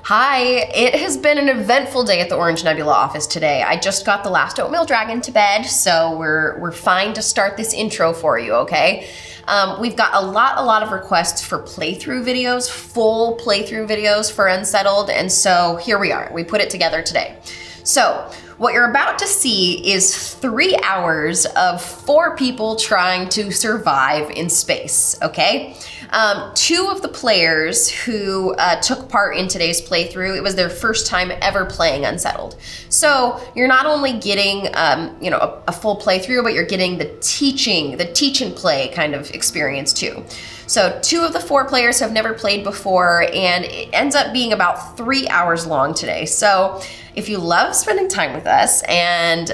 Hi, it has been an eventful day at the Orange Nebula office today. I just got the last oatmeal dragon to bed, so we're fine to start this intro for you, okay? We've got a lot of requests for playthrough videos, full playthrough videos for Unsettled, and so here we are. We put it together today. So, what you're about to see is 3 hours of 4 people trying to survive in space, okay? 2 of the players who took part in today's playthrough, it was their first time ever playing Unsettled. So you're not only getting a full playthrough, but you're getting the teach and play kind of experience too. So 2 of the 4 players have never played before, and it ends up being about 3 hours long today. So if you love spending time with us and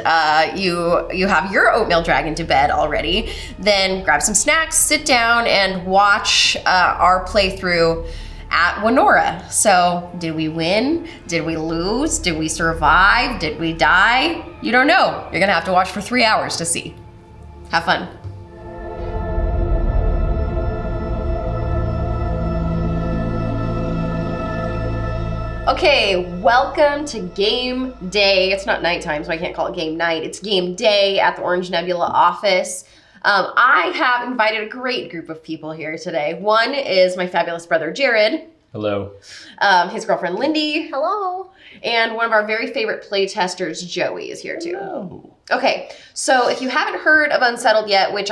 you have your oatmeal dragon to bed already, then grab some snacks, sit down, and watch our playthrough at Wenora. So did we win? Did we lose? Did we survive? Did we die? You don't know. You're gonna have to watch for 3 hours to see. Have fun. Okay, welcome to game day. It's not nighttime, so I can't call it game night. It's game day at the Orange Nebula office. I have invited a great group of people here today. One is my fabulous brother, Jared. Hello. His girlfriend, Lindy. Hello. And one of our very favorite playtesters, Joey, is here too. Hello. Okay, so if you haven't heard of Unsettled yet, which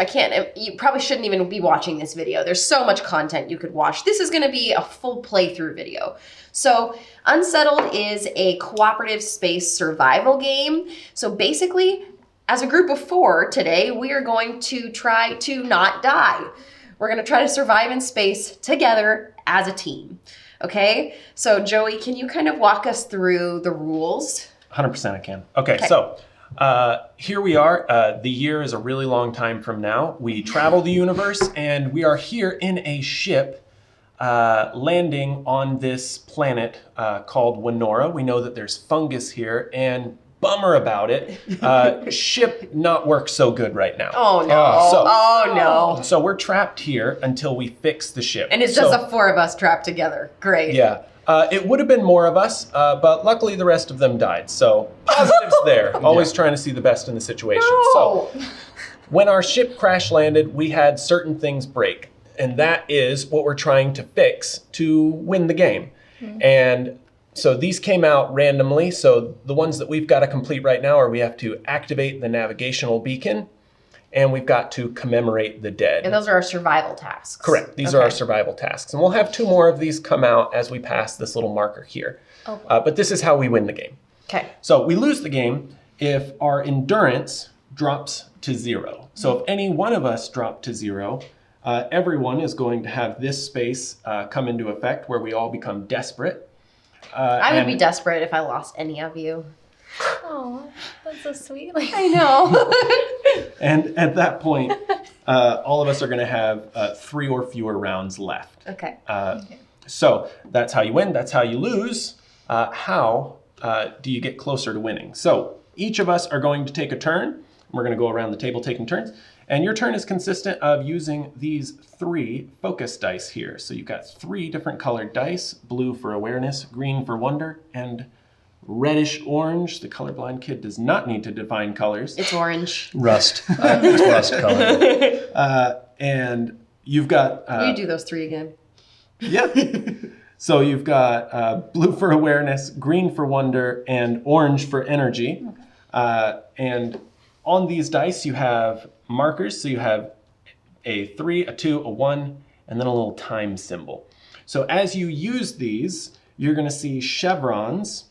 you probably shouldn't even be watching this video. There's so much content you could watch. This is gonna be a full playthrough video. So Unsettled is a cooperative space survival game. So basically, as a group of 4 today, we are going to try to not die. We're gonna try to survive in space together as a team. Okay, so Joey, can you kind of walk us through the rules? 100% I can. Okay. So here we are. The year is a really long time from now. We travel the universe and we are here in a ship landing on this planet called Wenora. We know that there's fungus here, and bummer about it, ship not work so good right now. Oh no. So we're trapped here until we fix the ship. And it's just the 4 of us trapped together. Great. Yeah. It would have been more of us, but luckily the rest of them died. So positives there. Always trying to see the best in the situation. No. So when our ship crash landed, we had certain things break. And that is what we're trying to fix to win the game. Mm-hmm. And so these came out randomly. So the ones that we've got to complete right now are we have to activate the navigational beacon, and we've got to commemorate the dead. And those are our survival tasks. Correct. These are our survival tasks. And we'll have 2 more of these come out as we pass this little marker here. Okay. But this is how we win the game. Okay. So we lose the game if our endurance drops to 0. So if any one of us drop to 0, everyone is going to have this space come into effect where we all become desperate. I would be desperate if I lost any of you. Oh, that's so sweet. I know. And at that point, all of us are going to have 3 or fewer rounds left. Okay. So that's how you win. That's how you lose. How do you get closer to winning? So each of us are going to take a turn. We're going to go around the table taking turns. And your turn is consistent of using these 3 focus dice here. So you've got 3 different colored dice: blue for awareness, green for wonder, and reddish orange. The colorblind kid does not need to define colors. It's orange. Rust. It's rust color. And you've got... you do those 3 again. Yeah. So you've got blue for awareness, green for wonder, and orange for energy. And on these dice, you have markers. So you have a 3, a 2, a 1, and then a little time symbol. So as you use these, you're going to see chevrons.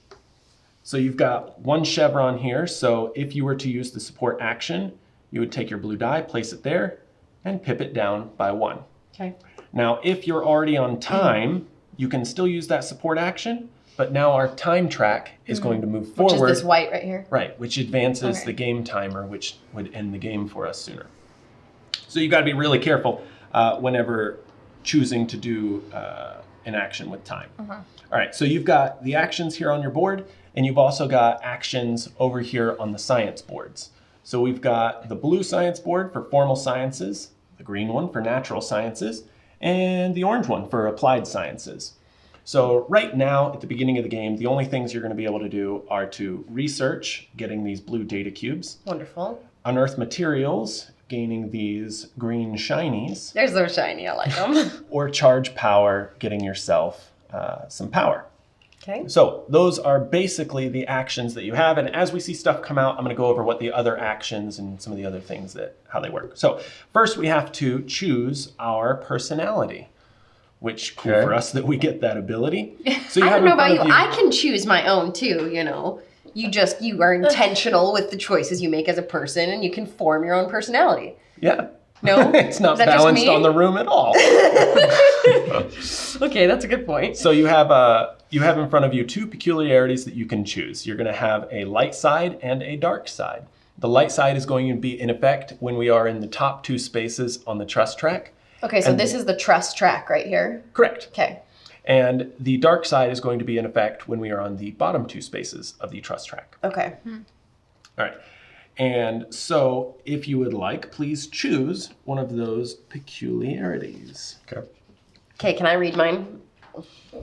So you've got 1 chevron here. So if you were to use the support action, you would take your blue die, place it there, and pip it down by 1. Okay. Now, if you're already on time, you can still use that support action, but now our time track is going to move forward. Which is this white right here? Right, which advances the game timer, which would end the game for us sooner. So you got to be really careful whenever choosing to do an action with time. All right, so you've got the actions here on your board, and you've also got actions over here on the science boards. So we've got the blue science board for formal sciences, the green one for natural sciences, and the orange one for applied sciences. So right now, at the beginning of the game, the only things you're going to be able to do are to research, getting these blue data cubes, Wonderful. unearth materials, gaining these green shinies, There's so shiny. I like them. or charge power, getting yourself some power. Okay. So those are basically the actions that you have. And as we see stuff come out, I'm going to go over what the other actions and some of the other things how they work. So first we have to choose our personality, which cool for us that we get that ability. So I don't know about you. I can choose my own too, you know. You are intentional with the choices you make as a person, and you can form your own personality. Yeah. No? It's not Is that just balanced me? on the room at all. Okay, that's a good point. So you have in front of you 2 peculiarities that you can choose. You're going to have a light side and a dark side. The light side is going to be in effect when we are in the top 2 spaces on the trust track. Okay, so this is the trust track right here. Correct. Okay. And the dark side is going to be in effect when we are on the bottom 2 spaces of the trust track. Okay. All right. And so if you would like, please choose one of those peculiarities. Okay. Okay, can I read mine?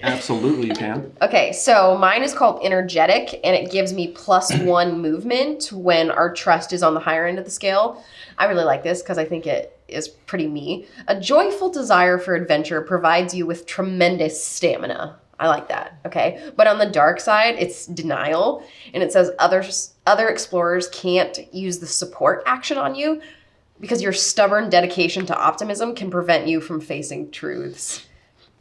Absolutely you can. Okay, so mine is called energetic, and it gives me +1 movement when our trust is on the higher end of the scale. I really like this because I think it is pretty me. A joyful desire for adventure provides you with tremendous stamina. I like that, okay? But on the dark side, it's denial, and it says other explorers can't use the support action on you because your stubborn dedication to optimism can prevent you from facing truths.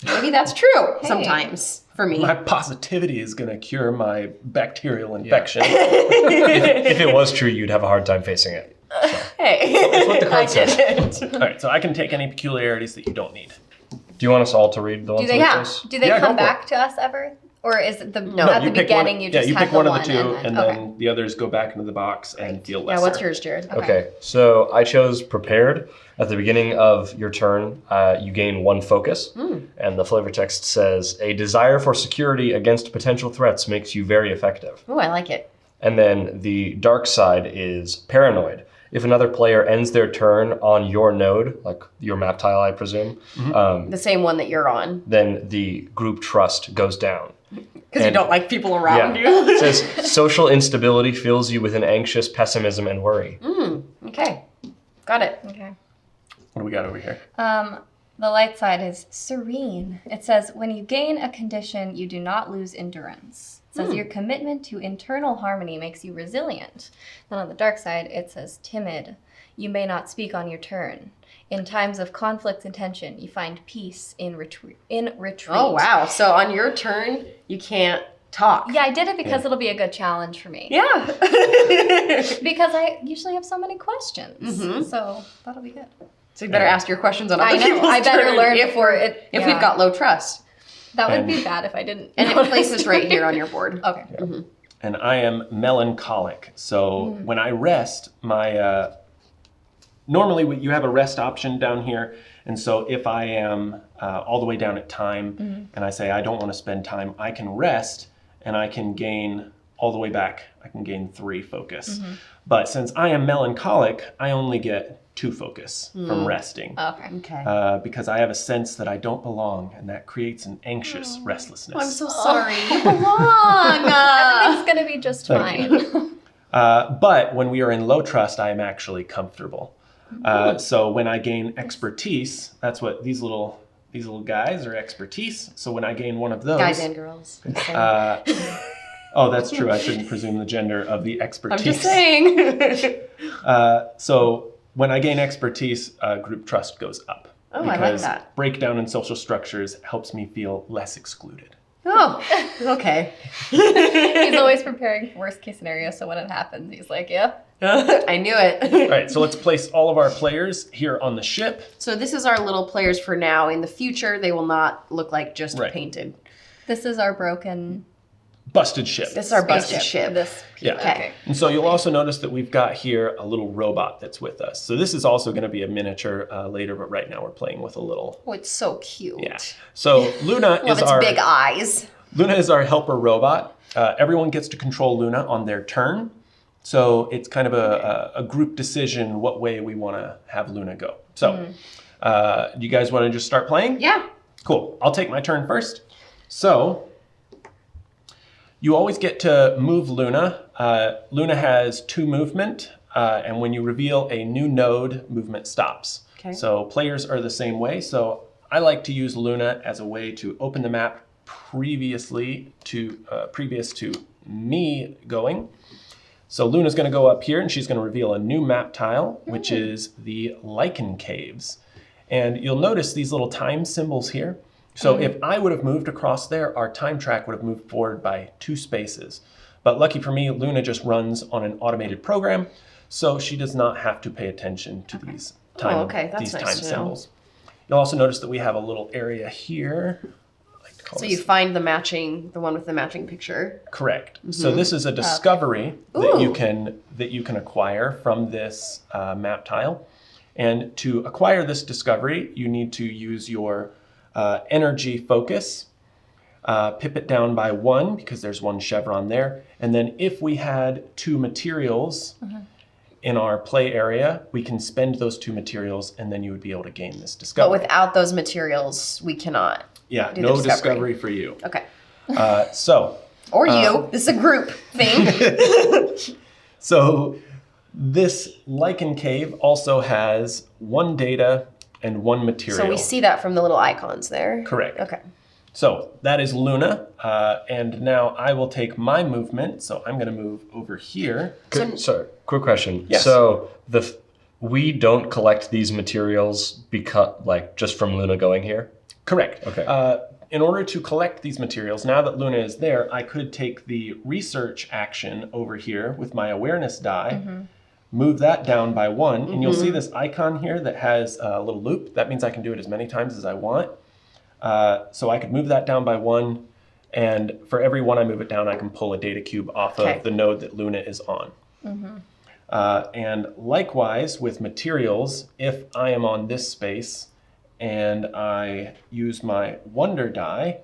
Maybe that's true sometimes for me. My positivity is going to cure my bacterial infection. If it was true, you'd have a hard time facing it. Hey, That's what the card says. it. All right, so I can take any peculiarities that you don't need. Do you want us all to read the ones they- with yeah. us? Do they Yeah, go come for it. back to us ever? Or is it at No, the pick beginning one, you just you have pick the one of one the 2, and okay. then the others go back into the box and feel lesser. Yeah, what's yours, Jared? Okay, so I chose prepared. At the beginning of your turn, you gain 1 focus, and the flavor text says, a desire for security against potential threats makes you very effective. Oh, I like it. And then the dark side is paranoid. If another player ends their turn on your node, like your map tile, I presume, The same one that you're on. then the group trust goes down. Because you And- don't like people around Yeah. you. It says social instability fills you with an anxious pessimism and worry. Okay. Got it. Okay. What do we got over here? The light side is serene. It says, when you gain a condition, you do not lose endurance. It says your commitment to internal harmony makes you resilient. Then on the dark side, it says timid. You may not speak on your turn. In times of conflict and tension, you find peace in retreat. Oh, wow. So on your turn, you can't talk. Yeah, I did it because it'll be a good challenge for me. Yeah. Because I usually have so many questions. So that'll be good. So you better ask your questions on I other know. people's I better turn learn if before it. if yeah. we've got low trust. That would And- be bad if I didn't. And it places right here on your board. Okay. And I am melancholic. So when I rest, my normally you have a rest option down here. And so if I am all the way down at time and I say I don't want to spend time, I can rest and I can gain all the way back. I can gain 3 focus. But since I am melancholic, I only get 2 focus from resting. Okay. Okay. Because I have a sense that I don't belong, and that creates an anxious restlessness. I'm so sorry. You belong. Everything's gonna be just fine. But when we are in low trust, I am actually comfortable. So when I gain expertise, that's what these little guys are expertise. So when I gain one of those, Guys and girls. oh, that's true. I shouldn't presume the gender of the expertise. I'm just saying. So when I gain expertise, group trust goes up. Oh, I like because that. breakdown in social structures helps me feel less excluded. Oh, okay. He's always preparing for worst case scenario, so when it happens, he's like, "Yep." I knew it. All right, so let's place all of our players here on the ship. So this is our little players for now. In the future, they will not look like just Right. painted. This is our broken Busted ship. This is our busted spaceship. ship. This Yeah. Okay. And so you'll also notice that we've got here a little robot that's with us. So this is also going to be a miniature later, but right now we're playing with a little. Oh, it's so cute. Yeah. So Luna Love is its our big eyes. Luna is our helper robot. Everyone gets to control Luna on their turn. So it's kind of a group decision what way we want to have Luna go. So do you guys want to just start playing? Yeah. Cool. I'll take my turn first. So you always get to move Luna. Luna has 2 movement, and when you reveal a new node, movement stops. Okay. So players are the same way. So I like to use Luna as a way to open the map previous to me going. So Luna's going to go up here and she's going to reveal a new map tile, which is the Lichen Caves. And you'll notice these little time symbols here. So if I would have moved across there, our time track would have moved forward by 2 spaces. But lucky for me, Luna just runs on an automated program, so she does not have to pay attention to these time, That's nice to know. symbols. You'll also notice that we have a little area here. I like to call So this- you find the one with the matching picture. Correct. So this is a discovery that you can acquire from this map tile. And to acquire this discovery, you need to use your energy focus, pip it down by 1 because there's 1 chevron there. And then if we had 2 materials in our play area, we can spend those 2 materials and then you would be able to gain this But discovery. without those materials, we cannot. Yeah, do the no discovery. discovery for you. Okay. So Or you. This is a group thing. So this Lichen Cave also has 1 data and 1 material. So we see that from the little icons there. Correct. Okay. So that is Luna, and now I will take my movement. So I'm going to move over here. Sorry, quick question. Yes. So we don't collect these materials because, just from Luna going here? Correct. Okay. In order to collect these materials, now that Luna is there, I could take the research action over here with my awareness die, move that down by 1, and you'll see this icon here that has a little loop. That means I can do it as many times as I want. So I could move that down by 1, and for every 1 I move it down, I can pull a data cube off of the node that Luna is on. And likewise with materials, if I am on this space and I use my wonder die,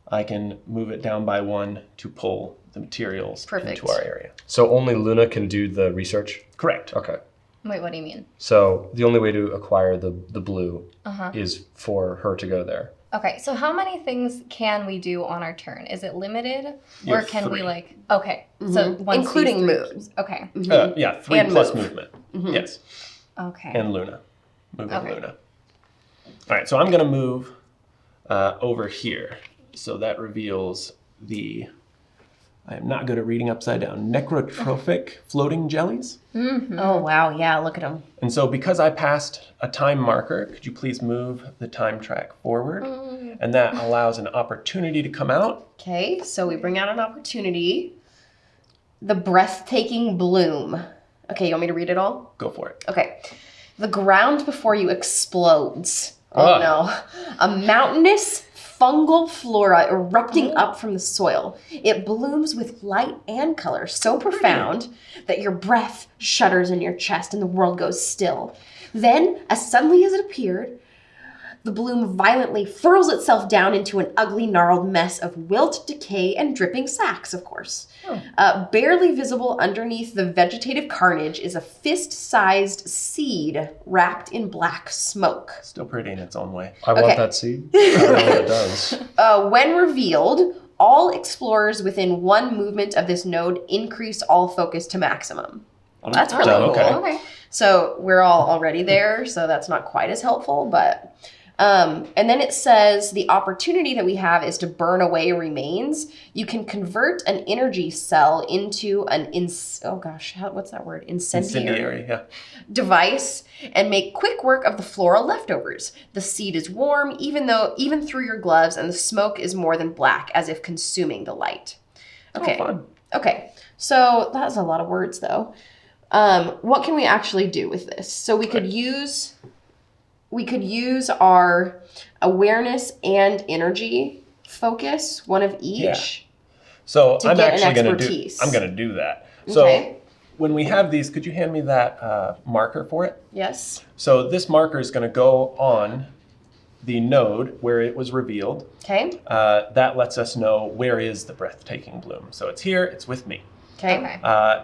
I can move it down by 1 to pull the materials into our area. So only Luna can do the research? Correct. Okay. Wait, what do you mean? So the only way to acquire the blue is for her to go there. Okay, so how many things can we do on our turn? Is it limited? You Or have can we 3. okay, so once Including these 3 moves. keys- Okay, Yeah, 3 And plus move. movement. Yes. okay. And Luna. Moving Okay. Luna. All right, so I'm going to move over here. So that reveals the, I am not good at reading upside down, necrotrophic floating jellies. Oh, wow. Yeah, look at them. And so because I passed a time marker, could you please move the time track forward? And that allows an opportunity to come out. Okay, so we bring out an opportunity. The breathtaking bloom. Okay, you want me to read it all? Go for it. Okay. The ground before you explodes. Oh no. A mountainous fungal flora erupting up from the soil. It blooms with light and color so profound that your breath shudders in your chest and the world goes still. Then, as suddenly as it appeared, the bloom violently furls itself down into an ugly, gnarled mess of wilt, decay, and dripping sacks, of course. Barely visible underneath the vegetative carnage is a fist-sized seed wrapped in black smoke. Still pretty in its own way. I want Okay. that seed. I don't know what it does. When revealed, all explorers within 1 movement of this node increase all focus to maximum. Well, that's really Oh, cool. okay. Okay. So we're all already there, so that's not quite as helpful, but... and then it says the opportunity that we have is to burn away remains. You can convert an energy cell into an what's that word? Incendiary, yeah. Device and make quick work of the floral leftovers. The seed is warm, even through your gloves, and the smoke is more than black, as if consuming the light. Okay. fun. Okay. So that's a lot of words, though. What can we actually do with this? So we could use our awareness and energy focus, one of each. Yeah. So To I'm get an actually expertise. I'm gonna do that. Okay. So when we have these, could you hand me that marker for it? Yes. So this marker is gonna go on the node where it was revealed. Okay. That lets us know where is the breathtaking bloom. So it's here, it's with me. Okay.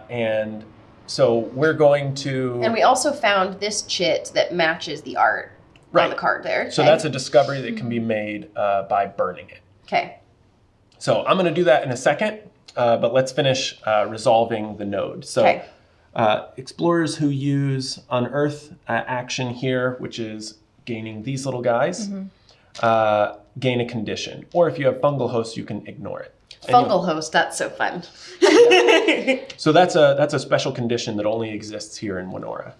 And so we're going to... And we also found this chit that matches the art on Right. the card there. So okay? that's a discovery that can be made by burning it. Okay. So I'm going to do that in a second, but let's finish resolving the node. So Okay. Explorers who use unearth action here, which is gaining these little guys, gain a condition. Or if you have fungal hosts, you can ignore it. Fungal host, that's so fun. So that's a special condition that only exists here in Wenora.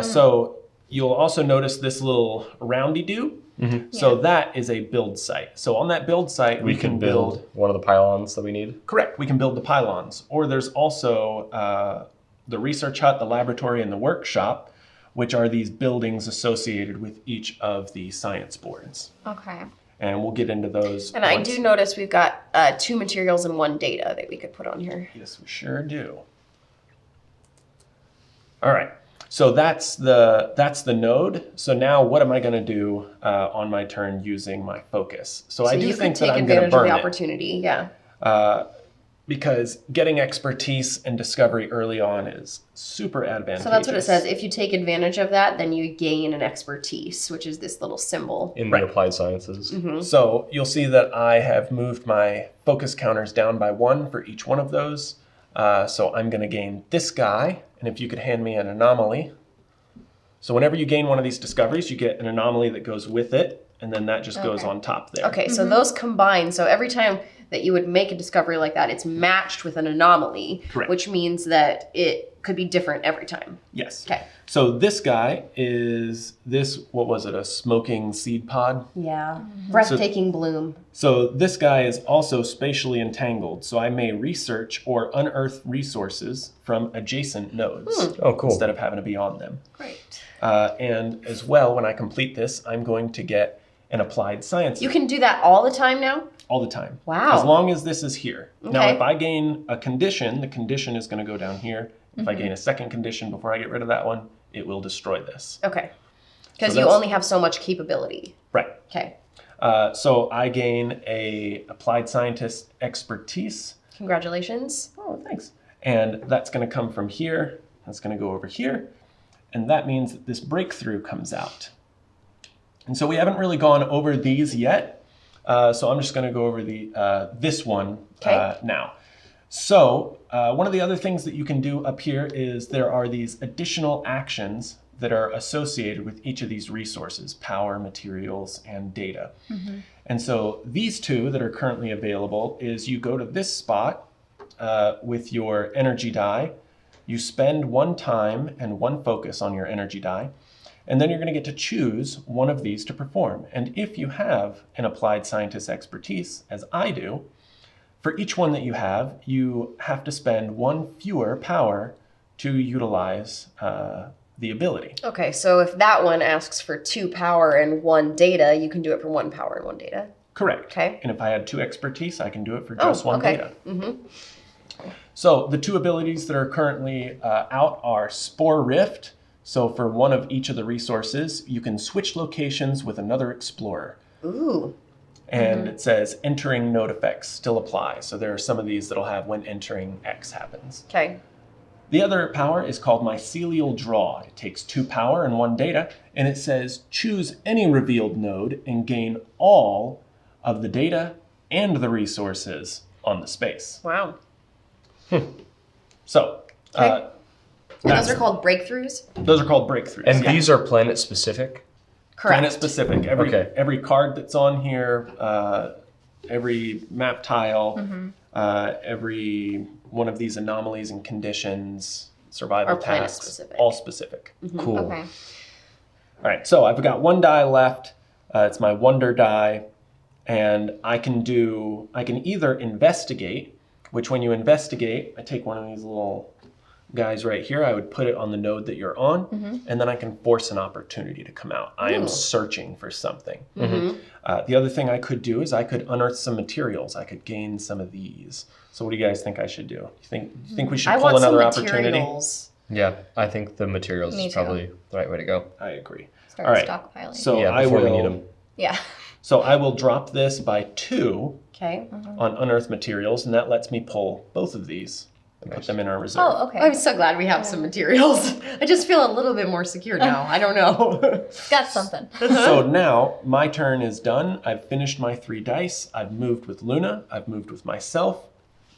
So you'll also notice this little roundy-doo. So that is a build site. So on that build site, We can build one of the pylons that we need. Correct. We can build the pylons. Or there's also the research hut, the laboratory, and the workshop, which are these buildings associated with each of the science boards. Okay. And we'll get into those. And I do notice we've got 2 materials and 1 data that we could put on here. Yes, we sure do. All right. So that's the node. So now what am I going to do on my turn using my focus? So I do think that I'm going to burn the it. opportunity, yeah. Because getting expertise and discovery early on is super advantageous. So that's what it says. If you take advantage of that, then you gain an expertise, which is this little symbol. In the applied sciences. So you'll see that I have moved my focus counters down by 1 for each one of those. So I'm going to gain this guy. And if you could hand me an anomaly. So whenever you gain one of these discoveries, you get an anomaly that goes with it. And then that just goes on top there. Okay, so those combine. So every time that you would make a discovery like that, it's matched with an anomaly. Correct. Which means that it could be different every time. Yes. Okay. So this guy is what was it, a smoking seed pod? Yeah. Breathtaking bloom. So this guy is also spatially entangled. So I may research or unearth resources from adjacent nodes Oh, cool. instead of having to be on them. Great. And as well, when I complete this, I'm going to get an applied science You can do that all the time now? all the time. Wow. As long as this is here. Now, Okay. if I gain a condition, the condition is going to go down here. If I gain a second condition before I get rid of that one, it will destroy this. Okay. Because So you that's- only have so much capability. Right. Okay. So I gain a applied scientist expertise. Congratulations. Oh, thanks. And that's going to come from here. That's going to go over here. And that means that this breakthrough comes out. And so we haven't really gone over these yet. So I'm just going to go over this one now. So one of the other things that you can do up here is there are these additional actions that are associated with each of these resources: power, materials, and data. And so these 2 that are currently available is you go to this spot with your energy die, you spend 1 time and 1 focus on your energy die, and then you're going to get to choose one of these to perform. And if you have an applied scientist expertise, as I do, for each one that you have to spend 1 fewer power to utilize the ability. Okay, so if that one asks for 2 power and 1 data, you can do it for 1 power and 1 data. Correct. Okay. And if I had 2 expertise, I can do it for just 1 okay. data. So the 2 abilities that are currently out are Spore Rift. So for one of each of the resources, you can switch locations with another explorer. Ooh. And it says entering node effects still apply. So there are some of these that'll have when entering X happens. Okay. The other power is called Mycelial Draw. It takes 2 power and 1 data, and it says choose any revealed node and gain all of the data and the resources on the space. Wow. So Okay. And those that's- are called breakthroughs? those are called breakthroughs. And these are planet specific? Correct. Planet specific. Every card that's on here, every map tile, every one of these anomalies and conditions, survival Are planet tasks, specific. all specific. Cool. Okay. All right, so I've got 1 die left. It's my wonder die, and I can either investigate, which when you investigate, I take one of these little guys right here. I would put it on the node that you're on, and then I can force an opportunity to come out. I am searching for something. The other thing I could do is I could unearth some materials. I could gain some of these. So what do you guys think I should do? You think we should I pull want another some opportunity? materials. Yeah, I think the materials Me is too. probably the right way to go. I agree. Start All right. stockpiling. So Yeah, I before will we need them. Yeah. So I will drop this by 2 Okay. on unearth materials, and that lets me pull both of these and put them in our reserve. Oh, okay. I'm so glad we have some materials. I just feel a little bit more secure now. I don't know. Got something. So now my turn is done. I've finished my 3 dice. I've moved with Luna. I've moved with myself.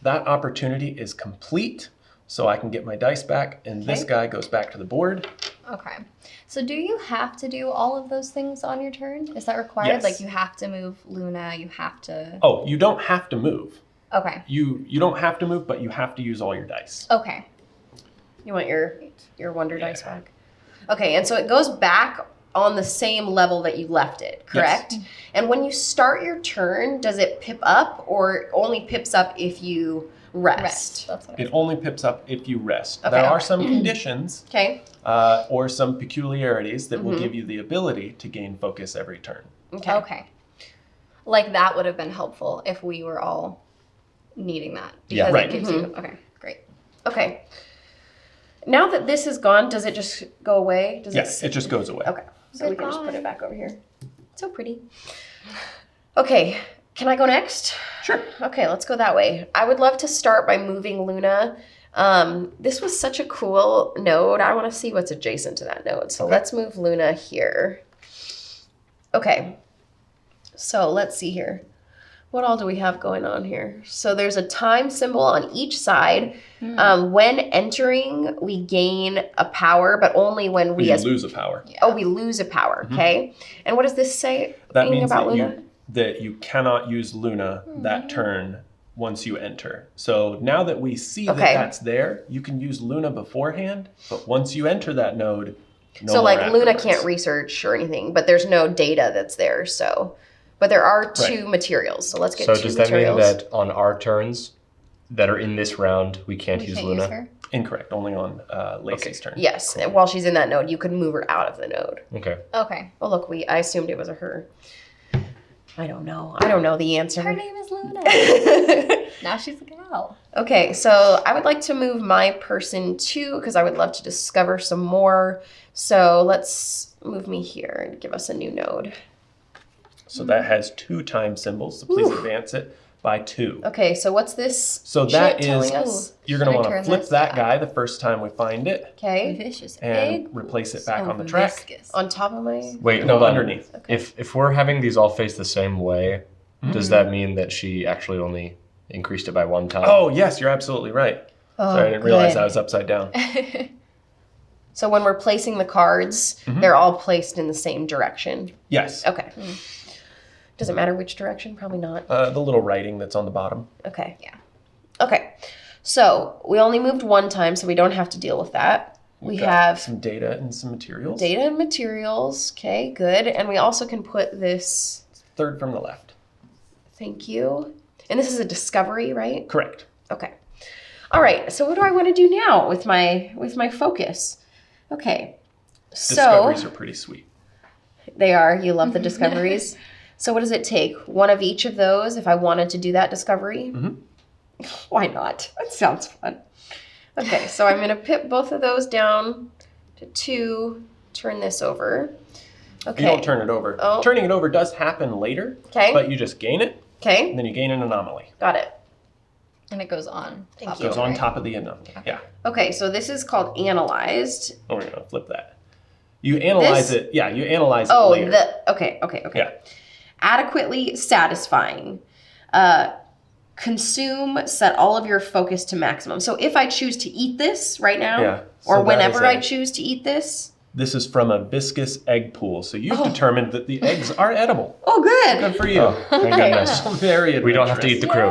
That opportunity is complete. So I can get my dice back, and this guy goes back to the board. Okay. So do you have to do all of those things on your turn? Is that required? Yes. Like you have to move Luna, you have to... Oh, you don't have to move. Okay. You don't have to move, but you have to use all your dice. Okay. You want your wonder dice back? Okay, and so it goes back on the same level that you left it, correct? Yes. And when you start your turn, does it pip up or only pips up if you rest? That's what It only pips up if you rest. Okay. There are some conditions Okay. or some peculiarities that will give you the ability to gain focus every turn. Okay. Okay. Like that would have been helpful if we were all needing that. Yeah. Because Right. it gives you... Okay, great. Okay. Now that this is gone, does it just go away? Does Yes, it just goes away. Okay. So we can just put Goodbye. it back over here. So pretty. Okay. Can I go next? Sure. Okay, let's go that way. I would love to start by moving Luna. This was such a cool node. I want to see what's adjacent to that node. So let's move Luna here. Okay. So let's see here. What all do we have going on here? So there's a time symbol on each side. When entering, we gain a power, but only when we You lose a power. we lose a power. Okay. And what does this say? That Anything means about that Luna? you cannot use Luna that turn once you enter. So now that we see that Okay. that's there, you can use Luna beforehand, but once you enter that node, no So more like Luna afterwards. can't research or anything, but there's no data that's there. So, but there are two Right. materials. So let's get So two does that materials. mean that on our turns that are in this round, we can't We use can't Luna? use her? Incorrect, only on Lacey's turn. Yes, and while she's in that node, you could move her out of the node. Okay. Okay. Oh look, I assumed it was a her. I don't know. I don't know the answer. Her name is Luna. Now she's a gal. Okay, so I would like to move my person too, because I would love to discover some more. So let's move me here and give us a new node. So that has 2 time symbols, so please advance it by 2. Okay, so what's this? So chit that is, telling us? you're going to Should I want to turn flip this? that guy the first time we find it Okay, Vicious and egg. replace it back So on the track. viscous. on top of my. Wait, No, hold on. underneath. Okay. If we're having these all face the same way, does that mean that she actually only increased it by 1 time? Oh, yes, you're absolutely right. Oh, Sorry, I didn't realize good. I was upside down. So when we're placing the cards, they're all placed in the same direction. Yes, Okay. Does it matter which direction? Probably not. the little writing that's on the bottom. Okay. Yeah. Okay. So we only moved 1 time, so we don't have to deal with that. We Got have some data and some materials. data and materials. Okay, good. And we also can put this. Third from the left. Thank you. And this is a discovery, right? Correct. Okay. All right. So what do I want to do now with my focus? Okay. Discoveries So are pretty sweet. they are. You love the discoveries. So what does it take? 1 of each of those if I wanted to do that discovery? Why not? That sounds fun. Okay, so I'm going to pip both of those down to 2, turn this over. Okay. You don't turn it over. Oh. Turning it over does happen later, Okay. but you just gain it, Okay, and then you gain an anomaly. got it. And it goes on. Thank top you. Goes of it, on right? top of the anomaly. Yeah. Okay, so this is called analyzed. Oh, we're going to flip that. You analyze This- it. Yeah, you analyze it Oh, later. okay. Yeah. Adequately satisfying. Consume, set all of your focus to maximum. So if I choose to eat this right now, Yeah, so or that whenever is I a- choose to eat this, This is from a viscous egg pool. So you've determined that the eggs are edible. oh good. Good for you. Oh, thank Okay. goodness. Very adventurous. We don't have to eat the crew.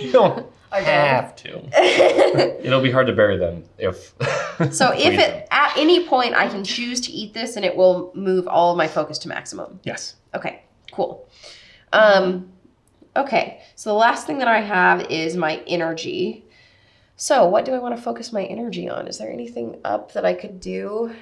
You don't have to. It'll be hard to bury them if. So if we- at any point I can choose to eat this and it will move all of my focus to maximum. Yes. Okay, cool. Okay, so the last thing that I have is my energy. So what do I want to focus my energy on? Is there anything up that I could do?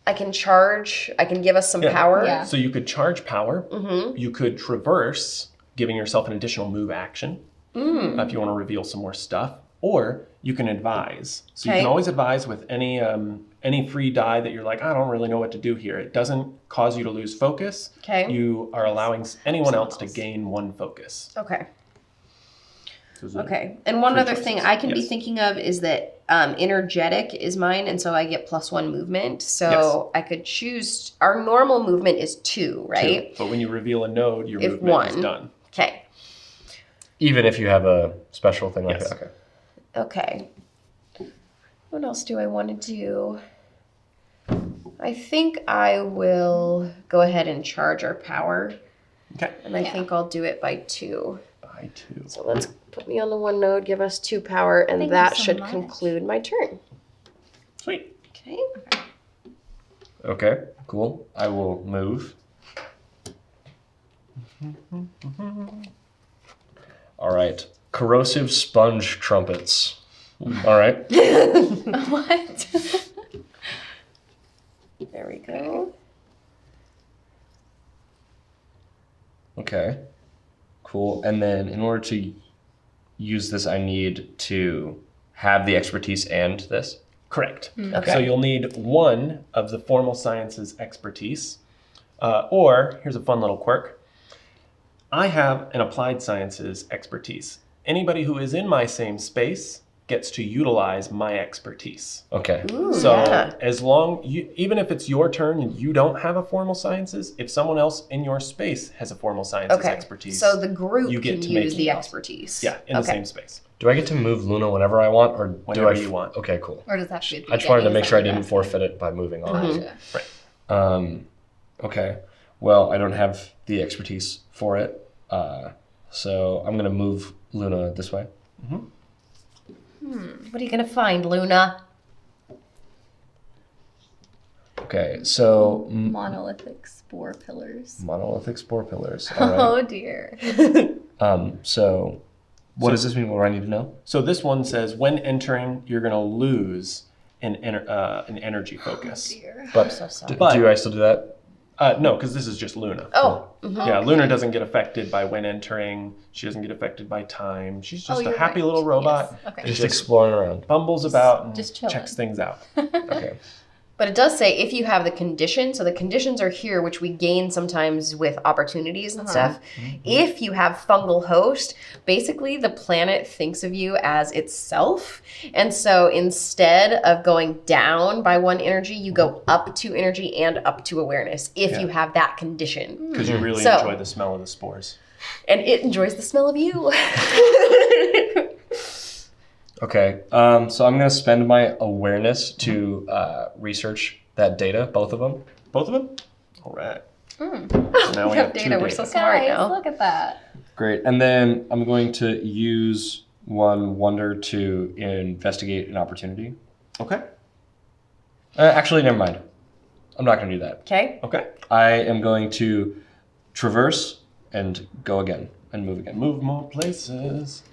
I can charge. I can give us some Yeah. power. Yeah. So you could charge power. Mm-hmm. You could traverse, giving yourself an additional move action if you want to reveal some more stuff. Or you can advise. So you Okay. can always advise with any free die that you're like, I don't really know what to do here. It doesn't cause you to lose focus. Okay. You are allowing anyone else to gain 1 focus. Okay. Okay. And one other thing I can be Yes. thinking of is that energetic is mine, and so I get +1 movement. So I could choose. Our normal movement is 2, right? 2. But when you reveal a node, your If movement is 1. done. Okay. Even if you have a special thing like Yes. that. Okay. Okay. What else do I want to do? I think I will go ahead and charge our power, Okay. and I think I'll do it by 2. By 2. So let's put me on the 1 node, give us 2 power, and Thank you that so should much. conclude my turn. Sweet. Okay. Okay, cool. I will move. All right. Corrosive sponge trumpets. All right. What? There we go. Okay. Cool. And then in order to use this, I need to have the expertise and this. Correct. Okay. So you'll need 1 of the formal sciences expertise, or here's a fun little quirk. I have an applied sciences expertise. Anybody who is in my same space gets to utilize my expertise. Okay. Ooh, So yeah. as long even if it's your turn and you don't have a formal sciences, if someone else in your space has a formal sciences Okay. expertise, So the group you get can to make use the it. expertise. yeah, in the Okay. same space. Do I get to move Luna whenever I want, or do Whenever I you want. Okay, cool. Or does that have to be at the I just wanted to beginning? make Is sure I that what didn't you're forfeit it by moving on. asking? Gotcha. Okay. Well, I don't have the expertise for it, so I'm gonna move Luna this way. What are you gonna find, Luna? Okay. So Monolithic spore pillars. monolithic spore pillars. All right. Oh dear. So what does this mean? What do I need to know? So this one says when entering, you're going to lose an energy focus. Dear. But so sorry. But- do I still do that? No, because this is just Luna. Oh, Yeah, Luna doesn't get affected by when entering. She doesn't get affected by time. She's just a you're happy right. little robot. Yes. Okay. Just exploring around. Bumbles about and just chilling. checks things out. Okay. but it does say if you have the condition, so the conditions are here, which we gain sometimes with opportunities and stuff. If you have fungal host, basically the planet thinks of you as itself. And so instead of going down by 1 energy, you go up 2 energy and up 2 awareness if you have that condition. Because you really So- enjoy the smell of the spores. And it enjoys the smell of you. Okay. So I'm gonna spend my awareness to research that data, both of them. Both of them? All right. So now we We have have 2 data, data. we're so smart Guys, now. look at that. Great. And then I'm going to use 1 wonder to investigate an opportunity. Okay. Actually, never mind. I'm not gonna do that. Okay. Okay. I am going to traverse and go again and move again. Move more places.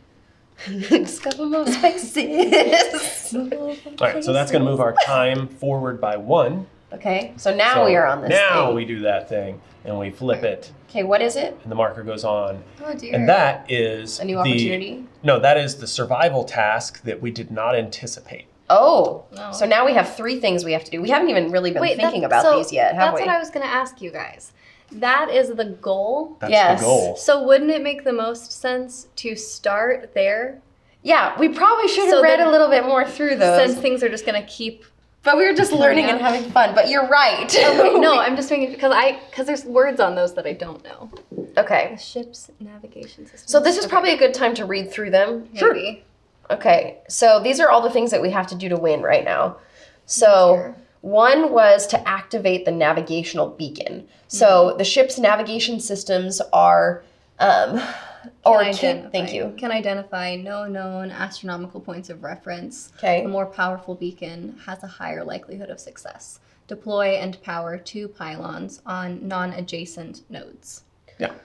Discover more spaces. All right, so that's going to move our time forward by 1. Okay, so now So we are on this Now thing. we do that thing, and we flip it, Okay, what is it? and the marker goes on. Oh dear. And that is A new opportunity? No, that is the survival task that we did not anticipate. Oh, No. so now we have 3 things we have to do. We haven't even really been thinking about these yet, have That's we? what I was going to ask you guys. That is the goal. That's Yes. the goal. So wouldn't it make the most sense to start there? Yeah, we probably should have So read then- a little bit more through those. Since things are just going to keep. But we were just learning and Yeah. having fun. But you're right. Wait, no, I'm just thinking because there's words on those that I don't know. Okay. The ship's navigation system. So this is probably a good time to read through them. maybe. Okay, so these are all the things that we have to do to win right now. So Dear. 1 was to activate the navigational beacon. So the ship's navigation systems are, thank you. Can identify no known astronomical points of reference. Okay. The more powerful beacon has a higher likelihood of success. Deploy and power 2 pylons on non-adjacent nodes.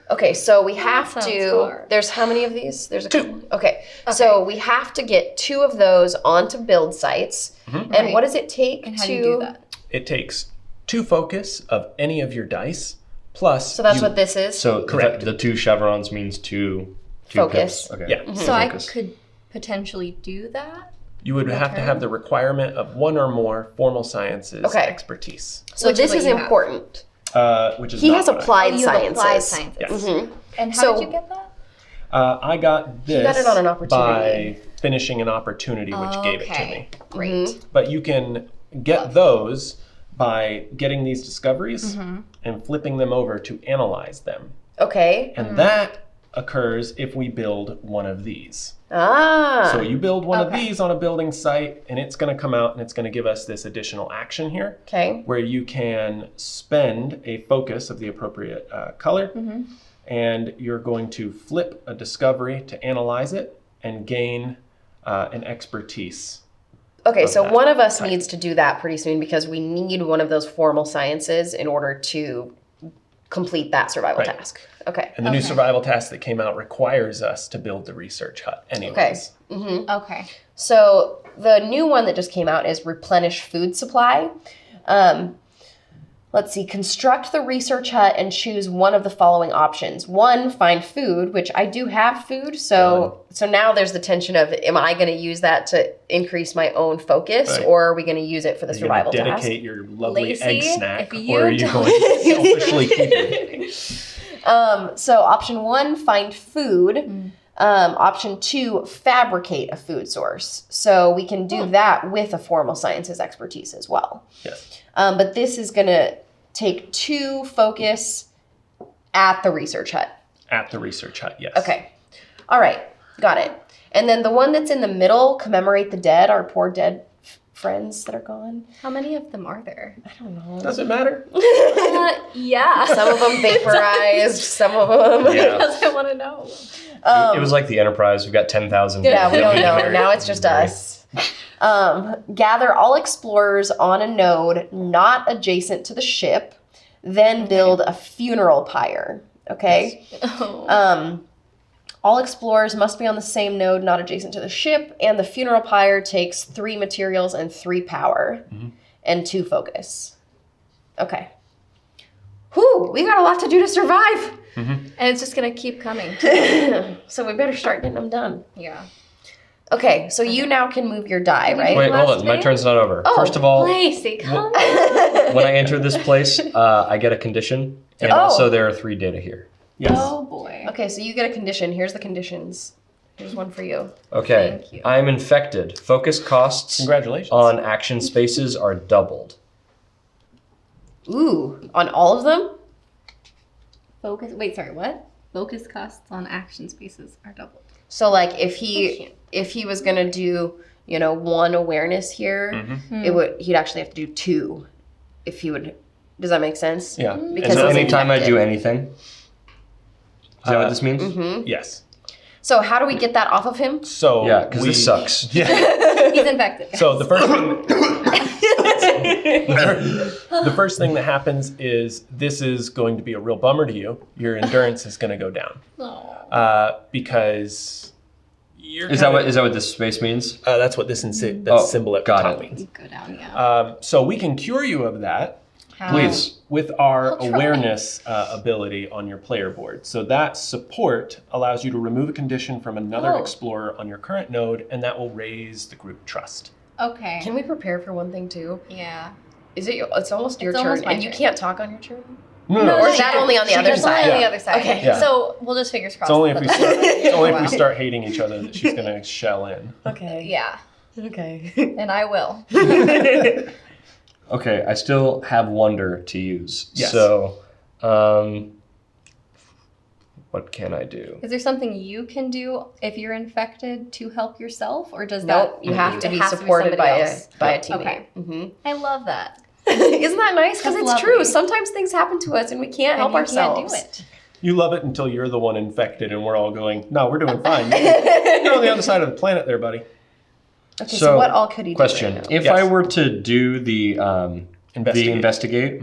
Okay, so we have sounds to. hard. There's how many of these? There's a couple. Okay, so we have to get 2 of those onto build sites. And Right. what does it take And how to? do you do that? It takes 2 focus of any of your dice, plus. So that's what this is. So Correct. The 2 chevrons means 2 Focus. pips. Okay. Yeah. So I Focus. could potentially do that. You would have to have the requirement of 1 or more formal sciences Okay. expertise, So Which this is is what you have. important. which is He not has what I- applied You have sciences. applied sciences. Yes. Mhm. And how So- did you get that? I got this got it on an opportunity. by finishing an opportunity, which gave it to me. Great. But you can get those by getting these discoveries and flipping them over to analyze them. Okay. And that occurs if we build one of these. Ah. So you build one of these on a building site, and it's going to come out and it's going to give us this additional action here. Okay. Where you can spend a focus of the appropriate color, and you're going to flip a discovery to analyze it and gain an expertise. Okay, of so that one of us type. needs to do that pretty soon because we need one of those formal sciences in order to complete that survival Right. task. Okay. And the new survival task that came out requires us to build the research hut anyways. Okay. So the new one that just came out is replenish food supply. Let's see, construct the research hut and choose one of the following options. 1, find food, which I do have food. So now there's the tension of, am I going to use that to increase my own focus, Right. or are we going to use it for the Are you going survival to task? dedicate your lovely Lacey, egg snack, if you or are you don't- going to selfishly keep it? So option 1, find food. Option 2, fabricate a food source. So we can do that with a formal sciences expertise as well. Yes. But this is going to take 2 focus at the research hut. At the research hut, yes. Okay. All right. Got it. And then the one that's in the middle, commemorate the dead, our poor dead friends that are gone. How many of them are there? I don't know. Does it matter? Yeah. Some of them vaporized, some of them. Yeah. Because I want to know. It was like the Enterprise. We've got 10,000. Yeah, we don't know. Very- Now it's just us. Gather all explorers on a node not adjacent to the ship, then build a funeral pyre. Okay? Oh. All explorers must be on the same node not adjacent to the ship, and the funeral pyre takes 3 materials and 3 power and 2 focus. Okay. Whew, we got a lot to do to survive. And it's just going to keep coming. So we better start getting them done. Yeah. Okay, so you now can move your die, right? Wait, hold Last on. My name? turn's not over. Oh, First of all, Lacey, come on. when I enter this place, I get a condition, and Oh. also there are 3 data here. Yes. Oh, boy. Okay, so you get a condition. Here's the conditions. Here's one for you. Okay, Thank you. I'm infected. Focus costs Congratulations. on action spaces are doubled. Ooh, on all of them? Focus. Wait, sorry, what? Focus costs on action spaces are doubled. So like if he was gonna do, 1 awareness here, he'd actually have to do 2 if he would. Does that make sense? Yeah. Because So it's anytime I infected. do anything, is that what this means? Yes. So how do we get that off of him? So Yeah, because this sucks. Yeah. He's infected. So the first thing, the first thing that happens is this is going to be a real bummer to you. Your endurance is going to go down because you're. Is that what this space means? That's what this symbol at the got top it. means. Go down, yeah. So we can cure you of that How? Please. with our I'll try. awareness ability on your player board. So that support allows you to remove a condition from another Oh. explorer on your current node, and that will raise the group trust. Okay. Can we prepare for one thing too? Yeah. Is it? It's almost your It's turn, almost my and you turn. can't talk on your turn. No, Or is that only on the other It's only side? on the other side. Okay. Yeah. So we'll just fingers crossed. It's only if we start, it's only if we Wow. start hating each other that she's going to shell in. Okay. Yeah. Okay. And I will. Okay, I still have wonder to use. Yes. So, what can I do? Is there something you can do if you're infected to help yourself, or does Nope, that? you have to it be has supported somebody by else? a teammate. Okay. hmm I love that. Isn't that nice? Because That's it's true. lovely. Sometimes things happen to us and we can't help And you ourselves. Can't do it. You love it until you're the one infected and we're all going, no, we're doing fine. You're on the other side of the planet there, buddy. Okay, so, So, what all could he do? Question: right now? if Yes. I were to do the investigate,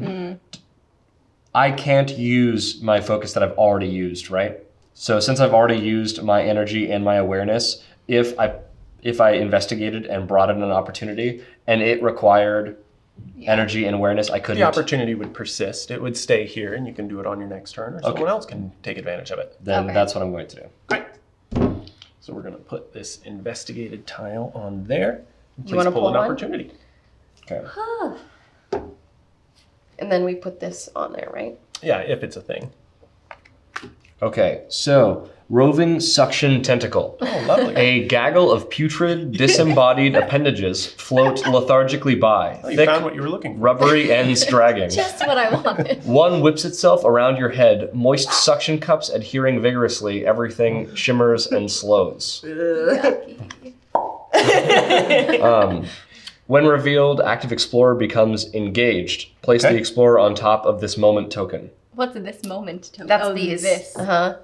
I can't use my focus that I've already used, right? So since I've already used my energy and my awareness, if I investigated and brought in an opportunity and it required energy and awareness, I couldn't. The opportunity would persist. It would stay here and you can do it on your next turn or someone else can take advantage of it. Then Okay. that's what I'm going to do. Right. So we're going to put this investigated tile on there. Please wanna pull pull an one? opportunity. Okay. And then we put this on there, right? Yeah, if it's a thing. Okay, so Roving suction tentacle. Oh, lovely. A gaggle of putrid, disembodied appendages float lethargically by. Oh, you thick, found what you were looking for. rubbery ends dragging. Just what I wanted. One whips itself around your head, moist suction cups adhering vigorously. Everything shimmers and slows. When revealed, Active Explorer becomes engaged. Place the Explorer on top of this moment token. What's this moment token? That's oh, these. This.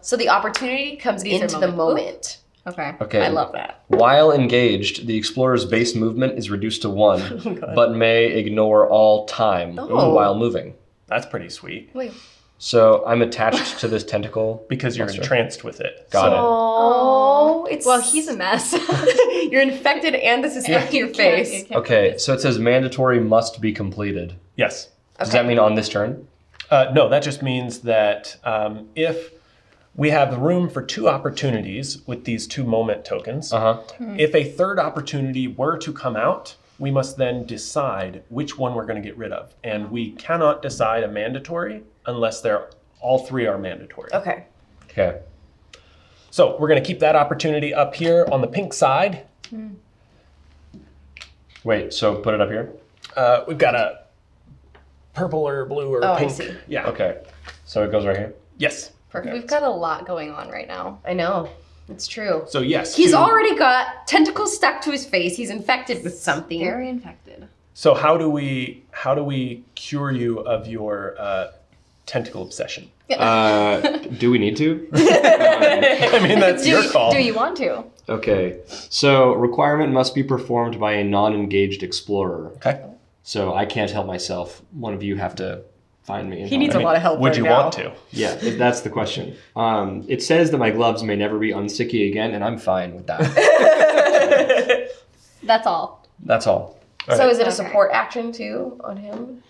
So the opportunity comes These are into the moment. Okay. Okay. I love that. While engaged, the Explorer's base movement is reduced to 1, but may ignore all time while moving. That's pretty sweet. Wait. So I'm attached to this tentacle. Because you're monster. entranced with it. Got it. Oh, it's Well, he's a mess. You're infected and this is stuck to your face. Okay, so it says mandatory must be completed. Yes. Does that mean on this turn? No, that just means that if we have room for 2 opportunities with these 2 moment tokens, if a third opportunity were to come out, we must then decide which one we're going to get rid of. And we cannot decide a mandatory unless all 3 are mandatory. Okay. Okay. So we're going to keep that opportunity up here on the pink side. Wait, so put it up here? We've got a purple or blue or Oh, I pink. see. Yeah. Okay. So it goes right here? Yes. Perfect. We've got a lot going on right now. I know. It's true. So yes. He's 2. already got tentacles stuck to his face. He's infected with something. Very infected. So how do we cure you of your tentacle obsession? Do we need to? I mean, that's your call. Do you want to? Okay. So requirement must be performed by a non-engaged explorer. Okay. So I can't help myself. One of you have to find me. He needs a lot of help. Would right you now. want to? Yeah, that's the question. It says that my gloves may never be unsticky again, and I'm fine with that. That's all. That's all. So is it a Okay. support action too on him?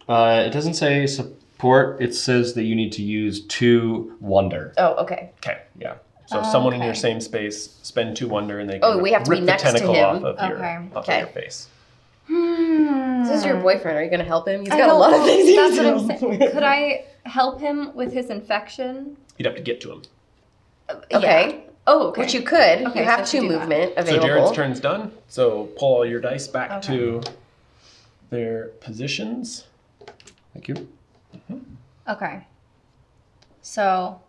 It doesn't say support. It says that you need to use 2 wonder. Oh, okay. Okay. Yeah. So someone in your Okay. same space, spend 2 wonder, and they Oh, can we have to be rip next the to tentacle him. off of Okay. Okay. your face. This is your boyfriend. Are you going to help him? He's I got a don't lot of know. things. That's what I'm saying. Could I help him with his infection? You'd have to get to him. Okay. Yeah. Oh, okay. Which you could. Okay, you have so 2 do that. movement So available. Jared's turn's done. So pull all your dice back Okay. to their positions. Thank you. Okay. So,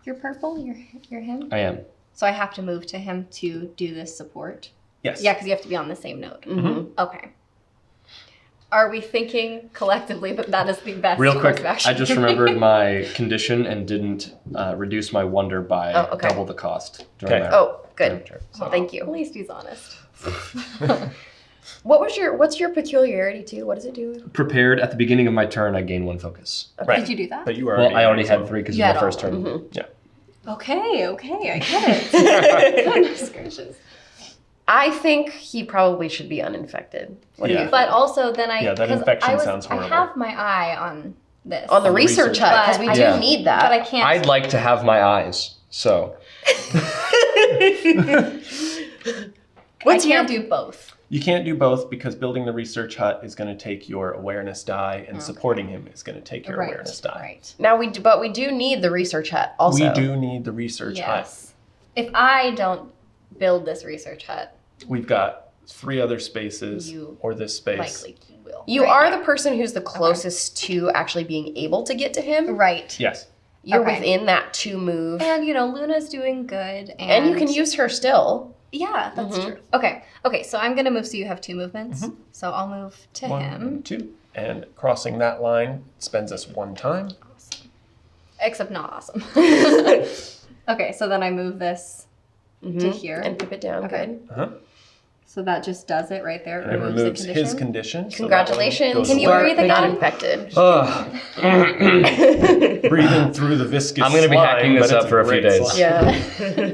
you're purple. You're him. I am. So I have to move to him to do this support. Yes. Yeah, because you have to be on the same node. Mhm. Okay. Are we thinking collectively that that is the best Real course quick, of action? I just remembered my condition and didn't reduce my wonder by Oh, okay. double the cost. during Okay. my Oh, good. turn. So thank At you. least he's honest. What's your peculiarity too? What does it do? Prepared at the beginning of my turn, I gain 1 focus. Right. Did you do that? But you were Well, I already so- had 3 because You it was had my first all. turn. Yeah. Okay, I get it. Goodness gracious. I think he probably should be uninfected. What do Yeah. you But also then I... Yeah, that 'cause infection sounds I horrible. have my eye on this. on the On the research research hut? Because hut. we But do Yeah. need that. But I can't... I'd like to have my eyes, so. What's I your can't do both. You can't do both because building the research hut is going to take your awareness die, and supporting him is going to take your awareness die. Right. now but we do need the research hut also. We do need the research hut. Yes. If I don't build this research hut, We've got 3 other spaces, You or this space. likely you will. You Right. are the person who's the closest to actually being able to get to him. Right. Yes. You're Okay. within that 2 move. And Luna's doing good, And you can use her still. Yeah, that's Mhm. true. Okay. So I'm gonna move. So you have 2 movements. So I'll move to 1, him. 2. And crossing that line spends us 1 time. Awesome. Except not awesome. Okay, so then I move this to here. And pip it down. Okay. Good. Uh-huh. So that just does it right there. And it Removes removes the condition. his condition. so that one Congratulations. goes Can you away. breathe again? Not infected. Breathing through the viscous I'm gonna be slime, hacking this but up it's for a few great days. slime.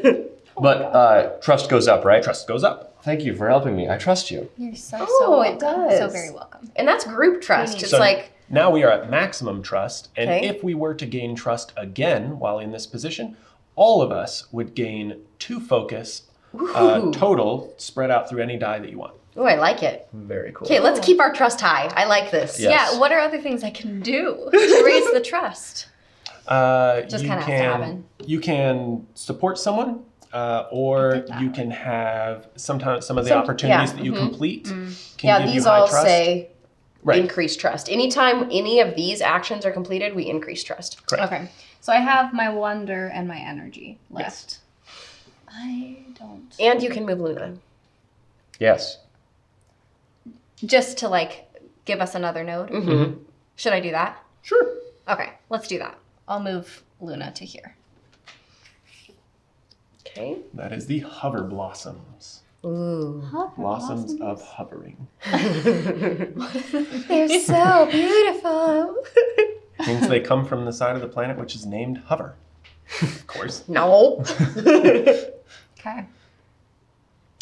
Yeah. But trust goes up, right? Trust goes up. Thank you for helping me. I trust you. You're so Oh, it welcome. does. So very welcome. And that's group trust. It's So like, now we are at maximum trust, and Okay. if we were to gain trust again while in this position, all of us would gain 2 focus ooh, total, spread out through any die that you want. ooh, I like it. Very cool. Okay, let's keep our trust high. I like this. Yeah. Yes. Yeah, what are other things I can do to raise the trust? Just you kinda has to can happen. you can support someone, or did that you one. can have sometimes some of the Some- opportunities yeah, that you complete can Yeah, give you these high all trust. say Right. increase trust. Anytime any of these actions are completed, we increase trust. Correct. Okay. So I have my wonder and my energy left. I don't. And you can move Luna. Yes. Just to like give us another node. Mm-hmm. Should I do that? Sure. Okay, let's do that. I'll move Luna to here. Okay. That is the hover blossoms. Ooh. Blossoms of hovering. They're so beautiful. Means they come from the side of the planet which is named Hover. Of course. No. Okay.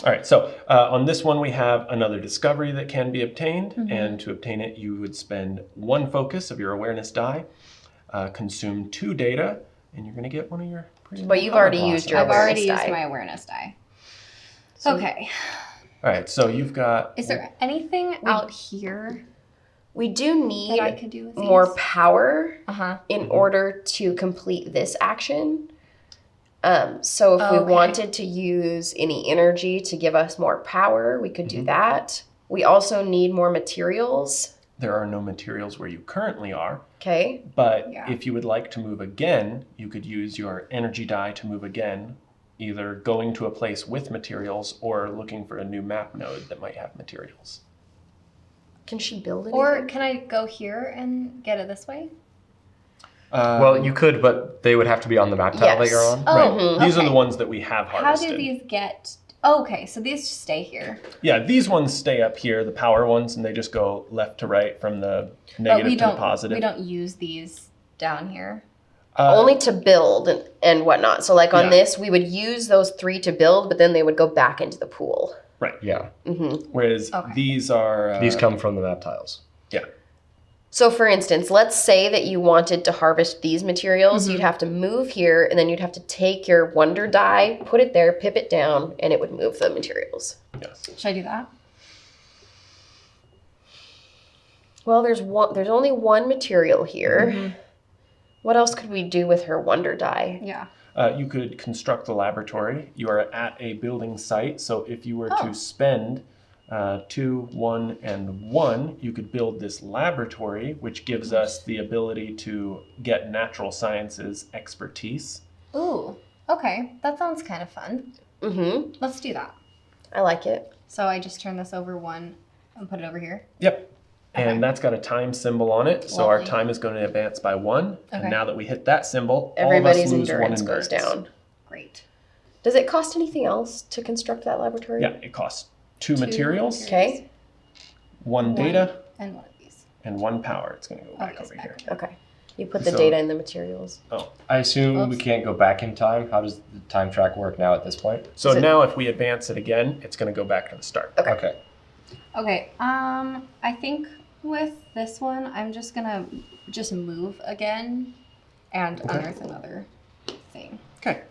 All right, so on this one we have another discovery that can be obtained, and to obtain it you would spend 1 focus of your awareness die, consume 2 data, and you're going to get one of your pretty But you've hover already used your I've awareness already used die. my awareness die. So- Okay. All right, so you've got... Is there anything out here We do need that I could do with these? more power Uh-huh. in order to complete this action. So if we Okay. wanted to use any energy to give us more power, we could do that. We also need more materials. There are no materials where you currently are, Okay. but Yeah. if you would like to move again, you could use your energy die to move again, either going to a place with materials or looking for a new map node that might have materials. Can she build anything? Or can I go here and get it this way? Well, you could, but they would have to be on the map tile that Yes. you're on. Oh, Right. These are okay. the ones that we have How harvested. do these get... Oh, okay, so these just stay here. Yeah, these ones stay up here, the power ones, and they just go left to right from the But negative we to the don't, positive. we don't use these down here. Only to build and whatnot. So like on Yeah. this, we would use those 3 to build, but then they would go back into the pool. Yeah. Whereas Okay. these are... These come from the map tiles. Yeah. So for instance, let's say that you wanted to harvest these materials. You'd have to move here, and then you'd have to take your wonder die, put it there, pip it down, and it would move the materials. Yes. Should I do that? Well, there's only one material here. What else could we do with her wonder die? Yeah. You could construct the laboratory. You are at a building site, so if you were Oh. to spend 2, 1, and 1, you could build this laboratory, which gives us the ability to get natural sciences expertise. Ooh, okay. That sounds kind of fun. Mm-hmm. Let's do that. I like it. So I just turn this over 1 and put it over here. Yep. Okay. And that's got a time symbol on it, so our Lovely. time is going to advance by 1. Okay. And now that we hit that symbol, Everybody's all of us lose 1 endurance goes down. Great. Does it cost anything else to construct that laboratory? Yeah, it costs 2 materials, Okay. 1 data, And 1 of these. and 1 power. It's going to go Oh, back yes, over back here. Okay. You put the So- data in the materials. Oh, I assume we Oops. can't go back in time. How does the time track work now at this point? so Is it- now if we advance it again, it's going to go back to the start. Okay. Okay. Okay, I think with this one, I'm just gonna just move again and unearth another thing. Okay.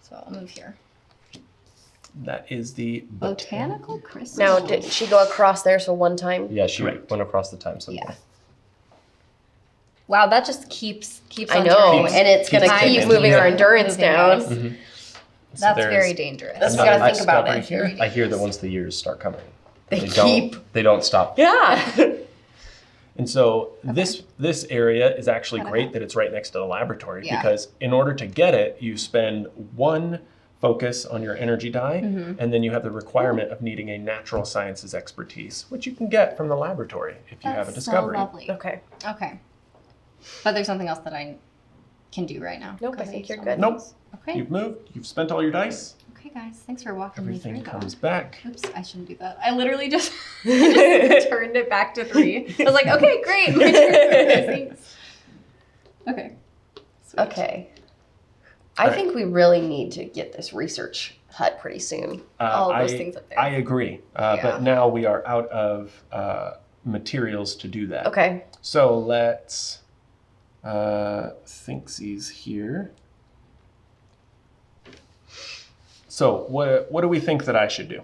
So I'll move here. That is the Botanical crystal. Now, did she go across there so one time? Yeah, she Correct. went across the time symbol. Yeah. Wow, that just keeps I on know, turning. and it's going to keeps keep ticking. moving our Yeah. endurance Moving, down. guys. So That's there's very dangerous. That's another what I think about discovery it. here. I hear that once the years start coming, They they don't stop. Yeah. And so this area is actually Kinda great help. that it's right next to the laboratory, Yeah. because in order to get it, you spend 1 focus on your energy die, and then you have the requirement of needing a natural sciences expertise, which you can get from the laboratory if you have a That's discovery. so lovely. Okay. Okay. But there's something else that I can do right now. Nope, I 'cause think I you're saw good. Nope. Okay. You've moved, you've spent all your dice, Okay, guys. Thanks for walking everything me through comes that. back. Oops, I shouldn't do that. I literally just, just turned it back to 3. I was like, okay, great. My turn. Thanks. Okay. Sweet. Okay. I Alright. think we really need to get this research hut pretty soon. All of those I- things up there. I agree, Yeah. but now we are out of materials to do that. Okay. So let's thinksies here. So what do we think that I should do?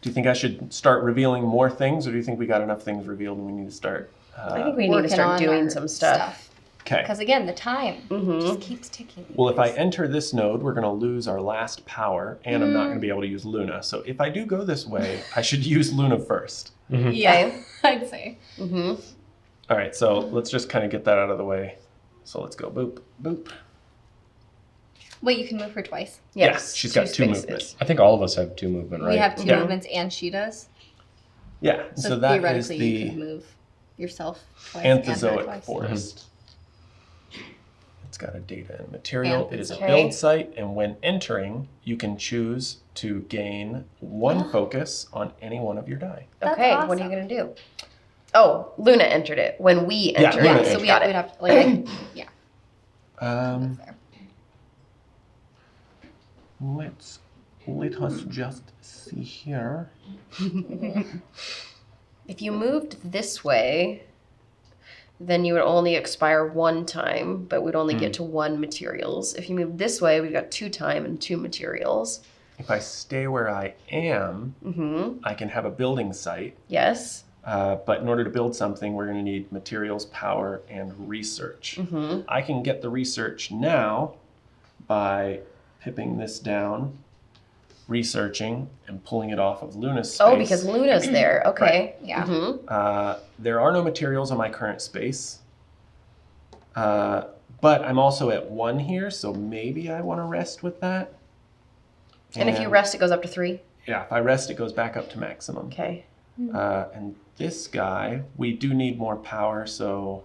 Do you think I should start revealing more things, or do you think we got enough things revealed and we need to start? I think we need to Working start on doing our some stuff. Okay. Because again, the time just keeps ticking. Well, if I enter this node, we're going to lose our last power, and I'm not going to be able to use Luna. So if I do go this way, I should use Luna first. Yeah, I'd say. All right, so let's just kind of get that out of the way. So let's go boop, boop. Wait, you can move her twice. Yes, she's got 2 spaces. movements. I think all of us have 2 movement, right? We have 2 movements and she does. Yeah, so that is theoretically you the could move yourself twice and her Anthozoic twice. forest. It's got a data and material. It is a Okay. build site, and when entering, you can choose to gain 1 focus on any one of your die. That's Okay, what are awesome. you gonna do? Oh, Luna entered it when we Yeah, entered. Luna it. So entered we got would it. have to, like, yeah. Um, That's there. let us just see here. If you moved this way, then you would only expire 1 time, but we'd only get to 1 materials. If you move this way, we've got 2 time and 2 materials. If I stay where I am, I can have a building site. Yes. But in order to build something, we're going to need materials, power, and research. I can get the research now by pipping this down, researching, and pulling it off of Luna's space. Oh, because Luna's there. Okay. Yeah. There are no materials on my current space. But I'm also at 1 here, so maybe I want to rest with that. And if you rest, it goes up to 3. Yeah, if I rest, it goes back up to maximum. Okay. And this guy, we do need more power, so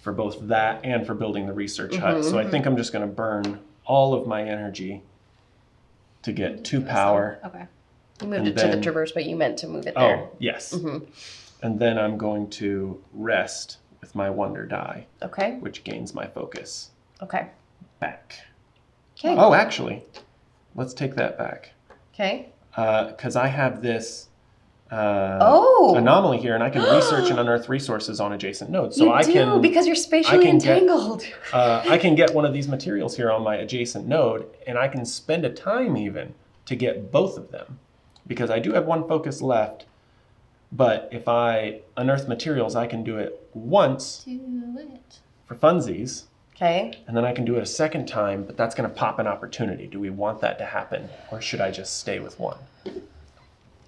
for both that and for building the research hut. So I think I'm just going to burn all of my energy to get 2 power. Okay. You moved And it to the then- traverse, but you meant to move it there. Oh, yes. And then I'm going to rest with my wonder die, Okay. which gains my focus Okay. back. Okay. Oh, actually, let's take that back. Okay. Because I have this Oh. anomaly here, and I can research and unearth resources on adjacent nodes. So You I do, can because you're spatially can get- entangled. I can get one of these materials here on my adjacent node, and I can spend a time even to get both of them, because I do have 1 focus left. But if I unearth materials, I can do it once Do it. for funsies, Okay. and then I can do it a second time, but that's going to pop an opportunity. Do we want that to happen, or should I just stay with 1?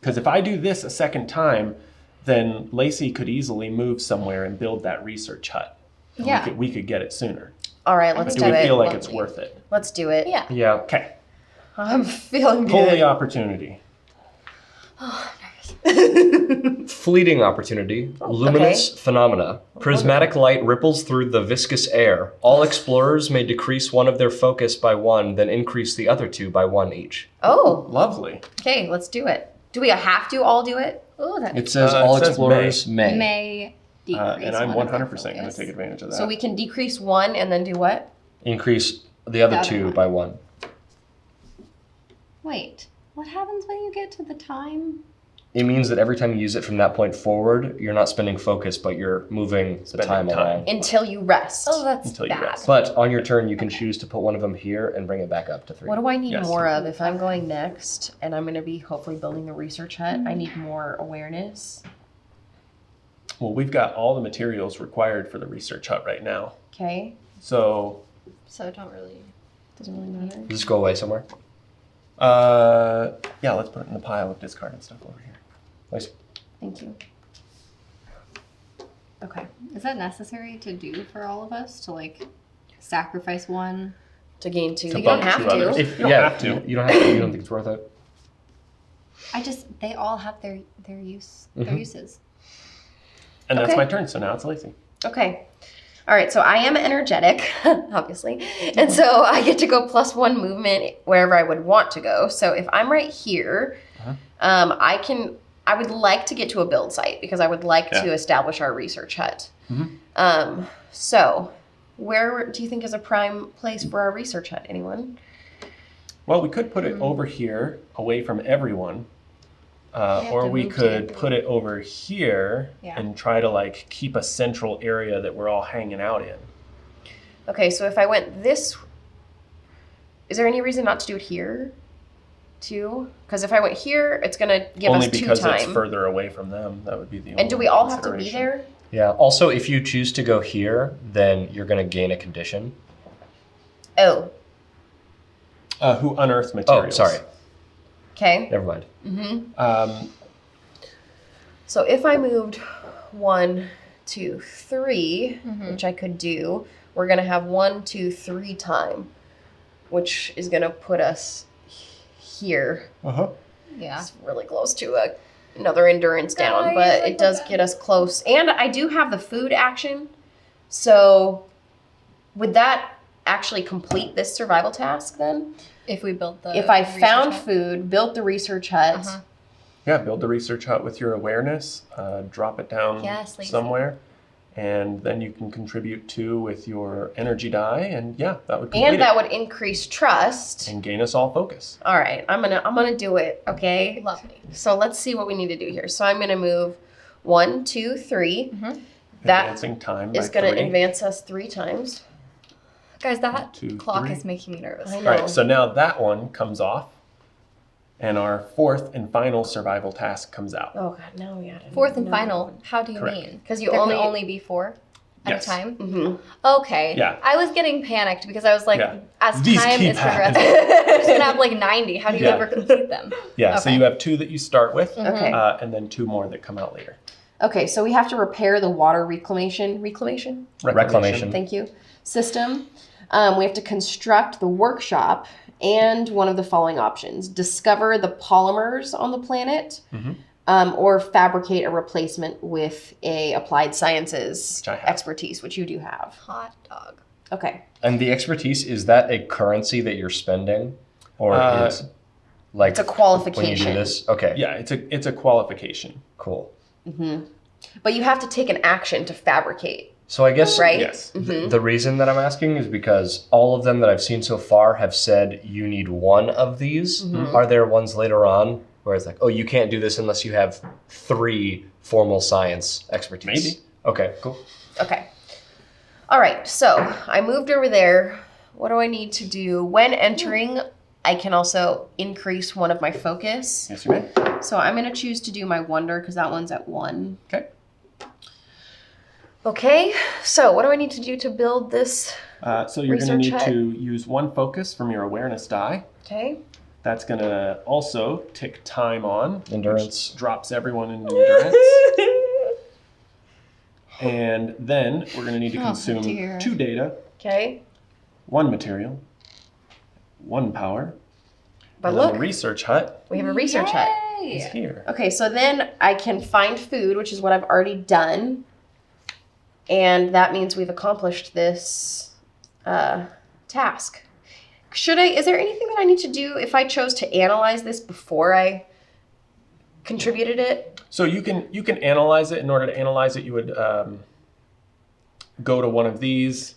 Because if I do this a second time, then Lacey could easily move somewhere and build that research hut. And Yeah. we could get it sooner. All right, let's Do do we it. feel like it's worth it? Let's do it. Yeah. Yeah. Okay. I'm feeling Pull good. the opportunity. Fleeting opportunity. Luminous phenomena. Prismatic light ripples through the viscous air. All explorers may decrease 1 of their focus by 1, then increase the other 2 by 1 each. Oh, Lovely. okay, let's do it. Do we have to all do it? Oh, that It says it all says explorers may. may decrease. And I'm one of their 100% going to focus. take advantage of that. So we can decrease 1 and then do what? Increase the other The other 2 one. by 1. Wait, what happens when you get to the time? It means that every time you use it from that point forward, you're not spending focus, but you're moving the Spending time time. along. Until you rest. Oh, that's Until you bad. rest. But on your turn, you can choose to put 1 of them here and bring it back up to 3. What do I need Yes. more of if I'm going next and I'm going to be hopefully building the research hut? I need more awareness. Well, we've got all the materials required for the research hut right now. Okay. So, So it don't really. Doesn't really matter. Does this go away somewhere? yeah, let's put it in the pile of discarded stuff over here. Nice. Thank you. Okay. Is that necessary to do for all of us to like sacrifice 1? To gain 2. To You don't bump have 2 others. to. You don't have to. You don't have to. You don't think it's worth it? They all have their uses. And that's Okay. my turn, so now it's Lacey. Okay. All right, so I am energetic, obviously. And so I get to go +1 movement wherever I would want to go. So if I'm right here, I would like to get to a build site because I would like to establish our research hut. So where do you think is a prime place for our research hut? Anyone? Well, we could put it over here, away from everyone. Or we could put it over here and try to like keep a central area that we're all hanging out in. Okay, so if I went this, is there any reason not to do it here too? Because if I went here, it's gonna give Only us 2 because time. it's further away from them. That would be the only And do we all have to be consideration. there? Yeah. Also, if you choose to go here, then you're going to gain a condition. Oh, Who unearthed materials. Oh, sorry. okay. Never mind. So if I moved 1, 2, 3, which I could do, we're gonna have 1, 2, 3 time, which is gonna put us here. Uh-huh. Yeah. It's really close to another endurance down, but it does get us close. And I do have the food action, so would that actually complete this survival task then? If we built the If I research found hut? food, built the research hut, Yeah, build the research hut with your awareness, drop it down Yes, Lacey. somewhere, and then you can contribute 2 with your energy die, and yeah, that would complete and that it. would increase trust. And gain us all focus. All right, I'm gonna do it. Okay. Lovely. So let's see what we need to do here. So I'm gonna move 1, 2, 3. That Advancing time is by gonna 3. advance us 3 times. Guys, that 2, clock 3. is making me nervous. I All know. right, so now that one comes off, and our 4th and final survival task comes out. Oh god, now we gotta. Fourth and final. How do you Correct. mean? 'Cause you there only- can only be 4 at Yes. a time. Mm-hmm. Okay. Yeah. I was getting panicked because I was like, Yeah. as These time keep is progressing, happening. we're just gonna have like 90. How do you Yeah. ever complete them? Yeah, so Okay. you have 2 that you start with, Okay. and then 2 more that come out later. Okay, so we have to repair the water reclamation. Reclamation. Thank you. System. We have to construct the workshop and one of the following options: discover the polymers on the planet, or fabricate a replacement with a applied sciences Which I have. expertise, which you do have. Hot dog. Okay. And the expertise, is that a currency that you're spending? Or is like It's a when you qualification. do this? Okay. Yeah, it's a qualification. Cool. But you have to take an action to fabricate, So I guess right? Yes. the reason that I'm asking is because all of them that I've seen so far have said you need 1 of these. Are there ones later on where it's like, oh, you can't do this unless you have 3 formal science expertise? Maybe. Okay, cool. Okay. All right, so I moved over there. What do I need to do? When entering, I can also increase one of my focus. Yes, you may. So I'm going to choose to do my wonder because that one's at 1. Okay. Okay, so what do I need to do to build this? So you're going to Research need hut. to use 1 focus from your awareness die. Okay. That's going to also tick time on. Endurance. Which drops everyone in endurance. And then we're going to need to consume dear. 2 data, Okay. 1 material, 1 power. But And then look, the research hut we have a research hut. is Yay! here. Okay, so then I can find food, which is what I've already done. And that means we've accomplished this task. Is there anything that I need to do if I chose to analyze this before I contributed it? So you can analyze it. In order to analyze it, you would go to one of these,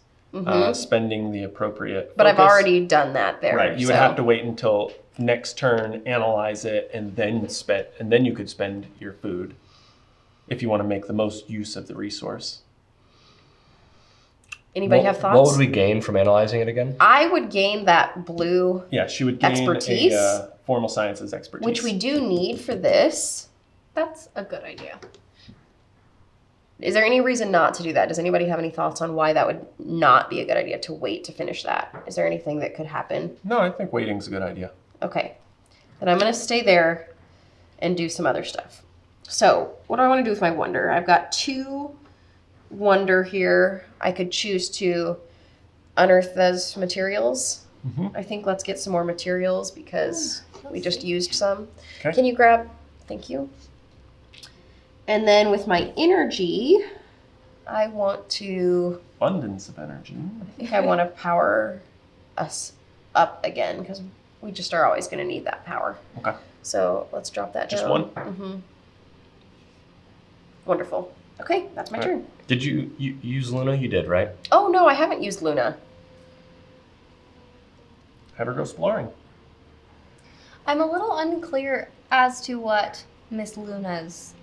spending the appropriate. But I've focus. already done that there. Right. You would so- have to wait until next turn, analyze it, and then you could spend your food if you want to make the most use of the resource. Anybody have thoughts? What would we gain from analyzing it again? I would gain that blue, Yeah, she would gain Expertise? a formal sciences expertise. which we do need for this. That's a good idea. Is there any reason not to do that? Does anybody have any thoughts on why that would not be a good idea to wait to finish that? Is there anything that could happen? No, I think waiting's a good idea. Okay. Then I'm going to stay there and do some other stuff. So, what do I want to do with my wonder? I've got 2 wonder here. I could choose to unearth those materials. I think let's get some more materials because we just used some. Okay. Can you grab? Thank you. And then with my energy, I want to, Abundance of energy. I think I want to power us up again because we just are always going to need that power. Okay. So let's drop that Just down. 1? Mm-hmm. Wonderful. Okay, that's my All turn. Did you use Luna? You did, right? Oh no, I haven't used Luna. Have her go exploring. I'm a little unclear as to what Miss Luna's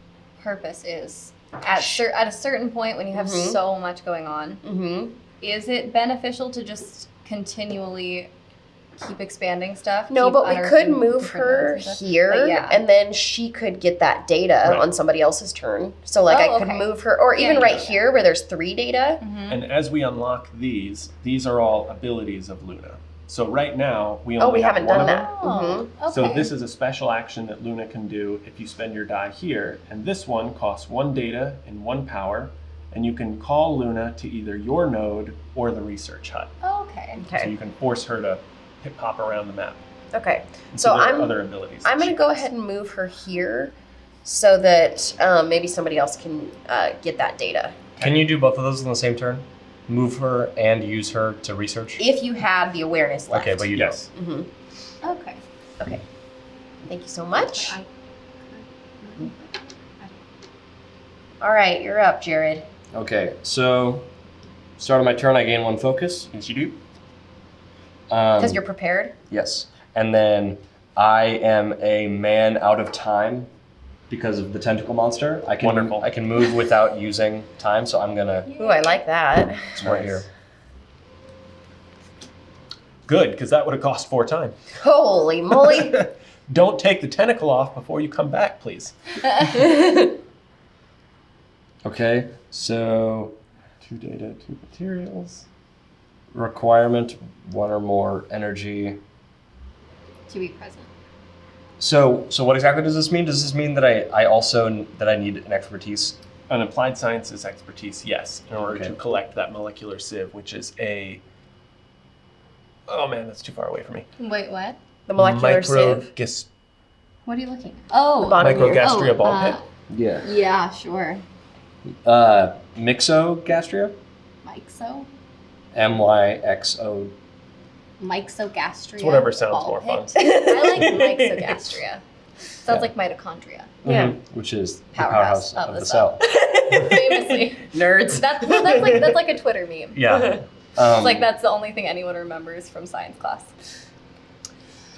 purpose is. At a certain point, when you have so much going on, Mm-hmm. is it beneficial to just continually keep expanding stuff? No, Keep but we could unearthing move different her nodes and stuff? here, But yeah. and then she could get that data Right. on somebody else's turn. So, like, Oh, I could okay. move her, or even Yeah, right yeah. here where there's 3 data. And as we unlock these are all abilities of Luna. So right now, we only Oh, we have haven't one done of that. them. Oh, okay. So this is a special action that Luna can do if you spend your die here. And this one costs 1 data and 1 power. And you can call Luna to either your node or the research hut. Oh, okay. So Okay. you can force her to hop around the map. Okay. And So there are I'm other abilities. I'm that gonna she go has. ahead and move her here, so that maybe somebody else can get that data. Can you do both of those in the same turn? Move her and use her to research? If you have the awareness left. Okay, but you Yes. hmm Okay. Okay. Thank you so much. All right, you're up, Jared. don't. Okay, so start of my turn, I gain 1 focus. Yes, you do. Because you're prepared. Yes. And then I am a man out of time because of the tentacle monster. I can Wonderful. I can move without using time, so I'm gonna Ooh, I like that. it's right here. Good, because that would have cost 4 time. Holy moly. Don't take the tentacle off before you come back, please. Okay, so 2 data, 2 materials. requirement 1 or more energy. To be present. So what exactly does this mean? Does this mean that I also that I need an expertise? An applied sciences expertise, yes, in order Okay. to collect that molecular sieve, which is a... Oh man, that's too far away from me. Wait, what? The molecular sieve. What are you looking at? Oh. Bottom here. Microgastria ball pit. Yeah. Yeah, sure. Myxogastria? Myxo? MYXO. Myxogastria. It's whatever sounds ball more fun. pit. I like myxogastria. Sounds Yeah. like mitochondria. Yeah. Which is the Powerhouse powerhouse of of the the cell. Famously. Nerds. That's like a Twitter meme. Yeah. It's like that's the only thing anyone remembers from science class.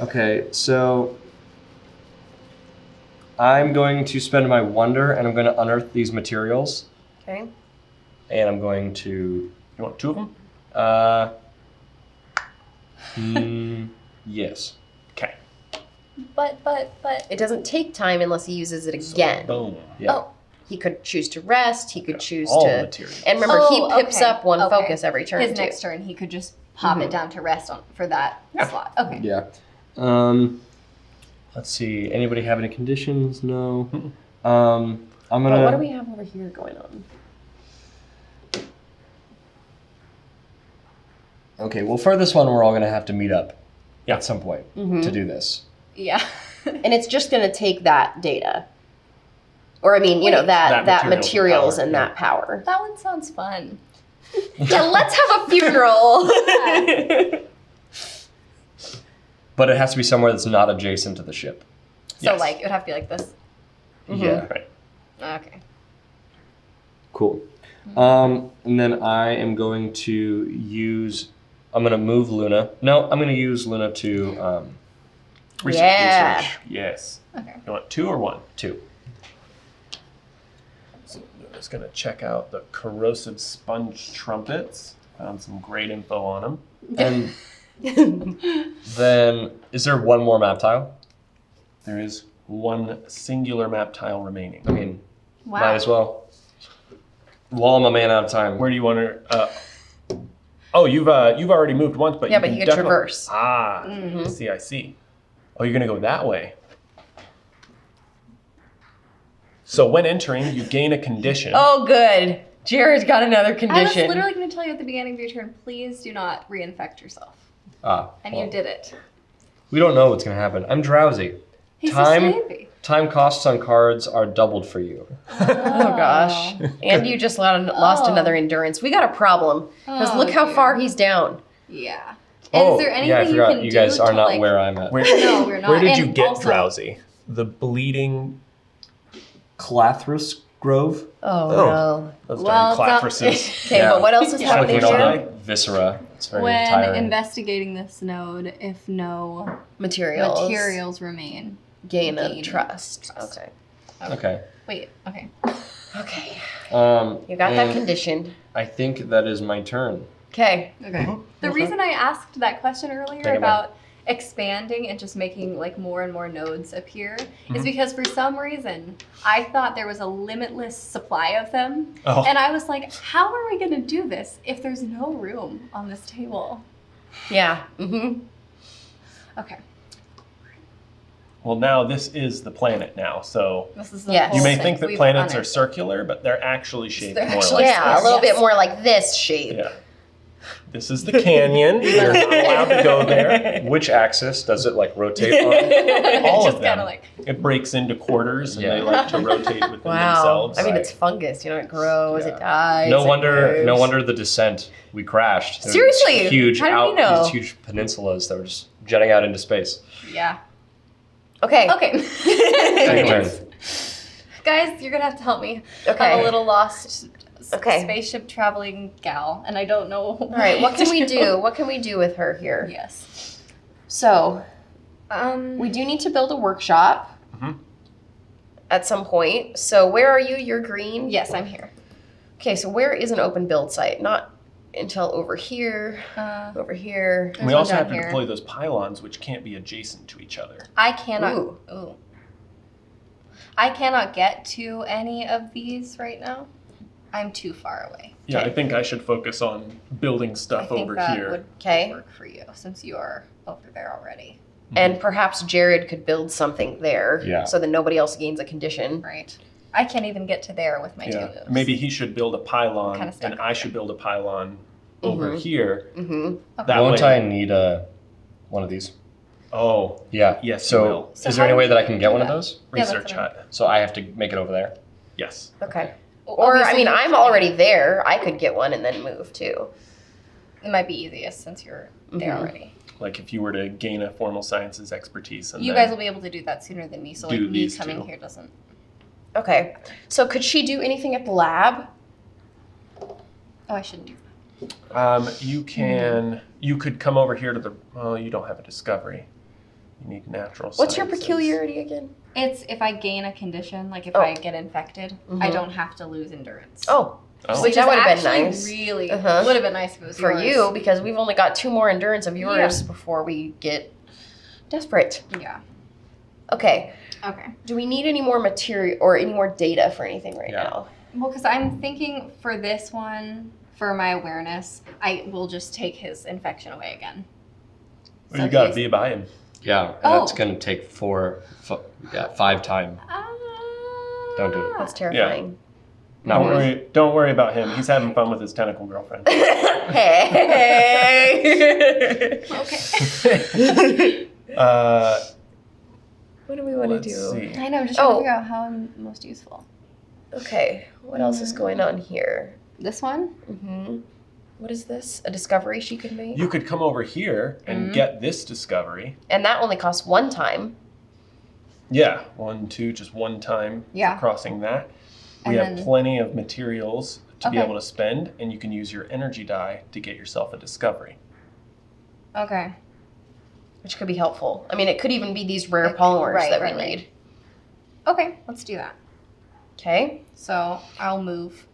Okay, so I'm going to spend my wonder and I'm going to unearth these materials Okay. and I'm going to You want 2 of them? yes. Okay. But It doesn't take time unless he uses it again. Boom. Yeah. oh, He could choose to rest. He could choose All to. materials. And remember, he Oh, pips okay, up 1 okay. focus every turn. his too. next turn he could just pop it down to rest for that Yeah. slot. Okay. Yeah. Let's see. Anybody have any conditions? No. I'm But gonna. what do we have over here going on? Okay. Well, for this one, we're all gonna have to meet up Yeah. at some point Mm-hmm. to do this. Yeah. And it's just going to take that data. Or, I mean, That that materials materials and and that power. That one sounds fun. Yeah, let's have a funeral. But it has to be somewhere that's not adjacent to the ship. So Yes. like it would have to be like this. Yeah. Right. Okay. Cool. And then I am going to use. I'm gonna move Luna. No, I'm gonna use Luna to Yeah. Research. Yes. Okay. You want 2 or 1? 2. So I'm just going to check out the corrosive sponge trumpets. Found some great info on them. And then, is there 1 more map tile? There is 1 singular map tile remaining. I mean, Wow. might as well. While I'm a man out of time. Where do you want to? Oh, you've already moved once, but Yeah, you but can you could definitely- traverse. Ah, I see. Oh, you're gonna go that way. So when entering, you gain a condition. Oh, good. Jared's got another I was condition. literally going to tell you at the beginning of your turn, please do not reinfect yourself. And Well, you did it. We don't know what's gonna happen. I'm drowsy. He's Time- so sleepy. Time costs on cards are doubled for you. Oh gosh. And you just lost Oh. another endurance. We got a problem. Because Oh, look how dear. far he's down. Yeah. And is there anything yeah, I forgot. you can You do guys are to, not like, where I'm at. Where, No, we're not. where did And you get also- drowsy? The bleeding. Clathrus Grove? Oh, Oh. no. Those Well, darn it's not- clathruses. Okay, Yeah. but what else is Yeah. happening Looking here? on Viscera. It's very When tiring. investigating this node, if no Materials. materials remain. Gain a Gain trust. trust. Okay. Okay. Wait, okay. Okay. You You got that condition. I think that is my turn. Okay. Okay. The reason I asked that question earlier Take it about expanding and just making like more and more nodes appear is because for some reason I thought there was a limitless supply of them. Oh. And I was like, how are we going to do this if there's no room on this table? Yeah. Mm-hmm. Okay. Well, now this is the planet now, so This is the Yes. whole you may thing. think that We've planets are unearthed it. circular, but they're actually shaped They're more actually- like Yeah, a this. little bit Yes. more like this shape. Yeah. This is the canyon. You're not allowed to go there. Which axis does it like rotate on? All Just of them. kinda like- It breaks into quarters, and Yeah. they like to rotate within Wow. themselves. I mean, Right. it's fungus. You know, it grows, Yeah. it dies. No it wonder moves. the descent. We crashed. There were Seriously? these huge How did we know? these huge peninsulas that were just jetting out into space. Yeah. Okay. Okay. Anyways. Guys, you're going to have to help me. Okay. I'm a little lost Okay. spaceship traveling gal, and I don't know. All right. What can we do? What can we do with her here? Yes. So We we do need to build a workshop Mhm. at some point. So where are you? You're green. Yes, I'm here. Okay. So where is an open build site? Not until over here. Over here. And we There's also one have down to here. deploy those pylons, which can't be adjacent to each other. I cannot. Ooh. Ooh. I cannot get to any of these right now. I'm too far away. Yeah, Okay. I think I should focus on building I stuff think over that here. would Okay. work for you since you are over there already. And perhaps Jared could build something there. Yeah. So that nobody else gains a condition. Right. I can't even get to there with my two Yeah, moves. maybe he should build a pylon, Kinda stuck and I should build a pylon over Mhm. here. Mm-hmm. That Won't way. I need one of these? Oh, Yeah. Yes, So, you will. So is there how any do way we that I can do get one of that? those? Yeah, that's research what hut. So I have to make it over there. Yes. Okay. Well, Or, I obviously mean, you I'm can- already there. I could get one and then move too. It might be easiest since you're there Mhm. already. Like if you were to gain a formal sciences expertise, and You then guys will be able to do that sooner than me, so do like me these coming two. here doesn't. Okay. So could she do anything at the lab? Oh, I shouldn't do you can. You could come over here to the. Oh, you don't have a discovery. You need natural. What's your sciences. peculiarity again? It's if I gain a condition, like if Oh. I get infected, I Mhm. don't have to lose endurance. Oh, Oh. Which that is would have been actually nice. Really, Uh-huh. would have been nice if it was for yours. you, because we've only got 2 more endurance of yours before we get desperate. Yeah. Okay. Okay. Do we need any more material or any more data for anything right Yeah. now? Well, because I'm thinking for this one, for my awareness, I will just take his infection away again. Well, So you got to he's- be by him. Yeah, and Oh. that's gonna take 5 time. Don't do it. That's terrifying. Not Don't worth it. worry. Don't worry about him. He's having fun with his tentacle girlfriend. Hey. Okay. What do we want to Let's do? see. I know, I'm just trying Oh. to figure out how I'm most useful. Okay. What else is going on here? This one? Mm-hmm. What is this? A discovery she could make? You could come over here and Mhm. get this discovery. And that only costs 1 time. Yeah, 1, 2, just one time Yeah. for crossing that. We And have then- plenty of materials to be Okay. able to spend, and you can use your energy die to get yourself a discovery. Okay. Which could be helpful. I mean, it could even be these rare It- polymers right, that right, we right. need. Okay, let's do that. Okay. So I'll move.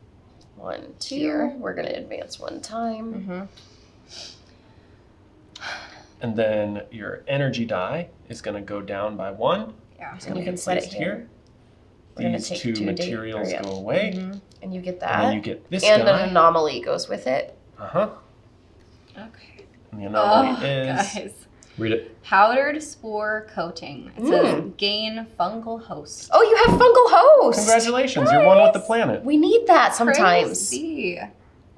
1, 2. Here. We're going to advance 1 time. Mm-hmm. And then your energy die is going to go down by 1. Yeah. It's And going you to can be set it placed here. We're gonna These take 2 2 materials yeah. go away, Mm-hmm. And you get and that. then you get this And guy. an anomaly goes with it. Uh-huh. Okay. And the anomaly Oh, is... guys. Read it. Powdered spore coating. It says gain fungal host. Oh, you have fungal host. Congratulations, you're one with the planet. We need that sometimes. Crazy.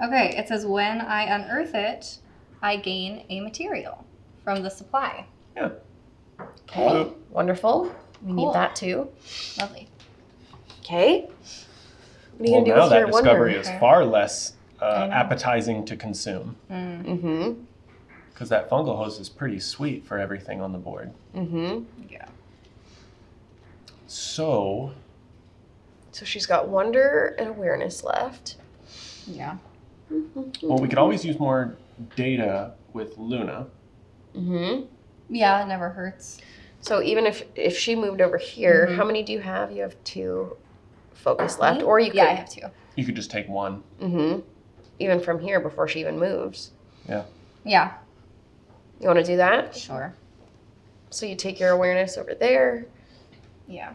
Okay, it says when I unearth it, I gain a material from the supply. Okay. Wonderful. We Cool. need that too. Lovely. Okay. What are you Well, going to do now with that your discovery wonder? is far less I know. appetizing to consume, Mm. Mm-hmm. because that fungal host is pretty sweet for everything on the board. Mm-hmm. Yeah. So, So she's got wonder and awareness left. Yeah. well, we could always use more data with Luna. Mm-hmm. Yeah, it never hurts. So even if she moved over here, Mhm. how many do you have? You have 2 focus left, Me? or you could. Yeah, I have 2. You could just take 1. Mm-hmm. Even from here before she even moves. Yeah, You want to do that? sure. So you take your awareness over there. Yeah.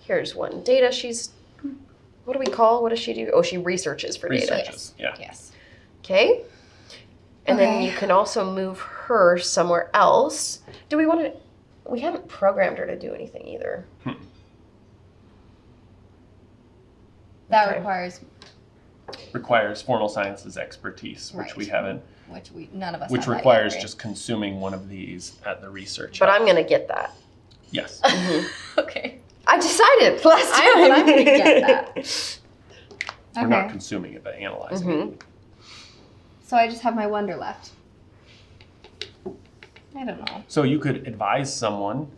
Here's one data. What do we call? What does she do? Oh, she researches for data. Researches. Yeah. Yes. Okay. And then Okay. you can also move her somewhere else. Do we want to? We haven't programmed her to do anything either. That Okay. Requires formal sciences expertise, which Right. we haven't. Which none of us. Which have that requires yet, right? just consuming one of these at the research. But hub. I'm gonna get that. Yes. Okay. I decided last time. I'm gonna get that. We're not Okay. consuming it, but analyzing Mhm. it. So I just have my wonder left. I don't know. So you could advise someone,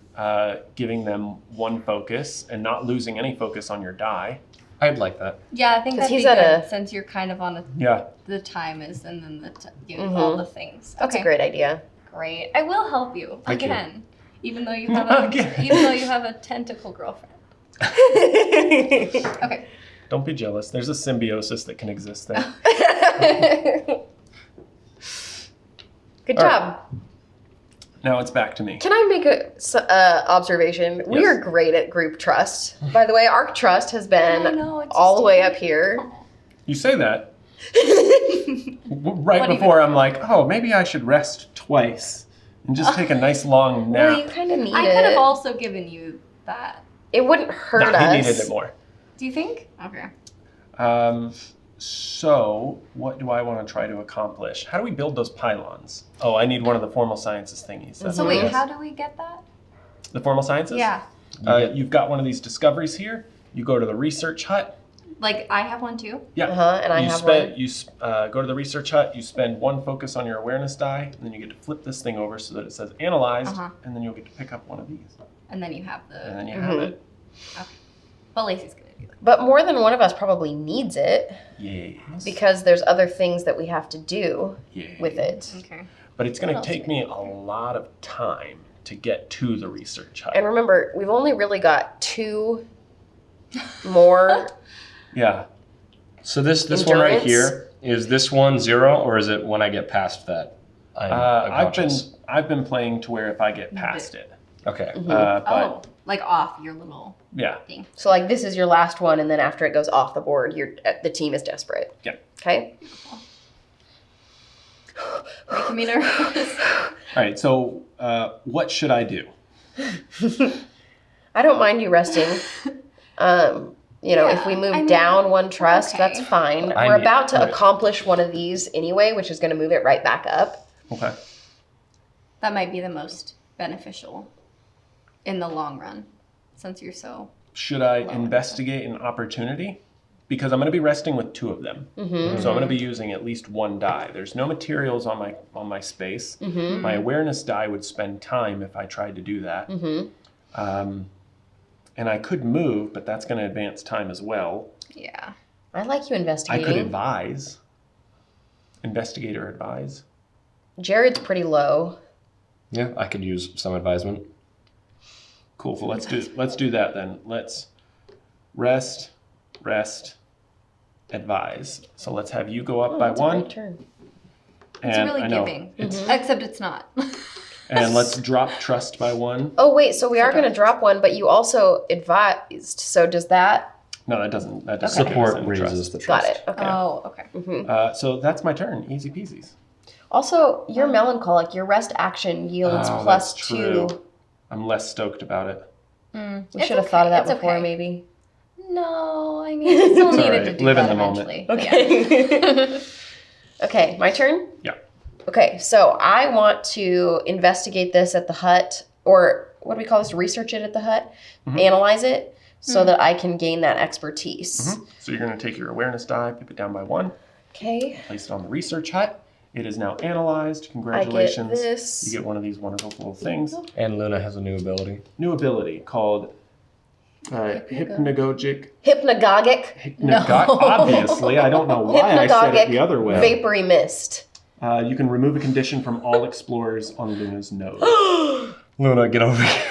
giving them one focus and not losing any focus on your die. I'd like that. Yeah, I think 'Cause that'd he's be at good a- since you're kind of on Yeah. the time is and then you have all the things. That's Okay. a great idea. Great. I will help you Thank you. again, even though you have a Again. even though you have a tentacle girlfriend. Okay. Don't be jealous. There's a symbiosis that can exist there. Good All job. Now it's back to me. Can I make a observation? We Yes. are great at group trust. By the way, our trust has I been know, it's all just the way up here. You say that right What before I'm like, oh, maybe I should rest twice and just take a nice long Well, nap. you kind of need I it. could have also given you that. It wouldn't hurt Nah, us. he needed it more. Do you think? Okay. So what do I want to try to accomplish? How do we build those pylons? Oh, I need one of the formal sciences thingies. That's So what wait, it is. how do we get that? The formal sciences? Yeah. You've got one of these discoveries here. You go to the research hut. Like I have one too. Yeah. And I you have spend, one. You go to the research hut. You spend one focus on your awareness die, and then you get to flip this thing over so that it says analyzed, and then you'll get to pick up one of these, And then you have the. and then you have it. But Lacey's gonna do that. But more than one of us probably needs it Yes. because there's other things that we have to do Yes. with it. Okay. But it's going What to else take me a lot of time to get to the research hut. And remember, we've only really got 2 more. Yeah. So this one right Endurance? here, is this one 0 or is it when I get past that? I'm unconscious? I've been playing to where if I get past it. Okay. But Oh, like off your little yeah. thing. So like this is your last one, and then after it goes off the board, the team is desperate. Yeah. Okay. Making me nervous. All right. So what should I do? I don't mind you resting. If we move down one trust, okay. that's fine. I We're need- about to right. accomplish one of these anyway, which is going to move it right back up. Okay. That might be the most beneficial in the long run, since you're so. Should I investigate an opportunity? Because I'm going to be resting with 2 of them. So I'm going to be using at least 1 die. There's no materials on my space. My awareness die would spend time if I tried to do that. And I could move, but that's going to advance time as well. Yeah. I like you I investigating. could advise. Investigate or advise. Jared's pretty low. Yeah, I could use some advisement. Cool. So let's do that then. Let's rest, advise. So let's have you go up by That's a 1. great turn. It's And really I know, giving. it's- Except it's not. And let's drop trust by 1. Oh wait, so we are going to drop one, but you also advised. So does that? No, that doesn't. That doesn't Support give us any raises trust. the Got trust. it. Okay. Oh, okay. So that's my turn. Easy peasies. Also, you're melancholic. Your rest action yields Oh, plus that's 2. true. I'm less stoked about it. We should have thought of that It's before, okay. maybe. No, I mean, I still It's needed all to right. do Live in that the moment. eventually. Okay. Okay, my turn? Yeah. Okay, so I want to investigate this at the hut, or what do we call this? Research it at the hut, analyze it, so that I can gain that expertise. So you're going to take your awareness die, pip it down by 1, Okay, place it on the research hut. It is now analyzed. I get Congratulations. this. You get one of these wonderful little things. And Luna has a new ability. New ability called hypnagogic. Hypnagogic. Obviously, I don't know why I said it the other way. Vapory mist. You can remove a condition from all explorers on Luna's node. Luna, get over here.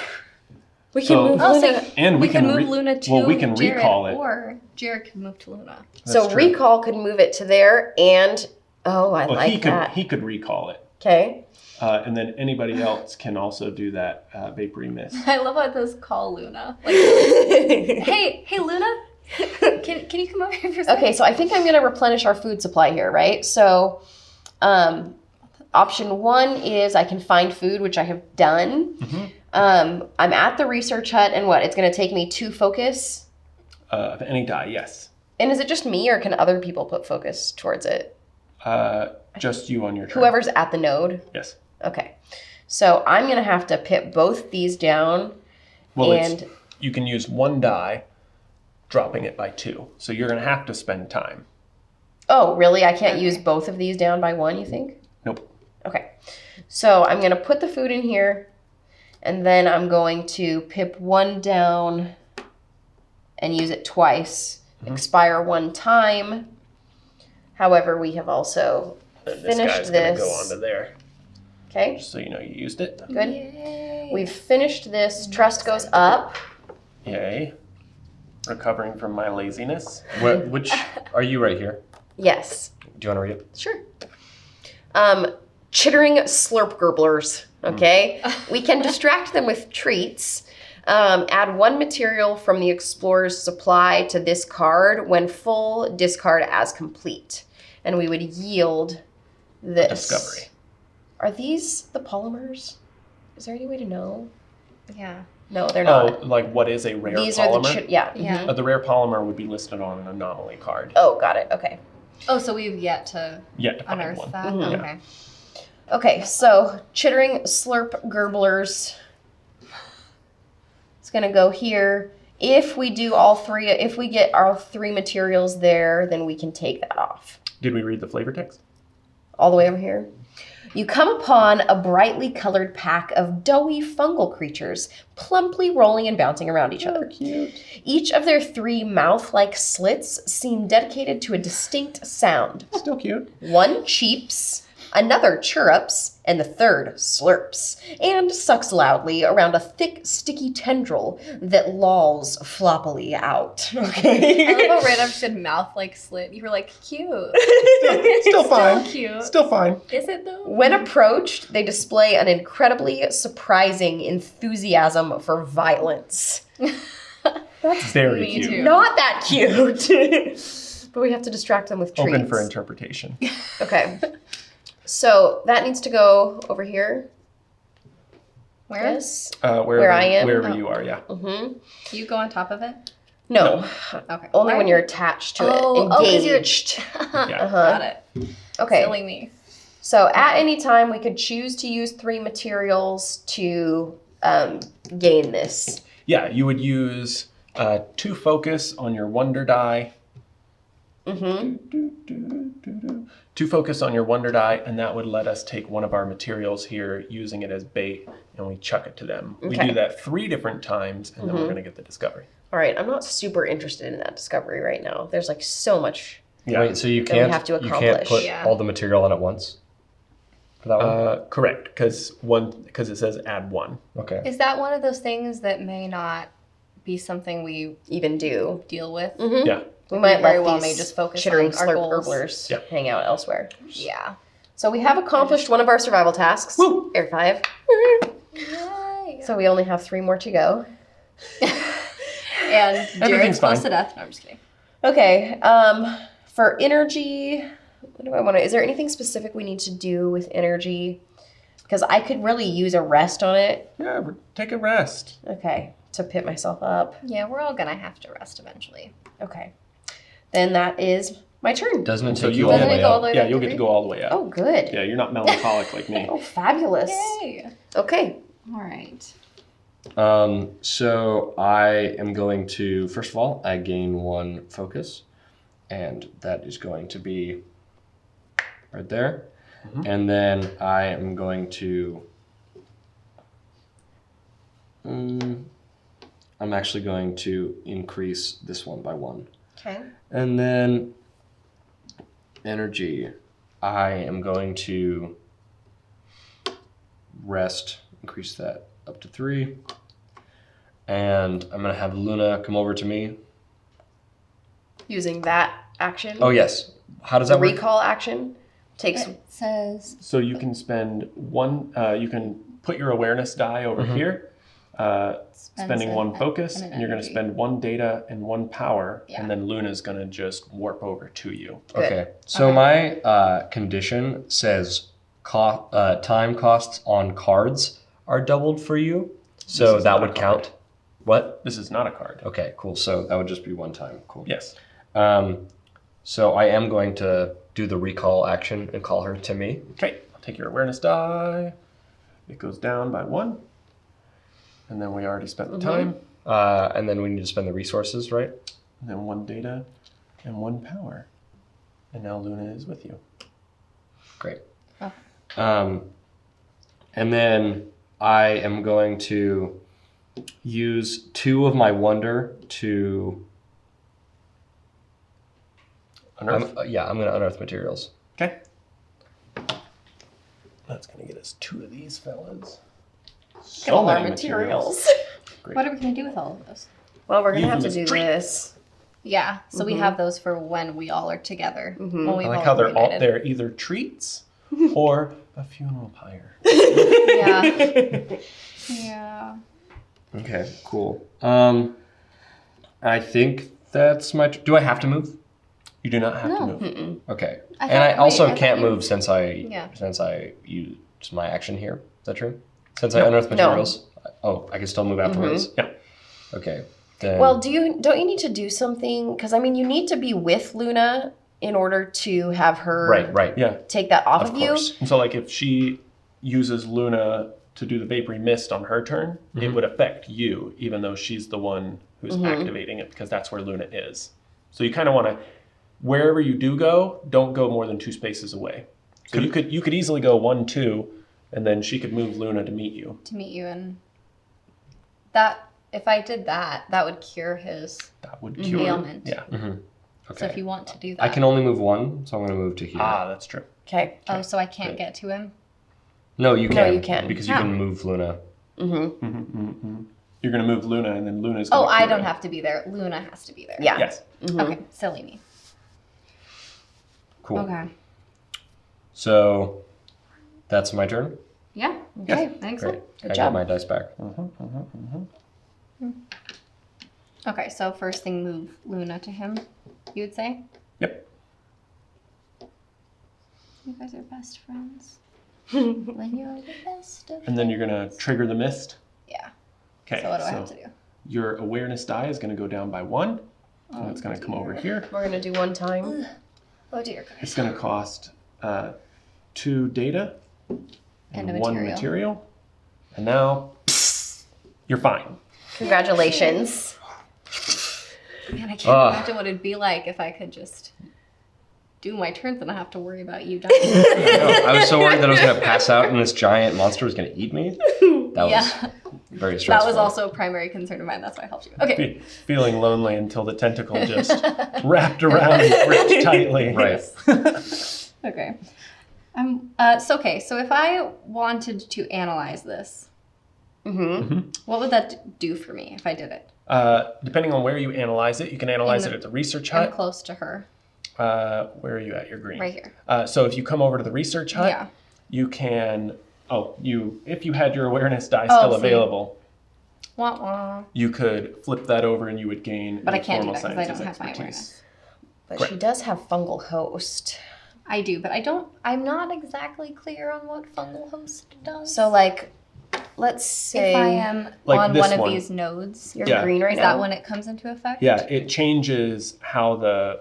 We can So- move Oh, Luna. so And we can move Luna to well, we can Jared, recall it. or Jared can move to Luna. So That's true. recall could move it to there, and I Well, like he could that. he could recall it. Okay. And then anybody else can also do that vapory mist. I love how those call Luna. Like, hey, Luna, can you come over here for a second? Okay, so I think I'm going to replenish our food supply here, right? So option 1 is I can find food, which I have done. I'm at the research hut, and what? It's going to take me 2 focus? Of any die, yes. And is it just me, or can other people put focus towards it? Just you on your turn. Whoever's at the node? Yes. Okay. So I'm going to have to pip both these down. Well, and you can use 1 die, dropping it by 2. So you're going to have to spend time. oh, really? I can't use both of these down by 1, you think? Nope. Okay. So I'm going to put the food in here, and then I'm going to pip 1 down and use it twice. Expire 1 time. However, we have also This finished guy's going to this. go onto there. Okay, Just so you know you used it. good. Yay. We've finished this. Trust goes up. Yay. Recovering from my laziness. Which are you right here? Yes. Do you want to read it? Sure. Chittering slurp gurglers. Okay. We can distract them with treats. Add 1 material from the explorer's supply to this card. When full, discard as complete. And we would yield this. Discovery. Are these the polymers? Is there any way to know? Yeah. No, they're not. Oh, like what is a rare These polymer? are the yeah. Yeah. mhm. The rare polymer would be listed on an anomaly card. Oh, got it. Okay. Oh, so we've yet to Yet to find unearth one. that? Mhm. Okay. Okay, so chittering slurp gurglers. It's gonna go here. If we do all 3, if we get our 3 materials there, then we can take that off. Did we read the flavor text? All the way over here. You come upon a brightly colored pack of doughy fungal creatures, plumply rolling and bouncing around each other. Cute. Each of their 3 mouth-like slits seem dedicated to a distinct sound. Still cute. 1 cheeps, another chirrups, and the third slurps, and sucks loudly around a thick, sticky tendril that lolls floppily out. I Okay? love how right after you said mouth like slit, you were like, cute. Still fine. Cute. Still fine. Is it though? When approached, they display an incredibly surprising enthusiasm for violence. Very Me cute. too. Not that cute. But we have to distract them with treats. Open for interpretation. Okay. So that needs to go over here. Where? Yes. Wherever, I am? Wherever Oh. you are, yeah. Mm-hmm. Do you go on top of it? No. Okay. Only when you're attached to it. 'cause you're- Engaged. Yeah. Got it. Okay. Silly me. So at any time, we could choose to use 3 materials to gain this. Yeah, you would use 2 focus on your wonder die. Mm-hmm. 2 focus on your wonder die, and that would let us take one of our materials here, using it as bait, and we chuck it to them. We Okay. do that 3 different times, and then we're going to get the discovery. All right. I'm not super interested in that discovery right now. There's like so much. Yeah. Wait, so you That we can't have to you can't accomplish. put Yeah. all the material on at once? For that one? Correct, because it says add 1. Okay. Is that one of those things that may not be something we Even do. deal with? Mm-hmm. Yeah. We might very let well these may just focus chittering on our slurp goals. gurglers Yeah. hang out elsewhere. Yeah. So we have accomplished one of our survival tasks. Woo! Air 5. Yay. So we only have 3 more to go. And Everything's Jared's close fine. to death. No, I'm just kidding. Okay. For energy, what do I want to? Is there anything specific we need to do with energy? Because I could really use a rest on it. Yeah, take a rest. Okay. To pit myself up. Yeah, we're all gonna have to rest eventually. Okay. Then that is my turn. Doesn't it So take you you all the Doesn't it way go all up? the way Yeah, back you'll to get to 3? go all the way up. Oh, good. Yeah, you're not melancholic like me. Oh, fabulous. Yay. Okay. All right. So I am going to, first of all, I gain 1 focus, and that is going to be right there. And then I am going to, I'm actually going to increase this one by 1. Okay. And then energy, I am going to rest, increase that up to 3. And I'm going to have Luna come over to me. Using that action. Oh, yes. How does The that work? recall action Takes. It says So you can spend one. You can put your awareness die over here, spending one focus, and you're going to spend one data and one power, Yeah. and then Luna's going to just warp over to you. Good. Okay. So my condition says time costs on cards are doubled for you. So is that not a would card. count. What? This is not a card. Okay, cool. So that would just be one time. Cool. Yes. So I am going to do the recall action and call her to me. Okay. I'll take your awareness die. It goes down by 1. And then we already spent the time. And then we need to spend the resources, right? And then 1 data and 1 power. And now Luna is with you. Great. Oh. And then I am going to use 2 of my wonder to... Unearth. I'm going to unearth materials. Okay. That's going to get us 2 of these fellas. Get all our materials. Great. what are we gonna do with all of those? Well, we're gonna Use have them to as do treats. this. Yeah, so we have those for when we all are together. When I we've like all how they're reunited. they're either treats or a funeral pyre. Yeah. Yeah. Okay, cool. I think that's my... Do I have to move? You do not have to No. move. Okay. I And I thought- also wait, I can't thought you- move since I used my action here. Is that true? Since I No. unearthed No. materials? Oh, I can still move afterwards? Yeah. Okay. Then, Well, don't you need to do something? Because I mean, you need to be with Luna in order to have her right. Yeah. take that off of, Of you. course. And so like if she uses Luna to do the vapory mist on her turn, it would affect you, even though she's the one who's activating it, because that's where Luna is. So you kind of want to, wherever you do go, don't go more than 2 spaces away. So you could easily go 1, 2, and then she could move Luna to meet you. To meet you, and that if I did that, that would cure his That would cure. ailment. Yeah. Okay. So if you want to do that, I can only move 1, so I'm going to move to here. Ah, that's true. Okay. Oh, so I can't get to him. No, you can. No, you can't. Because you How? can move Luna. You're going to move Luna, and then Luna's going Oh, to I don't have to be there. Luna has to be there. Yeah. Yes. Okay, silly me. Cool. Okay. So that's my turn. Yeah. Okay. I think Great. so. Good I job. get my dice back. Okay, so first thing, move Luna to him. You would say? Yep. You guys are best friends. When you're the best of And then you're going to trigger the mist. Yeah. Okay. So what do I have to do? Your awareness die is going to go down by 1. And it's going to come over here. We're gonna do 1 time. Oh dear. It's going to cost 2 data And a 1 material. material. And now you're fine. Congratulations. Man, I can't Ugh. imagine what it'd be like if I could just do my turns and not have to worry about you dying. I was so worried that I was going to pass out and this giant monster was going to eat me. That was Yeah. very That stressful. was also a primary concern of mine. That's why I helped you. Okay. Feeling lonely until the tentacle just wrapped around and gripped tightly. Right. Okay. So if I wanted to analyze this, what would that do for me if I did it? Depending on where you analyze it, you can analyze it at the research I'm hut. close to her. Where are you at? Your green. Right here. So if you come over to the research hut, Yeah. you can. If you had your awareness die Oh, still see. available, Wah, wah. you could flip that over and you would gain. But I can't do informal that because I don't sciences have my expertise. awareness. But Correct. she does have fungal host. I do, but I'm not exactly clear on what fungal host does. So like, let's say if I am Like on this one of one. these nodes, you're Yeah. green right is now. that when it comes into effect? Yeah, it changes how the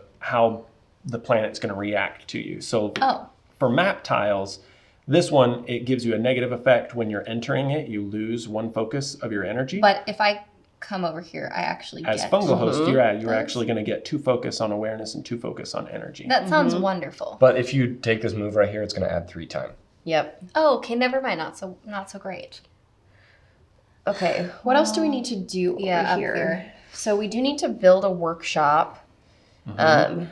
planet's going to react to you. So Oh. for map tiles, this one, it gives you a negative effect when you're entering it. You lose 1 focus of your energy. But if I come over here, I actually As get fungal host, you're those. actually going to get 2 focus on awareness and 2 focus on energy. That sounds wonderful. But if you take this move right here, it's going to add 3 time. Yep. Oh, okay, never mind. Not so great. Okay. What else do we need to do Yeah, over up here? here. So we do need to build a workshop, and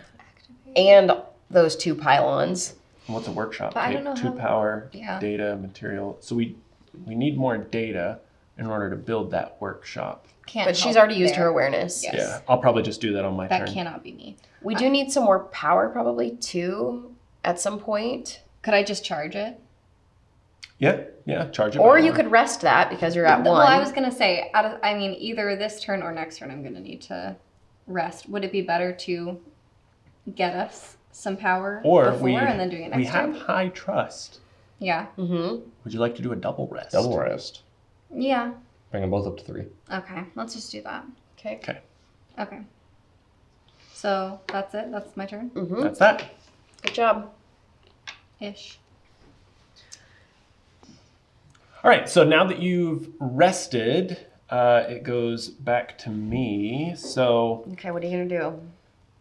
those 2 pylons. What's a workshop? But I don't know 2 how- power, Yeah. data, material. So we need more data in order to build that workshop. Can't. But she's help already used there. her awareness. Yes. Yeah, I'll probably just do that on my That turn. cannot be me. We do need some more power, probably too. at some point. Could I just charge it? Yeah, charge it. Or by you one. could rest that because you're at 1. Well, I was going to say, either this turn or next turn I'm going to need to rest. Would it be better to get us some power Or before and then doing it next we turn? have high trust. Yeah. Mm-hmm. Would you like to do a double rest? Double rest. Yeah. Bring them both up to 3. Okay, let's just do that. Okay. Okay, Okay. So that's it? That's my turn? Mm-hmm. that's that. Good job. Ish. All right, so now that you've rested, it goes back to me. So, Okay, what are you going to do?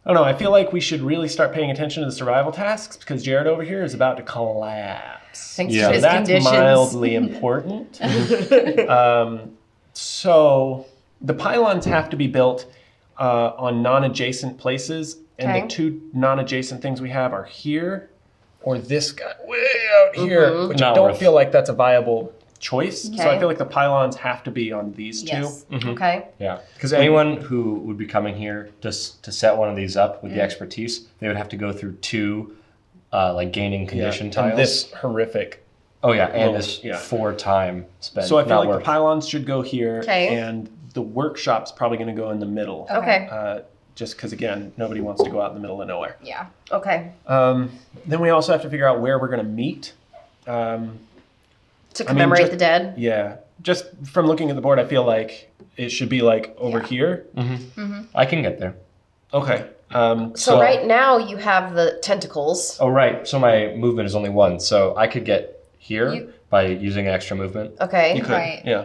I don't know, I feel like we should really start paying attention to the survival tasks because Jared over here is about to collapse. Thanks Yeah. to his That's conditions. mildly important. So the pylons have to be built on non-adjacent places, and Okay. the 2 non-adjacent things we have are here or this guy way out here, which I Not don't worth. feel like that's a viable choice. So I Okay. feel like the pylons have to be on these Yes. 2. Okay. Yeah, because anyone who would be coming here just to set one of these up with the expertise, they would have to go through 2 like gaining condition tiles. And this horrific. oh yeah, and Well, this yeah. 4 time spent. So I feel Not like worth. the pylons should go here, Okay. and the workshop's probably going to go in the middle. Okay. Just because, again, nobody wants to go out in the middle of nowhere. Yeah. Okay. Then we also have to figure out where we're going to meet. To commemorate just- the dead. Yeah, just from looking at the board, I feel like it should be like over here. I can get there. Okay. So right now you have the tentacles. Oh right, so my movement is only 1, so I could get here You- by using extra movement. Okay. you could, Right. yeah.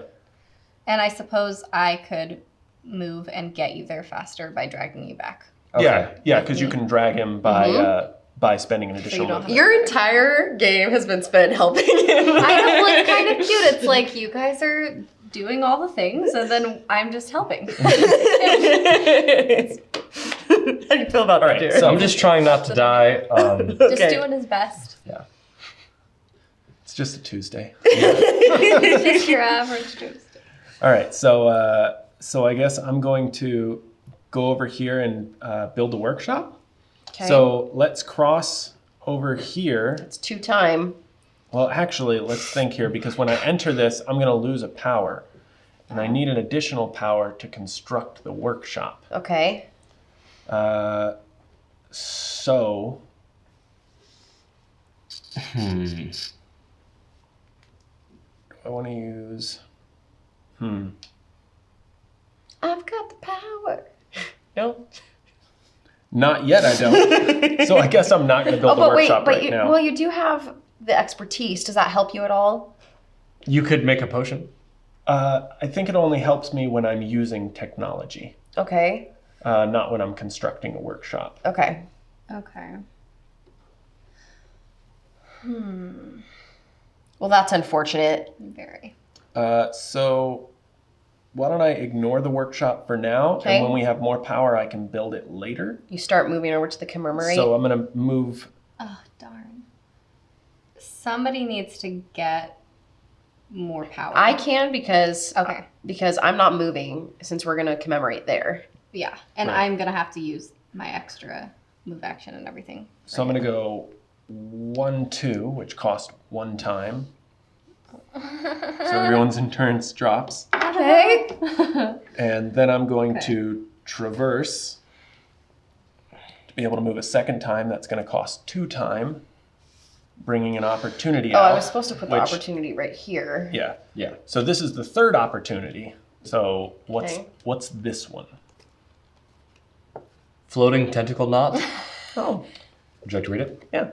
And I suppose I could move and get you there faster by dragging you back. Okay. Yeah, because you can drag him by spending an additional don't movement. Your entire game has been spent helping him. I know, well, it's kind of cute. It's like you guys are doing all the things, and then I'm just helping. How do you feel about All that, right, Jared? so- I'm just trying not to die. Just Okay. doing his best. Yeah. It's just a Tuesday. Just your average Tuesday. All right, so I guess I'm going to go over here and build a workshop. Okay. So let's cross over here. It's 2 time. Well, actually, let's think here, because when I enter this, I'm going to lose a power. And I need an additional power to construct the workshop. Okay. So... Do I want to use... I've got the power. No. Not yet, I don't. So I guess I'm not going to build the but wait, workshop but right now. well, you do have the expertise. Does that help you at all? You could make a potion. I think it only helps me when I'm using technology, Okay. not when I'm constructing a workshop. Okay. Okay. Well, that's unfortunate. Very. So why don't I ignore the workshop for now, Okay. and when we have more power, I can build it later. You start moving over to the commemorate. So I'm going to move... Oh, darn. Somebody needs to get more power. I can because Okay. because I'm not moving since we're gonna commemorate there. Yeah, and Right. I'm going to have to use my extra move action and everything. So I'm going to go 1, 2, which cost 1 time. So everyone's endurance drops. Okay. And then I'm going to traverse to be able to move a second time. That's going to cost 2 time, bringing an opportunity Oh, out. I was supposed to put the which- opportunity right here. Yeah. Yeah. So this is the 3rd opportunity. So Okay. what's this one? Floating tentacle knot. Oh, Would you like to read it? yeah.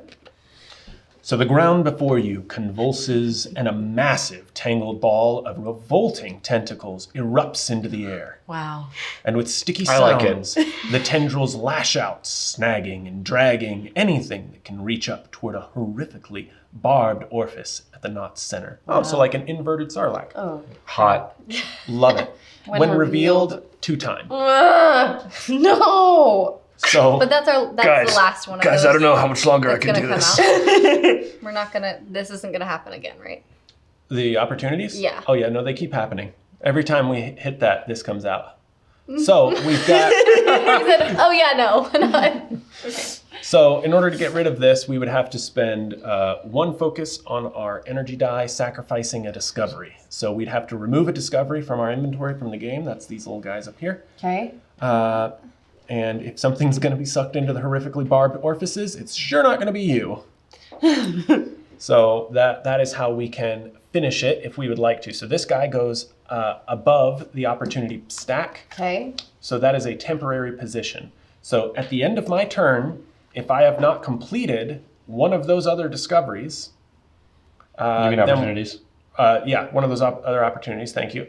So the ground before you convulses, and a massive tangled ball of revolting tentacles erupts into the air. Wow. And with sticky I like it. sounds, the tendrils lash out, snagging and dragging anything that can reach up toward a horrifically barbed orifice at the knot's center. Oh, so like an inverted sarlacc. Oh. Hot. Love it. When revealed, 2 time. No. So But that's the last one of those. I don't know how much longer I That's can gonna do come this. out. We're not gonna. This isn't gonna happen again, right? the opportunities? Yeah. Oh yeah, no, they keep happening. Every time we hit that, this comes out. So we've got He said, "Oh yeah, no." So in order to get rid of this, we would have to spend 1 focus on our energy die, sacrificing a discovery. So we'd have to remove a discovery from our inventory from the game. That's these little guys up here. Okay. And if something's going to be sucked into the horrifically barbed orifices, it's sure not going to be you. So that is how we can finish it if we would like to. So this guy goes above the opportunity stack. Okay. So that is a temporary position. So at the end of my turn, if I have not completed one of those other discoveries... You mean opportunities? Yeah, one of those other opportunities, thank you.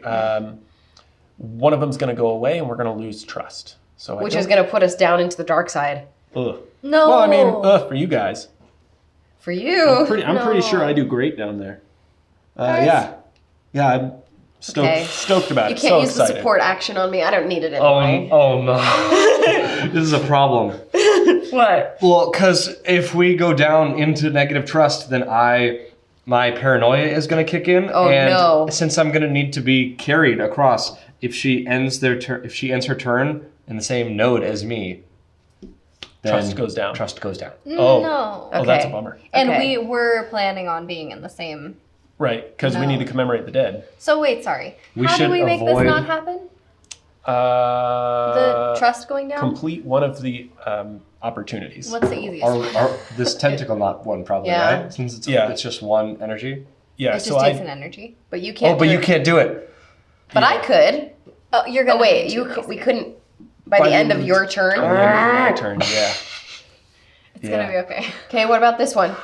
One of them's going to go away and we're going to lose trust. So Which is going to put us down into the dark side. Ugh. No. Well, I mean, for you guys. For you. I'm pretty sure I do great down there. Yeah, I'm stoked about You it. can't So use excited. the support action on me. I don't need it anyway. Oh no. This is a problem. What? Well, because if we go down into negative trust, then my paranoia is going to kick in. Oh, and no. Since I'm going to need to be carried across, if she ends her turn in the same node as me, then Trust goes down. Trust goes down. Oh. No. Oh, that's a Okay. bummer. And Okay. we were planning on being in the same. Right, because we No. need to commemorate the dead. So wait, sorry. We How do should we make this avoid- not happen? The trust going down? Complete one of the opportunities. What's the easiest? This tentacle knot one probably, Yeah. right? Since Yeah. it's just one energy. Yeah, It so just takes an energy. But you can't. Oh, but do you it. can't do it. But I could. Oh, you're gonna. Oh wait, need to, we couldn't. By the end of your turn. my turn, yeah. It's gonna be okay. Okay, what about this one?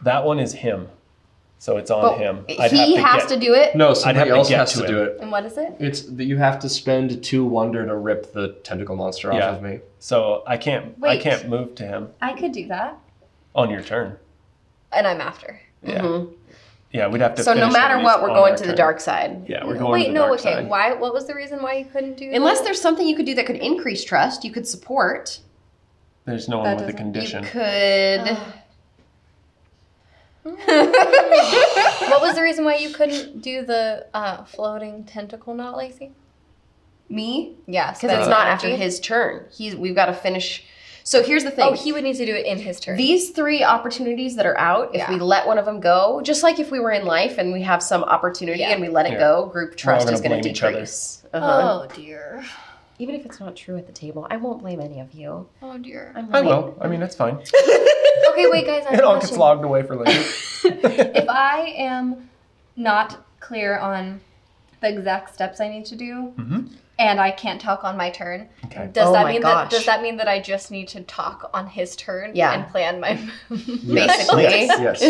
That one is him. So it's on But him. he has to do it. No, I'd somebody have to else get has to to him. do it. And what is it? It's that you have to spend 2 wonder to rip the tentacle monster off Yeah. of me. So I can't Wait. move to him I could do that, on your turn. and I'm after. Yeah. Yeah, we'd have to So no finish matter at what, least we're on going our to the turn. dark side. Yeah, we're going Wait, to the no, dark okay. side. Why? What was the reason why you couldn't do? Unless there's something you could do that could increase trust, you could support. There's no one That with a doesn't- condition. You could. What was the reason why you couldn't do the floating tentacle knot, Lacey? Me? Yeah, Because it's not after his turn. We've got to finish. So here's the thing. Oh, he would need to do it in his turn. These 3 opportunities that are out, if Yeah. we let one of them go, just like if we were in life and we have some opportunity Yeah. and we let it Yeah. go, group trust gonna is going to blame each other. decrease. Uh-huh. Oh dear. Even if it's not true at the table, I won't blame any of you. Oh dear. I'm I really- will. I mean, that's fine. Okay, wait, guys. I have It a all gets question. logged away for later. If I am not clear on the exact steps I need to do, and I can't talk on my turn, Okay. does Oh that my mean gosh. does that mean that I just need to talk on his turn Yeah. and plan my Basically. Yes.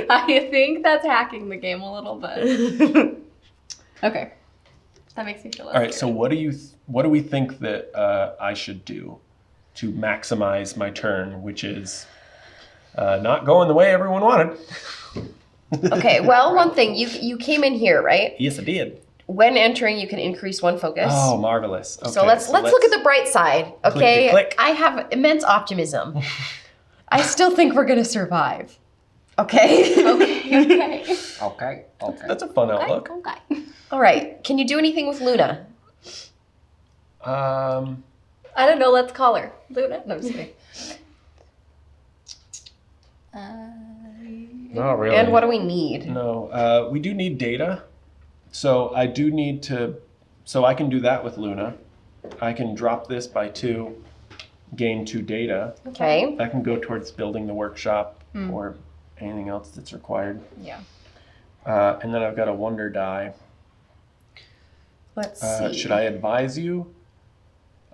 I think that's hacking the game a little bit. Okay. That makes me feel less All right. So scared. what do we think that I should do to maximize my turn, which is not going the way everyone wanted? Okay, well, one thing, you came in here, right? Yes, I did. When entering, you can increase 1 focus. Oh, marvelous. Okay, So let's look at the bright side, okay? Click. I have immense optimism. I still think we're gonna survive. Okay? Okay. Okay. That's a fun outlook. Okay. All right. Can you do anything with Luna? I don't know. Let's call her Luna. No, I'm just kidding. Not really. And what do we need? No, we do need data. So I do need to, so I can do that with Luna. I can drop this by 2, gain 2 data. Okay. That can go towards building the workshop or anything else that's required. Yeah. And then I've got a wonder die. Let's see. Should I advise you?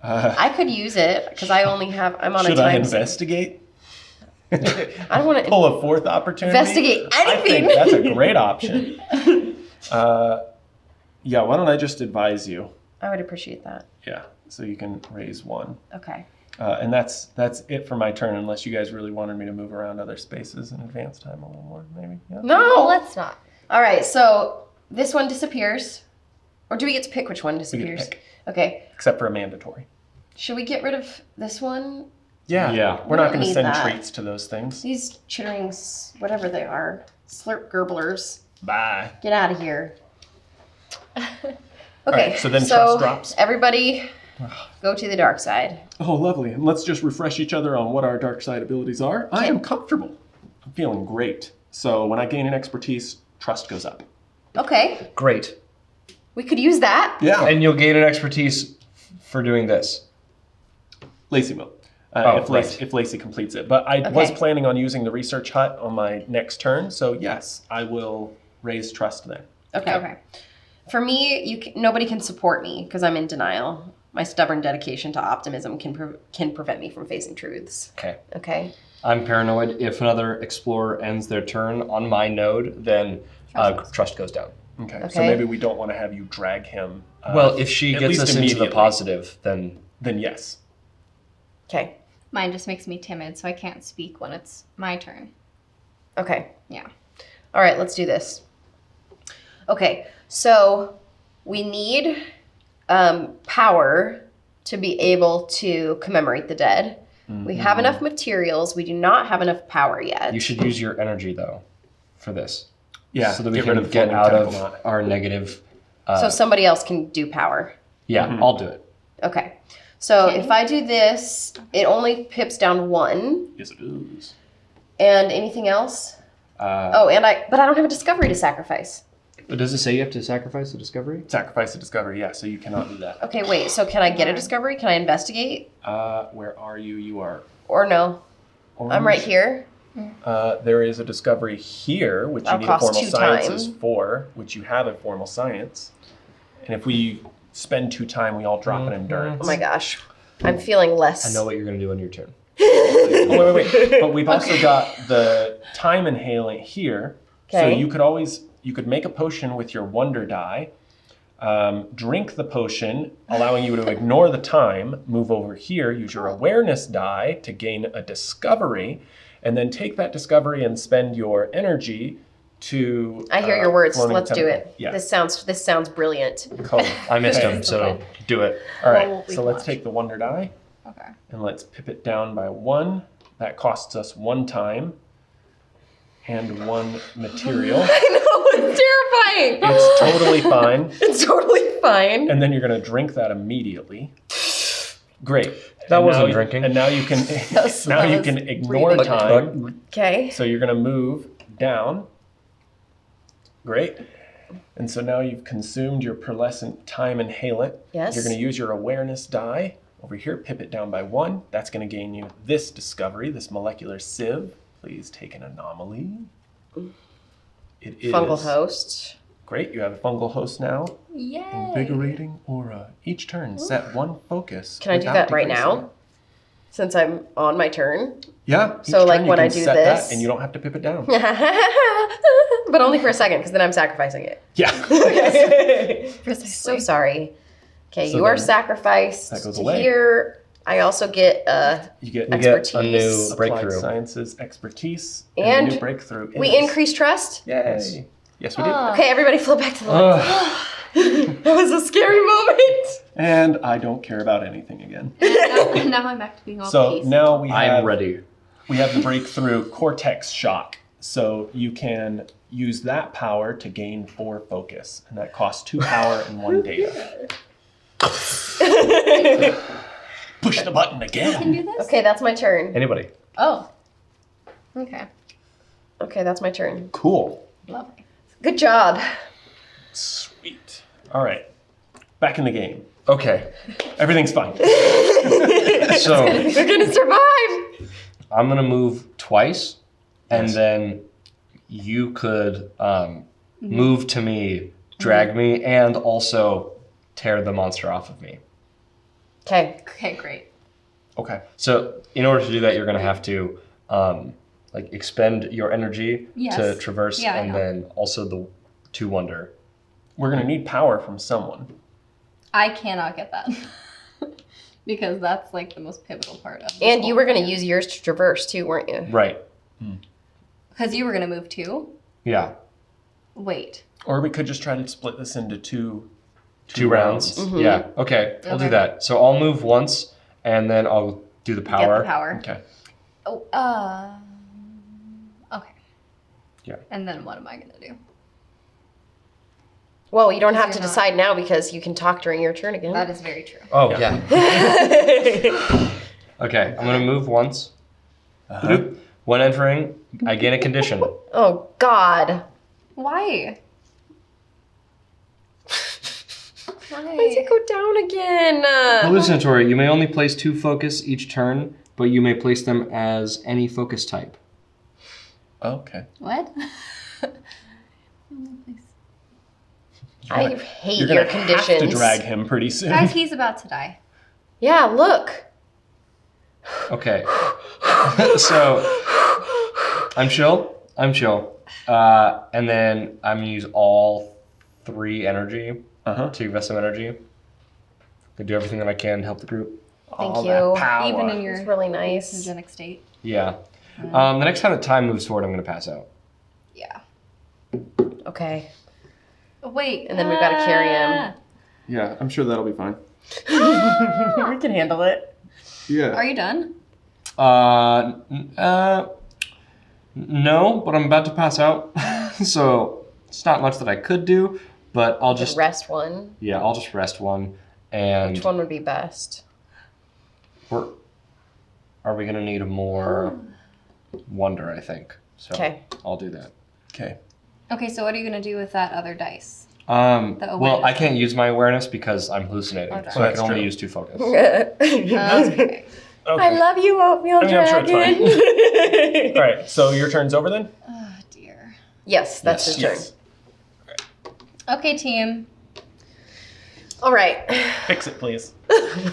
I could use it because I'm on a Should I time. investigate? I don't want to. Pull a 4th opportunity? Investigate I think anything. that's a great option. Yeah, why don't I just advise you? I would appreciate that. Yeah, so you can raise 1. Okay. And that's it for my turn, unless you guys really wanted me to move around other spaces and advance time a little more, maybe. Yeah. No. Well, let's not. All right. So this one disappears, or do we get to pick which one We get to disappears? pick, Okay. except for a mandatory. Should we get rid of this one? Yeah. Yeah. We're We not don't going to need send that. treats to those things. These chitterings, whatever they are, slurp gerblers, Bye. get out of here. Okay. right, so then trust drops? Everybody Go to the dark side. Oh, lovely. And let's just refresh each other on what our dark side abilities are. I am comfortable. I'm feeling great. So when I gain an expertise, trust goes up. Okay. Great. We could use that. Yeah. And you'll gain an expertise for doing this. Lacey will. Right. If Lacey completes it. But I was planning on using the research hut on my next turn. So yes, I will raise trust then. Okay. For me, nobody can support me because I'm in denial. My stubborn dedication to optimism can prevent me from facing truths. Okay. Okay. I'm paranoid. If another explorer ends their turn on my node, then trust goes down. Okay. So maybe we don't want to have you drag him. Well, if she at gets least us into the immediately. positive, then Yes. Okay. Mine just makes me timid, so I can't speak when it's my turn. Okay. Yeah. All right, let's do this. Okay, so we need power to be able to commemorate the dead. We have enough materials. We do not have enough power yet. you should use your energy, though, for this. Yeah. So that we get rid can of the get floating out temple of knot. our negative. So somebody else can do power. Yeah, I'll do it. Okay. So if I do this, it only pips down 1. Yes, it is. And anything else? But I don't have a discovery to sacrifice. But does it say you have to sacrifice the discovery? Sacrifice the discovery, yeah, so you cannot do that. Okay, wait. So can I get a discovery? Can I investigate? Where are you? You are Or no? orange. I'm right here. There is a discovery here, which you That'll need a cost formal 2 sciences time. for, which you have a formal science. And if we spend 2 time, we all drop an endurance. Oh my gosh. I'm feeling less. I know what you're going to do on your turn. Oh, wait. But we've also got the time inhalant here. So Okay. you could make a potion with your wonder die, drink the potion, allowing you to ignore the time, move over here, use your awareness die to gain a discovery, and then take that discovery and spend your energy to... I hear your words. floating Let's do temple. it. Yeah. This sounds brilliant. Cool. I missed Okay. him, so do it. All What right, will we so let's watch? take the wonder die, Okay. and let's pip it down by 1. That costs us 1 time and 1 material. I know, it's terrifying. It's totally fine. It's totally fine. And then you're going to drink that immediately. Great. That And wasn't now- drinking. And now you can was- now that you was can ignore breathing. time. Okay. So you're going to move down. Great. And so now you've consumed your pearlescent time inhalant. Yes. You're going to use your awareness die over here, pip it down by 1. That's going to gain you this discovery, this molecular sieve. Please take an anomaly. It is Fungal host. Great. You have a fungal host now. Yay! Invigorating aura. Each turn, set 1 focus. Can I do without that right decreasing now? it. Since I'm on my turn. Yeah. So, each like, turn when you I can do set this- that and you don't have to pip it down. But only for a second, because then I'm sacrificing it. Yeah. So sorry. Okay, So you are then sacrificed that goes to away. here. I also get You get We expertise. get a new applied breakthrough. sciences expertise And a new breakthrough. we is- increase trust. Yay. Yes, we do. Okay, everybody flow back to the lights. That was a scary moment. And I don't care about anything again. now I'm acting all So peace. now we have I'm ready. we have the breakthrough cortex shock. So you can use that power to gain 4 focus, and that costs 2 power and 1 data. Push the button Can again. do this? Okay, that's my turn. Anybody? Oh. Okay. Okay, that's my turn. Cool. Lovely. Good job. Sweet. All right. Back in the game. Okay. Everything's fine. So We're gonna survive. I'm going to move twice, and Yes. then you could move to me, drag me, and also tear the monster off of me. Okay. Okay, great. Okay. So in order to do that, you're going to have to expend your energy Yes. to traverse, Yeah, I and know. then also to wonder. We're going to need power from someone. I cannot get that. Because that's like the most pivotal part of this And you whole were gonna thing. use yours to traverse too, weren't you? Right. Because you were gonna move too? Yeah. Wait. Or we could just try to split this into two 2 rounds. Yeah. Okay. I'll do Okay. that. So I'll move once, and then I'll do the power. Get the power. Okay. Oh, okay. Yeah. And then what am I gonna do? Well, you don't have Because to you're decide now because you can talk during your turn again. That is very true. Oh, yeah. Okay, I'm going to move once. When entering, I gain a condition. Oh, God. Why? Why does it go down again? Hallucinatory. You may only place 2 focus each turn, but you may place them as any focus type. Okay. What? I hate You're your gonna conditions. have to drag him pretty soon. Guys, he's about to die. Yeah, look. Okay. So, I'm chill. And then I'm going to use all 3 energy to invest some energy. To do everything that I can to help the group. Thank All you. that power. Even in your It's really nice. hallucinogenic state. Yeah. The next time the time moves forward, I'm going to pass out. Yeah. Okay. Wait. And then we've got to carry him. Yeah, I'm sure that'll be fine. We can handle it. Yeah. Are you done? No, but I'm about to pass out. So it's not much that I could do, but I'll just rest one. Yeah, I'll just rest one. And Which one would be best? are we gonna need more wonder? I think. So Okay. I'll do that. Okay. Okay, so what are you going to do with that other dice? Well, awareness. I can't use my awareness because I'm hallucinating, Okay. so I That's can only true. use 2 focus. Okay. I love you, Oatmeal I mean, I'm sure Dragon. it's All right, so your turn's over then? Oh, dear. Yes, that's his turn. Yes. Okay, team. All right. Fix it, please.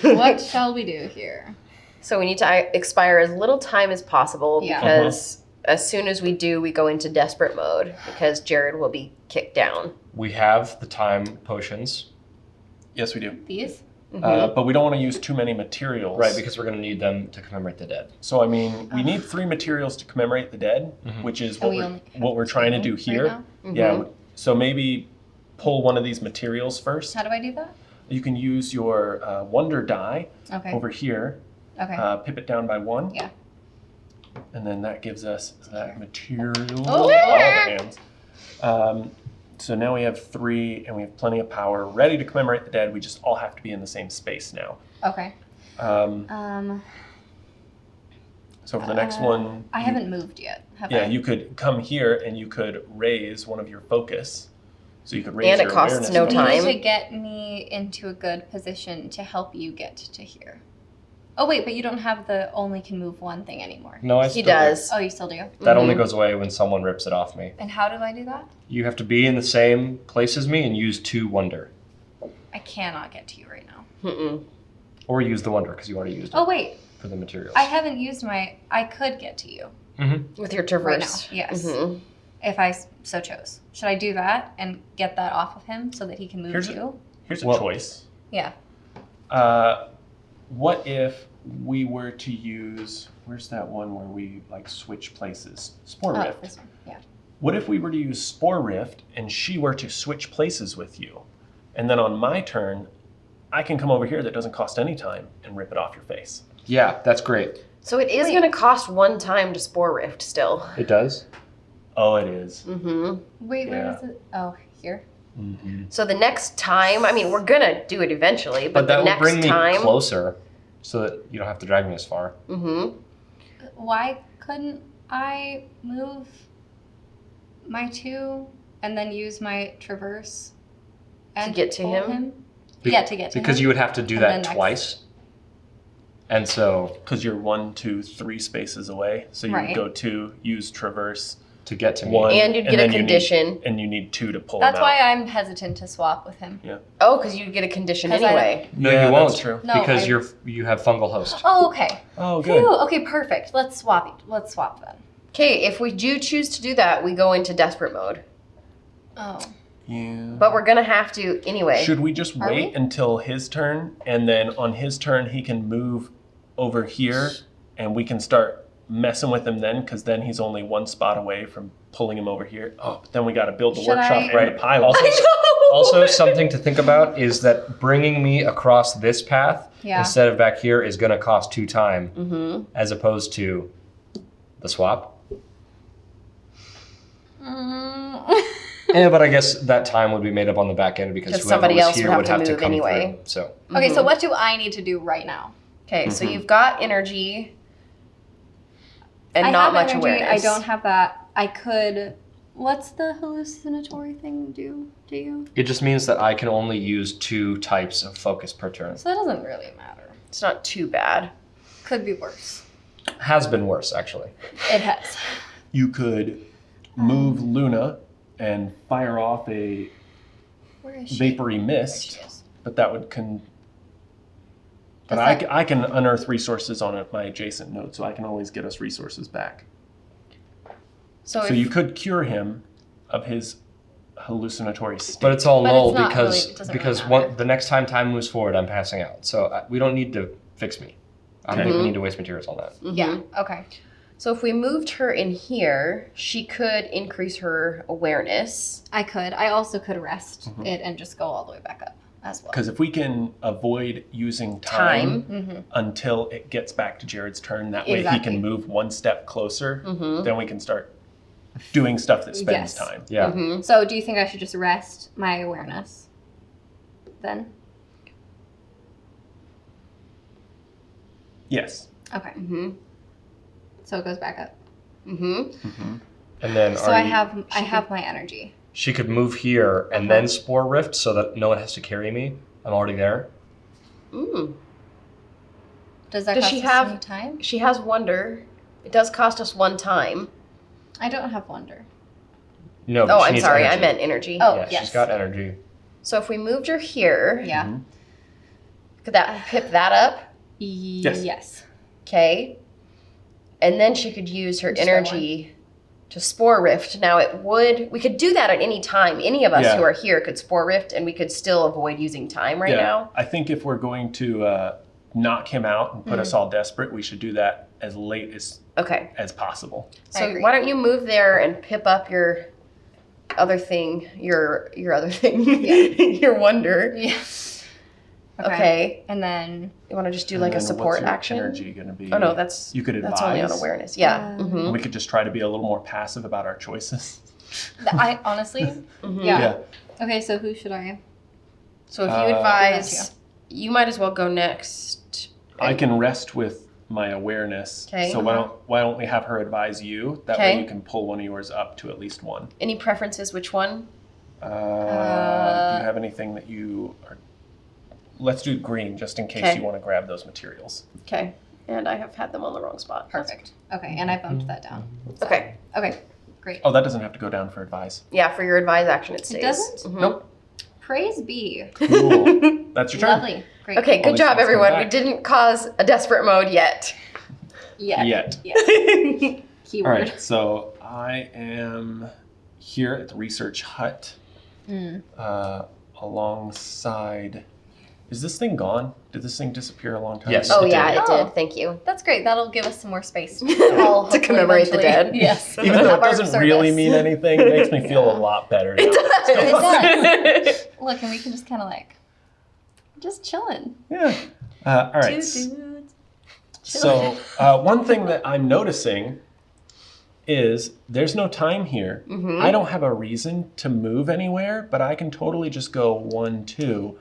What shall we do here? So we need to expire as little time as possible Yeah. because as soon as we do, we go into desperate mode because Jared will be kicked down. We have the time potions, Yes, we do. These? But we don't want to use too many materials. right? Because we're gonna need them to commemorate the dead. So, I mean, we need 3 materials to commemorate the dead, which is what we we're, only have what we're trying to do right here. now? Yeah. So maybe pull one of these materials first. How do I do that? You can use your wonder die Okay. over here. Okay. Pip it down by 1. Yeah. And then that gives us that material. Oh, all yeah. the hands. So now we have 3, and we have plenty of power ready to commemorate the dead. We just all have to be in the same space now. Okay. So for the next one, I haven't moved yet. Have yeah, I? you could come here and you could raise one of your focus. So you could raise And it your costs awareness no focus. You time. need to get me into a good position to help you get to here. Oh wait, but you don't have the only can move one thing anymore. No, I He still do. does. Oh, you still do? That only goes away when someone rips it off me. And how do I do that? You have to be in the same place as me and use 2 wonder, I cannot get to you right now. Mm-mm. or use the wonder because you already used it Oh wait, for the materials. I haven't used my. I could get to you With your right traverse. now. Yes, Mhm. if I so chose. Should I do that and get that off of him so that he can move Here's you? Here's a Well- choice. Yeah. What if we were to use, where's that one where we like switch places? Spore Oh, Rift. this one. Yeah. What if we were to use Spore Rift and she were to switch places with you? And then on my turn, I can come over here that doesn't cost any time and rip it off your face. Yeah, that's great. So it is Wait. going to cost 1 time to Spore Rift still. It does? Oh, it is. Mm-hmm. Wait, where Yeah. is it? Oh, here. So the next time, I mean, we're going to do it eventually, but, But that the will next bring me time. closer so that you don't have to drag me as far. Mm-hmm. Why couldn't I move my 2 and then use my traverse and get to pull him? Yeah, to get to Because him. you would have to do And that then next- twice. And so Because you're 1, 2, 3 spaces away. So you Right. would go 2, use traverse, to get to me. 1. And you'd get a then you condition. and you need 2 to pull That's them out. why I'm hesitant to swap with him. Oh, because you'd get a condition 'Cause I- anyway. No, Yeah, you won't. that's true. No, because I- you have fungal host. Oh, okay. Oh, good. Phew, okay, perfect. Let's swap. Let's swap then. Okay, if we do choose to do that, we go into desperate mode. Oh. Yeah. But we're going to have to anyway. Should we just Are wait we? until his turn, and then on his turn he can move over here, and we can start messing with him then? Because then he's only 1 spot away from pulling him over here. Oh, but then we got to build the Should workshop I- and Right. the pylon. Also, I know! also, something to think about is that bringing me across this path Yeah. instead of back here is going to cost 2 time, Mm-hmm. as opposed to the swap. Yeah, but I guess that time would be made up on the back end because whoever somebody was else here would would have have to to move come anyway. through. So Okay, so what do I need to do right now? Okay, so you've got energy and I not have much energy, awareness. I don't have that. I could. What's the hallucinatory thing do to you? it just means that I can only use 2 types of focus per turn. So that doesn't really matter. It's not too bad. Could be worse. Has been worse, actually. It has. You could move Luna and fire off a Where is she? vapory mist, There she is. but that would But Does that- I can unearth resources on my adjacent node, so I can always get us resources back. So, So you could cure him of his hallucinatory state. But it's all But null it's not because really- it doesn't really matter. the next time time moves forward, I'm passing out. So we don't need to fix me. I don't Okay. think we need to waste materials on that. Yeah. Okay. So if we moved her in here, she could increase her awareness. I could. I also could rest it and just go all the way back up as well. Because if we can avoid using time, Mm-hmm. until it gets back to Jared's turn, that way he Exactly. can move one step closer, then we can start doing stuff that spends Yes. time. Yeah. So do you think I should just rest my awareness then? Yes. Okay. Mm-hmm. So it goes back up. Mm-hmm. And then So I have my energy. she could move here and then spore rift so that no one has to carry me. I'm already there. Mm. Does that Does cost she us have- any time? She has wonder. It does cost us 1 time. I don't have wonder. No, but Oh, she I'm needs sorry. I energy. meant energy. Oh, Yeah, yes. she's got energy. So if we moved her here, Yeah. could that pip that up? Yes. Yes. Okay. And then she could use her Just that energy to spore rift. Now we could do that at any time. Any of us Yeah. who are here could spore rift and we could still avoid using time right now. I think if we're going to knock him out and put us all desperate, we should do that as late Okay. as possible. I So agree. why don't you move there and pip up your other thing, your other thing, your wonder. Yeah. Okay. And then You want to just do And like a then support what's your action? energy going to be? Oh no, that's You could that's only on advise. awareness. Yeah. Mhm. We could just try to be a little more passive about our choices. I honestly, Mhm. yeah. Okay, so who should I? So if you That's advise, you might as well go next. I can rest with my awareness. Okay. So why don't we have her advise you? That way Okay. you can pull one of yours up to at least 1. Any preferences? Which one? Do you have anything that you are? Let's do green just in case Okay. you want to grab those materials. Okay. And I have had them on the wrong spot. Perfect. Okay, and I bumped that down. Okay. Okay, great. Oh, that doesn't have to go down for advise. Yeah, for your advise action, it stays. doesn't? Mhm. Nope. Praise be. Cool. That's your turn. Lovely. Great. Okay, good Only job, stuff's coming everyone. We back. didn't cause a desperate mode yet. Yeah. Yet. Yes. All Keyword. right. So I am here at the research hut, alongside. Is this thing gone? Did this thing disappear a long time Yes. ago? Oh It yeah, did. it Oh. did. Thank you. That's great. That'll give us some more space To hopefully commemorate the eventually. dead. Yes. Even though Have it our doesn't really service. mean anything, it makes me feel a lot better. Now. It does. Look, and we can just kind of like, just chilling. Yeah. All right. Two dudes. So one thing that I'm noticing is there's no time here. I don't have a reason to move anywhere, but I can totally just go 1, 2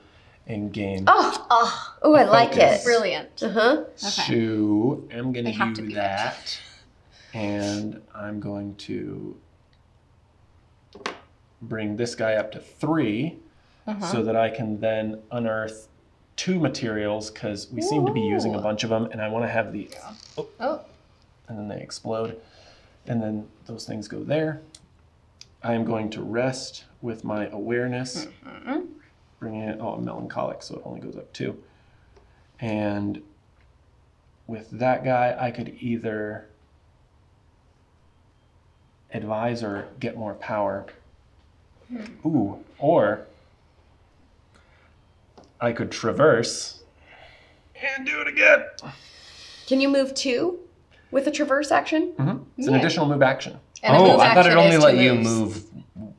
and gain Oh, I like Focus. it. Brilliant. Uh-huh. So I'm going They have to to do be that. And I'm going to bring this guy up to 3 so that I can then unearth 2 materials because we seem to be using a bunch of them and I want to have the, Oh, and then they explode. And then those things go there. I am going to rest with my awareness. Bringing it, I'm melancholic, so it only goes up 2. And with that guy, I could either advise or get more power. Ooh, or I could traverse and do it again. Can you move 2 with a traverse action? It's an Yeah. additional move action. and a Oh, move I thought it action only is let 2 you moves. move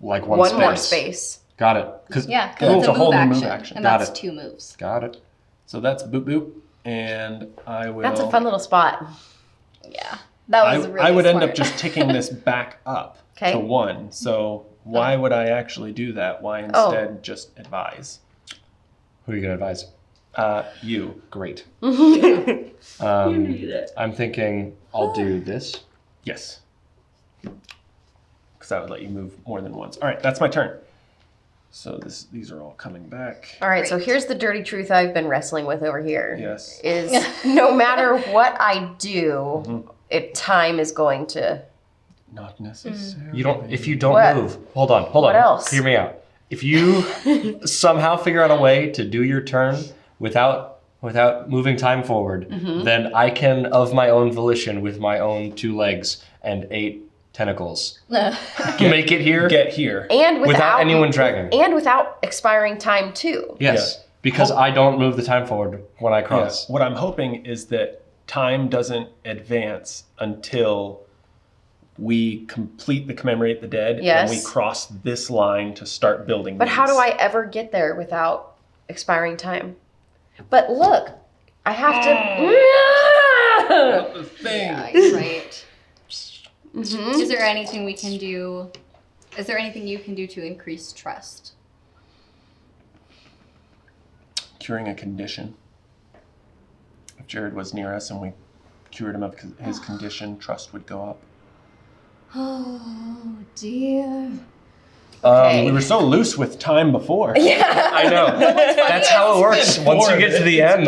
like one One space. more space. Got it. Because Yeah, Cool. because It's it's a a whole move new action, move action. and Got that's it. 2 moves. Got it. So that's boop boop. And I will. That's a fun little spot. Yeah, that was really I would end smart. up just ticking this back up Okay. to 1. So Why would I actually do that? Why instead just advise? Who are you going to advise? You. Great. I'm thinking I'll do this. Yes. Because that would let you move more than once. All right, that's my turn. So these are all coming back. All right, so here's the dirty truth I've been wrestling with over here. Yes. Is no matter what I do, time is going to... Not necessarily. You don't. If you don't What? move, hold on. What else? Hear me out. If you somehow figure out a way to do your turn without moving time forward, then I can, of my own volition, with my own 2 legs and 8 tentacles, make it here. Get here. And without anyone dragging. And without expiring time too. Yes, because I don't move the time forward when I cross. What I'm hoping is that time doesn't advance until we complete the Commemorate the Dead Yes. and we cross this line to start building But these. how do I ever get there without expiring time? But look, I have to... The thing. Yeah, you're right. Is there anything we can do? Is there anything you can do to increase trust? Curing a condition. If Jared was near us and we cured him of his condition, trust would go up. Oh dear. Okay. We were so loose with time before. I know. That's how it works. Once you get to the end.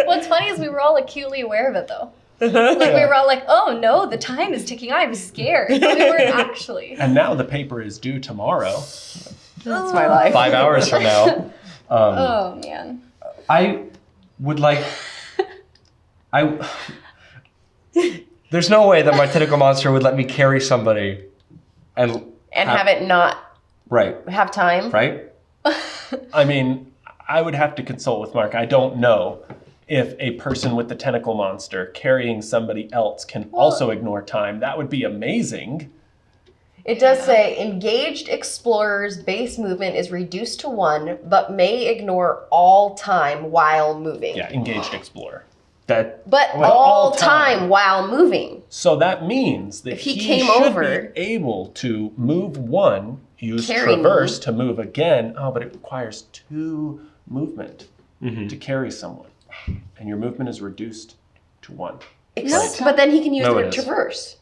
What's funny is we were all acutely aware of it though. Like we were all like, oh no, the time is ticking. I'm scared. But we weren't actually. And now the paper is due tomorrow. That's my life. 5 hours from now. Oh man. I would like. There's no way that my tentacle monster would let me carry somebody and Have it not right. have time. Right? I mean, I would have to consult with Mark. I don't know if a person with the tentacle monster carrying somebody else can also ignore time. That would be amazing. It does say engaged explorer's base movement is reduced to 1, but may ignore all time while moving. Yeah, engaged explorer. That But Well, all all time. time while moving. So that means that If he he came should over- be able to move 1, use Carry traverse me. to move again. Oh, but it requires 2 movement to carry someone. And your movement is reduced to 1. But then he can use No, the it is. traverse.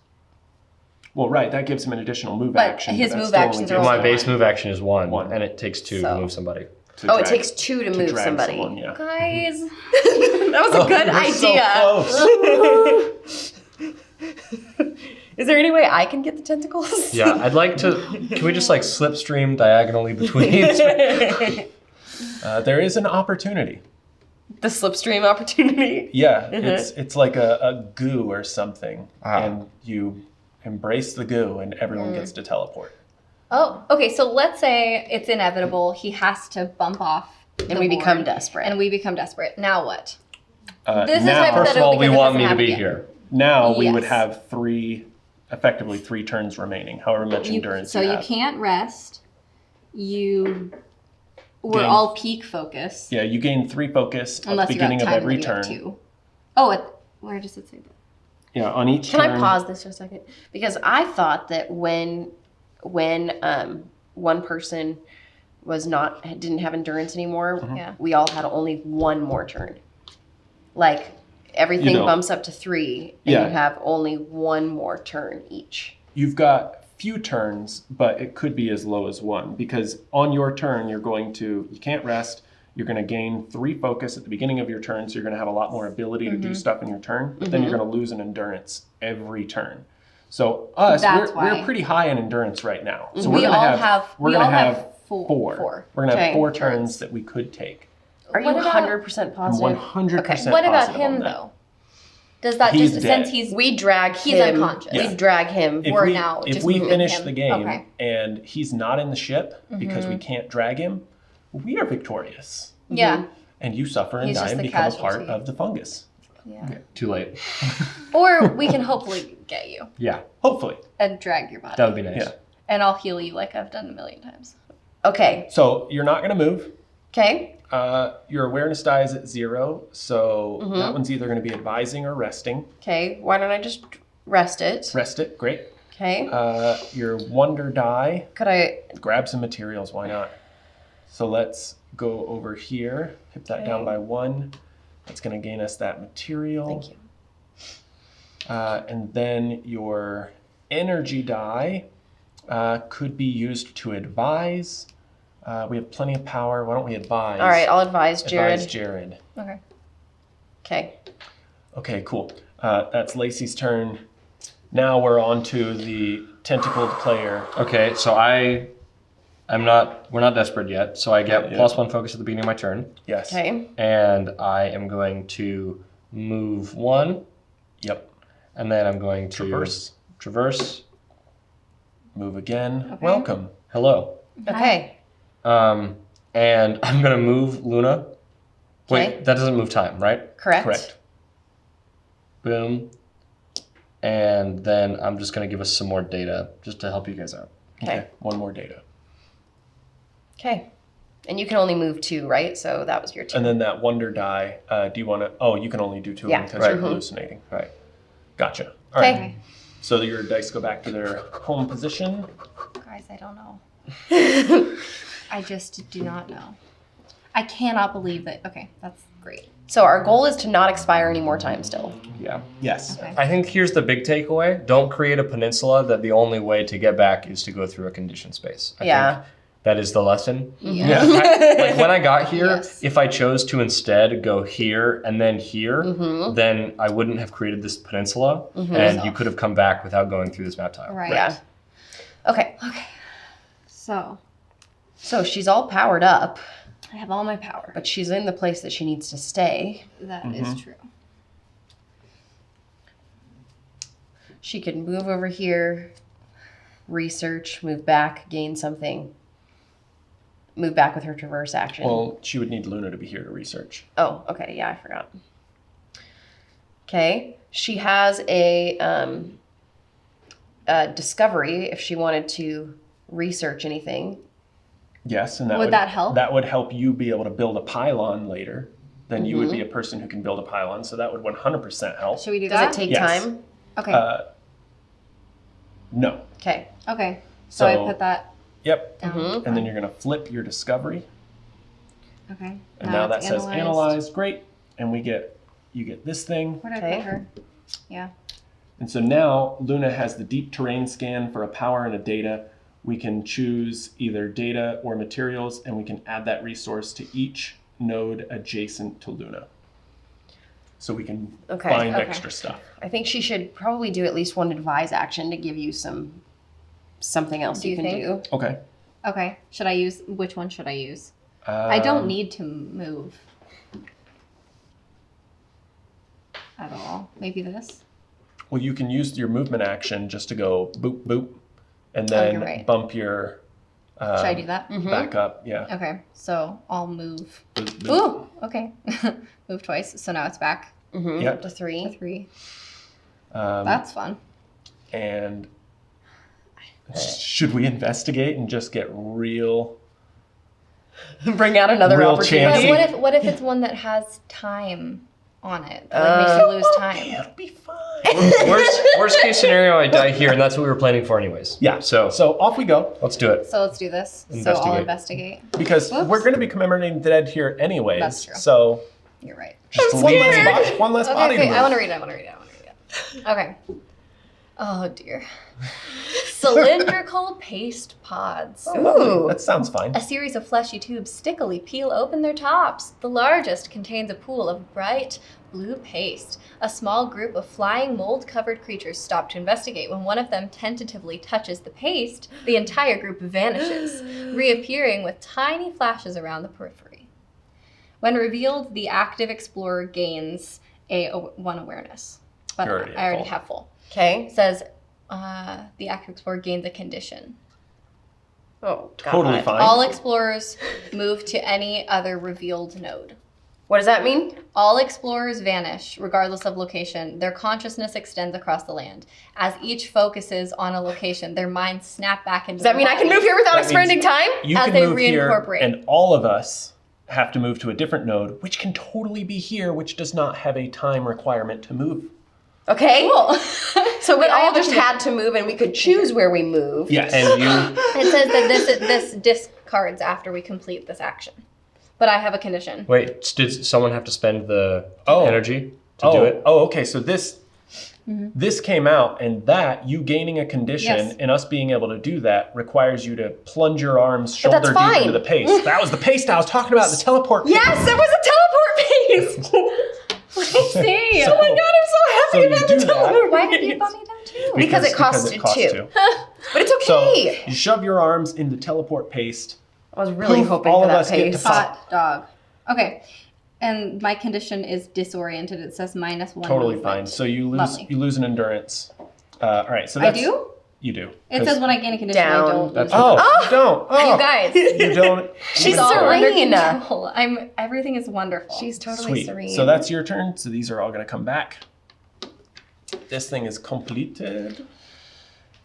Well, right, that gives him an additional move But action. his that's move still actions only are gives my also base move action is 1, One. and it takes 2 So- to move somebody. to Oh, it drag- takes 2 to move drag somebody. someone, yeah. Guys. That was a good We're so idea. close. Is there any way I can get the tentacles? Yeah, I'd like to. Can we just like slipstream diagonally between? There is an opportunity. The slipstream opportunity. Yeah, it's like a goo or something, Ah. and you embrace the goo, and everyone gets to teleport. Oh, okay. So let's say it's inevitable. He has to bump off, And the we become board, desperate. And we become desperate. Now what? Now, This is First of hypothetical all, we because it want doesn't me to happen be yet. here. now we would Yes. have effectively three turns remaining, however much endurance So you you have. can't rest. We're Gain- all peak focus. Yeah, you gain 3 focus at the Unless you beginning got of time every and then you turn. have 2. Oh, where does it say that? Yeah, on each Can turn. I pause this for a second? Because I thought that when one person didn't have endurance anymore, Yeah. we all had only 1 more turn. Like everything don't. bumps up to 3, and Yeah. you have only 1 more turn each. You've got few turns, but it could be as low as 1, because on your turn you can't rest. You're going to gain 3 focus at the beginning of your turn, so you're going to have a lot more ability to do stuff in your turn, but then you're going to lose an endurance every turn. So That's we're why. pretty high in endurance right now. So We we're all going to have- we're we going all to have have four. 4. We're going to have Okay. 4 turns that we could take. Are you What about- 100% I'm positive? 100% What about positive on him that. though? Does that He's just dead. since he's We drag He's him. unconscious. We drag him. If Or we, now if just we moving finish him. the game Okay. and he's not in the ship because we can't drag him, we are victorious. yeah. And you suffer and He's die just and the become a part casualty. of the fungus. Yeah. Too late. Or we can hopefully get you Yeah, Hopefully. and drag your body. that would be nice. Yeah. And I'll heal you like I've done a million times. Okay. So you're not going to move. Okay. Your awareness die is at 0, so that one's either going to be advising or resting. Okay. Why don't I just rest it? Rest it, great. Okay. Your wonder die. Could I? Grab some materials, why not? So let's go over here, hit that down by 1. That's going to gain us that material. Thank you. And then your energy die could be used to advise. We have plenty of power. Why don't we advise? All right, I'll advise Jared. Advise Jared. Okay. Okay. Okay, cool. That's Lacey's turn. Now we're on to the tentacled player. Okay, so we're not desperate yet, so I get +1 focus at the beginning of my turn. Yes. Okay. And I am going to move 1. Yep. And then I'm going to traverse. Move again. Okay. Welcome. Hello. Okay. And I'm going to move Luna. Okay. Wait, that doesn't move time, right? Correct. Correct. Boom. And then I'm just going to give us some more data just to help you guys out. Okay. One more data. Okay. And you can only move 2, right? So that was your turn. And then that wonder die, do you want to... Oh, you can only do 2 Yeah. because Right. you're hallucinating. Right. Gotcha. All right. Okay. So your dice go back to their home position. Guys, I don't know. I just do not know. I cannot believe that. Okay, that's great. So our goal is to not expire any more time still. Yeah. Yes. Okay. I think here's the big takeaway. Don't create a peninsula that the only way to get back is to go through a condition space. I think that is the lesson. Yeah. Like when I got here, Yes. if I chose to instead go here and then here, then I wouldn't have created this peninsula, and you could have come back without going through this map tile. Right. Yeah. Okay. So she's all powered up, I have all my power. but she's in the place that she needs to stay. That is true. She could move over here, research, move back, gain something, move back with her traverse action. Well, she would need Luna to be here to research. Oh, okay. Yeah, I forgot. Okay. She has a discovery if she wanted to research anything. Yes, and that Would that help? That would help you be able to build a pylon later. Then you would be a person who can build a pylon, so that would 100% help. Should we do Does that? it take Yes. time? Okay. No. Okay. Okay. So I So- put that Yep. down. And then you're going to flip your discovery. Okay. And now that it's says analyzed. Great. And you get this thing. Where did I Okay. put her? Yeah. And so now Luna has the deep terrain scan for a power and a data. We can choose either data or materials, and we can add that resource to each node adjacent to Luna. So we can Okay. find Okay. extra stuff. I think she should probably do at least one advise action to give you something else Do you you can think? do. Okay. Okay. Which one should I use? I don't need to move at all. Maybe this? Well, you can use your movement action just to go boop, boop, and Oh, then you're right. bump your Should I do that? back up. Yeah. Okay. So I'll move. Boop, boop. Ooh. Okay. Move twice. So now it's back Mm-hmm. Yep. Up to to 3. 3. Um, That's fun. and should we investigate and just get real? Bring out another Real opportunity. chancy. But what if it's one that has time on it? That like, makes you lose time. It'll be fine. Worst case scenario, I die here, and that's what we were planning for anyways. Yeah. So So off we go, let's do it. So let's do this. So I'll investigate. because Whoops. we're going to be commemorating the dead here anyways. That's true. So You're right. just I'm one scared. less body to Okay, move. I want to read it. Okay. Oh dear. Cylindrical paste pods. Oh, lovely. Ooh. That sounds fine. A series of fleshy tubes stickily peel open their tops. The largest contains a pool of bright blue paste. A small group of flying mold-covered creatures stop to investigate. When one of them tentatively touches the paste, the entire group vanishes, reappearing with tiny flashes around the periphery. When revealed, the active explorer gains one awareness. But You're already at I already full. have full. Okay. It says the active explorer gains a condition. Oh, God. Totally fine. All explorers move to any other revealed node. What does that mean? All explorers vanish, regardless of location. Their consciousness extends across the land. As each focuses on a location, their minds snap back into Does that mean I can move here without That expending time? You as can they move here, reincorporate. and all of us have to move to a different node, which can totally be here, which does not have a time requirement to move. Okay. Cool. So we But I all have a just had to move, and we could choose where we moved. Yes. And you, It says that this discards after we complete this action. But I have a condition. wait, did someone have to spend the Oh. energy to do it? Oh, okay. So this came out, and that you gaining a condition Yes. and us being able to do that requires you to plunge your arms But that's shoulder deep fine. into the paste. That was the paste I was talking about. The teleport. Yes, it was a teleport piece. See? So- Oh my god, I'm so happy So you about do the that. teleport Why did piece. you bump me down too? Because it costs two. But it's So okay. you shove your arms in the teleport paste. I was really Poof, hoping all for of that us get to pace. pop. Hot dog. Okay. And my condition is disoriented. It says -1 Totally movement. fine. So you Lovely. lose an endurance. All right. So I that's, do? You do. It says when I gain a condition, I Down. don't. That's lose oh, Oh! you don't. Oh, You guys. you don't. She's It's all under serene. control. Everything is wonderful. She's totally Sweet. serene. So that's your turn. So these are all going to come back. This thing is completed.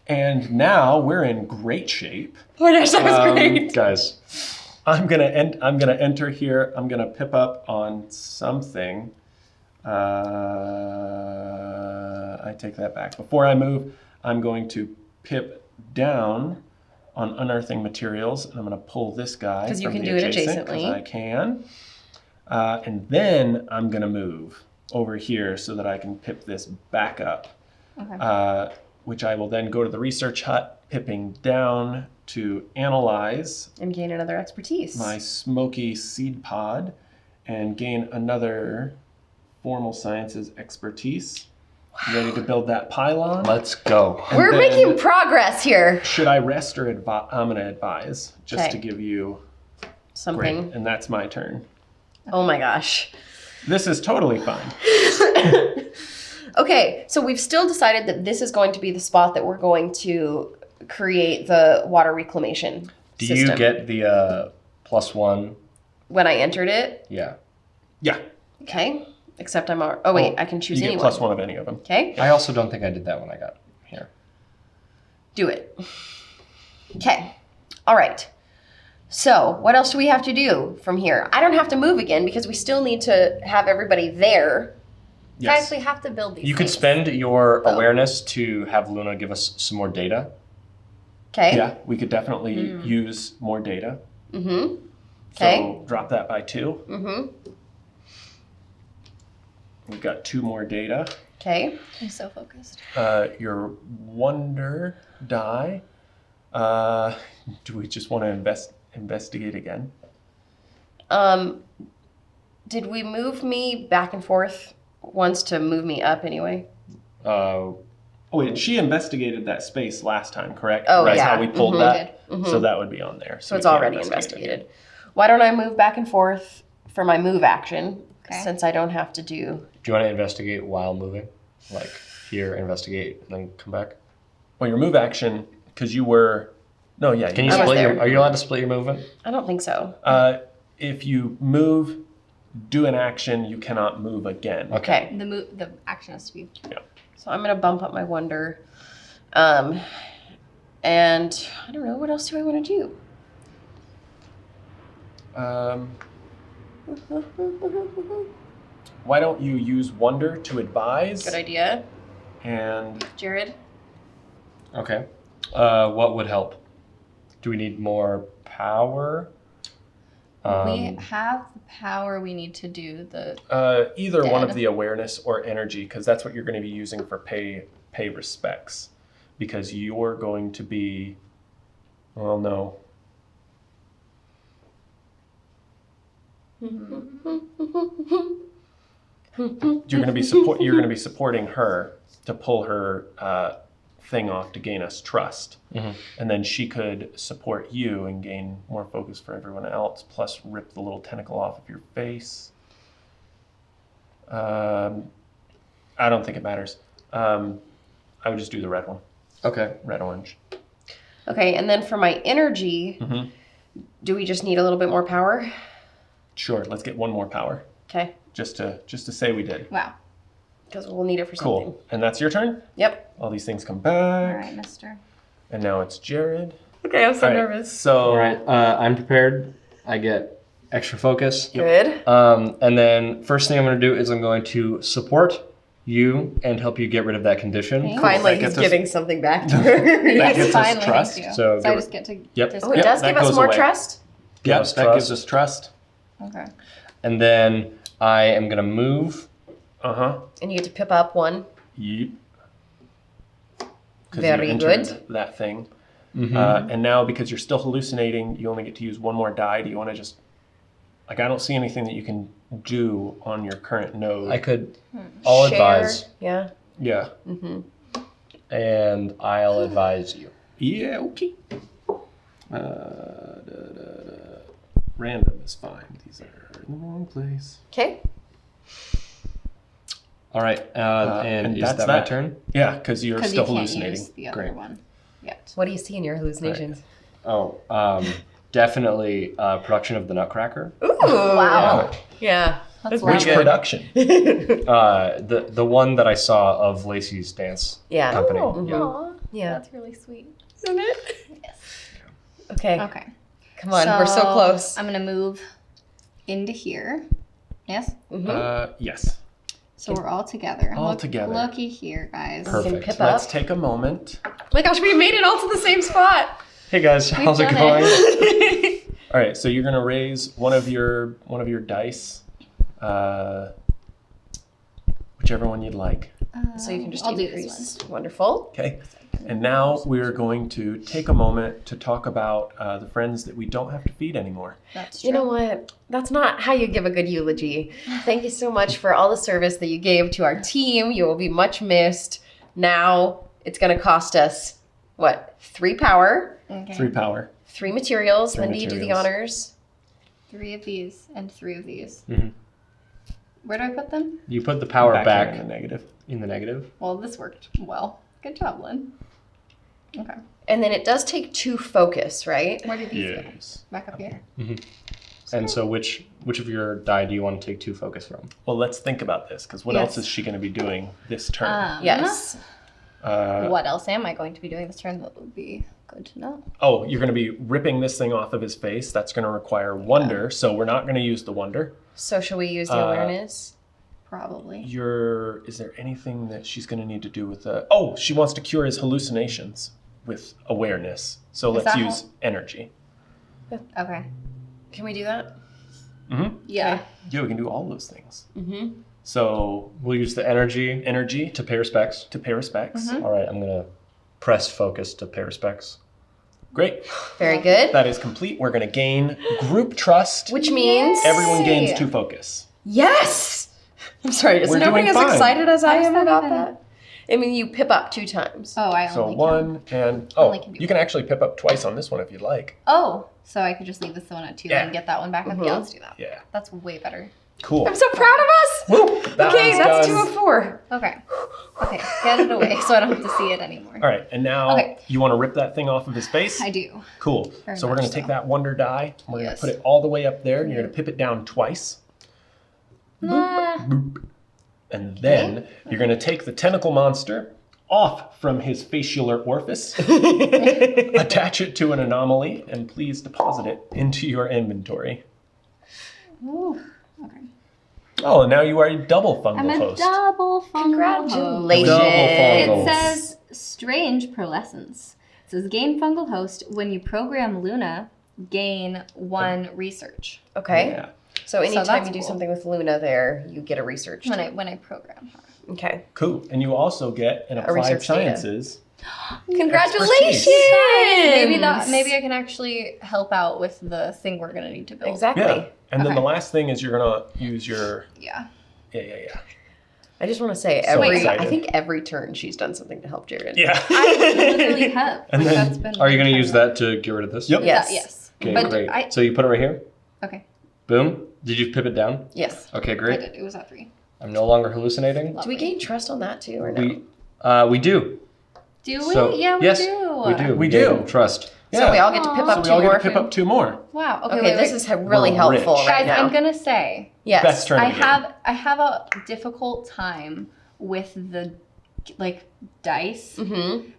And now we're in great shape. Oh my gosh, that was great. Guys, I'm gonna enter here. I'm gonna pip up on something. I take that back. Before I move, I'm going to pip down on unearthing materials, and I'm gonna pull this guy 'Cause you from can the do it adjacent, adjacently. 'cause I can. And then I'm gonna move over here so that I can pip this back up. Okay. Which I will then go to the research hut, pipping down to analyze And gain another expertise. my smoky seed pod and gain another formal sciences expertise. Ready to build that pylon? let's go. And We're then, making progress here. Should I rest or advise? I'm going to advise just Okay. to give you Something. great. And that's my turn. Oh my gosh. This is totally fine. Okay, so we've still decided that this is going to be the spot that we're going to create the water reclamation Do system. you get the +1? When I entered it, Yeah. Yeah. okay. Except I'm already, oh wait, I can choose You get anyone. +1 of any of them. Okay, I also don't think I did that when I got here. do it. Okay, all right. So what else do we have to do from here? I don't have to move again because we still need to have everybody there. Yes. Guys, we have to build these You could things. spend your Oh. awareness to have Luna give us some more data. Okay. Yeah, we could definitely use more data. Mm-hmm. Okay. So drop that by 2. Mm-hmm. We've got 2 more data. Okay. I'm so focused. Your wonder die. Do we just want to investigate again? Did we move me back and forth once to move me up anyway? Oh wait, she investigated that space last time, correct? Oh, That's yeah. how we pulled Mhm. that. Mhm. So that would be on there. So we it's can't already investigate it investigated. Why don't I move back and forth for my move action Okay. since I don't have to do... Do you want to investigate while moving? Like here, investigate, then come back? Well, your move action, because you were... No, yeah. Can you I was split there. your... Are you allowed to split your movement? I don't think so. If you move, do an action, you cannot move again. Okay. The action has to be. So I'm going to bump up my wonder. And I don't know, what else do I want to do? Why don't you use wonder to advise? Good idea. And Jared? Okay. What would help? Do we need more power? We have the power we need to do the. either one of Dead. the awareness or energy, because that's what you're going to be using for pay respects. Because you're going to be, well, no. You're going to be supporting her to pull her thing off to gain us trust, and then she could support you and gain more focus for everyone else. Plus, rip the little tentacle off of your face. I don't think it matters. I would just do the red one, Okay. red orange. Okay, and then for my energy, do we just need a little bit more power? Sure, let's get one more power, Okay, just to say we did. Wow. because we'll need it for something. Cool. And that's your turn. Yep. All these things come All back, right, mister. and now it's Jared. Okay, I'm so All right, nervous. So All right. I'm prepared. I get extra focus. Good. And then first thing I'm going to do is I'm going to support you and help you get rid of that condition. Thanks. Finally, That he's gets us- giving something back to her. That gives us finally, trust. thank you. So So I just get to. Yep. just Oh, it go- does that give us goes more away. trust? Yeah, us that trust. gives us trust. Okay. And then I am going to move. Uh-huh. And you get to pip up one. Yep. 'Cause Very you entered good. that thing. Mm-hmm. And now, because you're still hallucinating, you only get to use one more die. Do you want to just... Like, I don't see anything that you can do on your current node. I could. I'll Share. advise. Yeah. Yeah. And I'll advise you. Yeah, okay. Random is fine. These are in the wrong place. Okay. All right. And and is that's that my that. turn? Yeah, because you're Because still you can't hallucinating. use the other Great. one yet. What do you see in your hallucinations? Oh, definitely production of the Nutcracker. Ooh. Wow. Yeah. That's Which loud. production? The one that I saw of Lacey's dance Yeah. company. Oh, Yeah. aw, Yeah. That's really sweet. Isn't it? Yes. Okay. Okay. Come on. We're so close. I'm gonna move into here. Yes. Yes. So we're all together. All together. Looky here, guys. Perfect. You can pip Let's up. take a moment. Oh my gosh, we made it all to the same spot. Hey guys, how's it done going? it. All right, so you're gonna raise one of your dice, whichever one you'd like. So you can just I'll do increase. this one. Wonderful. Okay. And now we're going to take a moment to talk about the friends that we don't have to feed anymore. That's true. You know what? That's not how you give a good eulogy. Thank you so much for all the service that you gave to our team. You will be much missed. Now it's going to cost us, what, 3 power, Okay. 3 power. 3 materials. Three Lindy, you do the materials. honors. 3 of these and 3 of these. Mhm. Where do I put them? You put the power back in the negative. in the negative. Well, this worked well. Good job, Lynn. Okay. And then it does take 2 focus, right? Where do these go? Yes. Back up here. And so which of your die do you want to take 2 focus from? Well, let's think about this, because what Yes. else is she going to be doing this turn? Yes. What else am I going to be doing this turn that would be good to know? Oh, you're going to be ripping this thing off of his face. That's going to require wonder, so we're not going to use the wonder. So shall we use the awareness? Probably. Is there anything that she's going to need to do with the... Oh, she wants to cure his hallucinations with awareness. So Is let's that use energy. Okay. Can we do that? Mm-hmm. Yeah. Yeah, we can do all those things. Mm-hmm. So We'll use the energy energy to pay respects. to pay respects. Mm-hmm. All right, I'm gonna press focus to pay respects. Great. Very good. That is complete. We're going to gain group trust. Which means... Everyone gains 2 focus. Yes! I'm sorry, is We're nobody doing as fine. excited as I How does am that about even- that? I mean, you pip up 2 times. Oh, I So only 1 and... Only Oh, can do you can actually pip up twice on this one if you'd like. Oh, so I could just leave this one at 2 Yeah. and get that one back up? Yeah, let's do that. Yeah. That's way better. Cool. I'm so proud of us! Woo! That Okay, one's that's done. 2 of 4. Okay. Okay, get it away so I don't have to see it anymore. All right, and now Okay. you want to rip that thing off of his face? I do. Cool. Very So we're much going to take so. that wonder die. We're going to Yes. put it all the way up there, and you're going to pip it down twice. Ah. Boop. And then you're going to take the tentacle monster off from his fascicular orifice, attach it to an anomaly, and please deposit it into your inventory. Ooh. Okay. Oh, and now you are a double fungal I'm a host. double fungal Congratulations. Double It fungal. says strange pearlescence. It says gain fungal host when you program Luna, gain 1 research. Okay. Yeah. So anytime that's you do cool. something with Luna there, you get a research. When I program her. Okay. Cool. And you also get an applied research data. sciences. Congratulations! Maybe I can actually help out with the thing we're gonna need to build. Exactly. Yeah. And then Okay. the last thing is you're going to use your... Yeah. Yeah. I just want to say, So I excited. think every turn she's done something to help Jared. Yeah. I literally have. And Like, then- that's been Are you my gonna use entire that to get rid of this? Yep. Yes. Yes. Okay, But great. So you put it right here. Okay. Boom. Did you pip it down? Yes. Okay, I great. did. It was at 3. I'm no longer hallucinating. Do we gain trust on that too, or no? We do. Do we? So, Yeah, we yes, do. We do. We gave do. him trust. So we all get to pip Aw. up So we 2 all get more. to pip up 2 more. Wow. Okay, Okay, this is really We're helpful rich. right Guys, now. I'm gonna say Yes. Best turn I of the game. have a difficult time with the dice, Mm-hmm.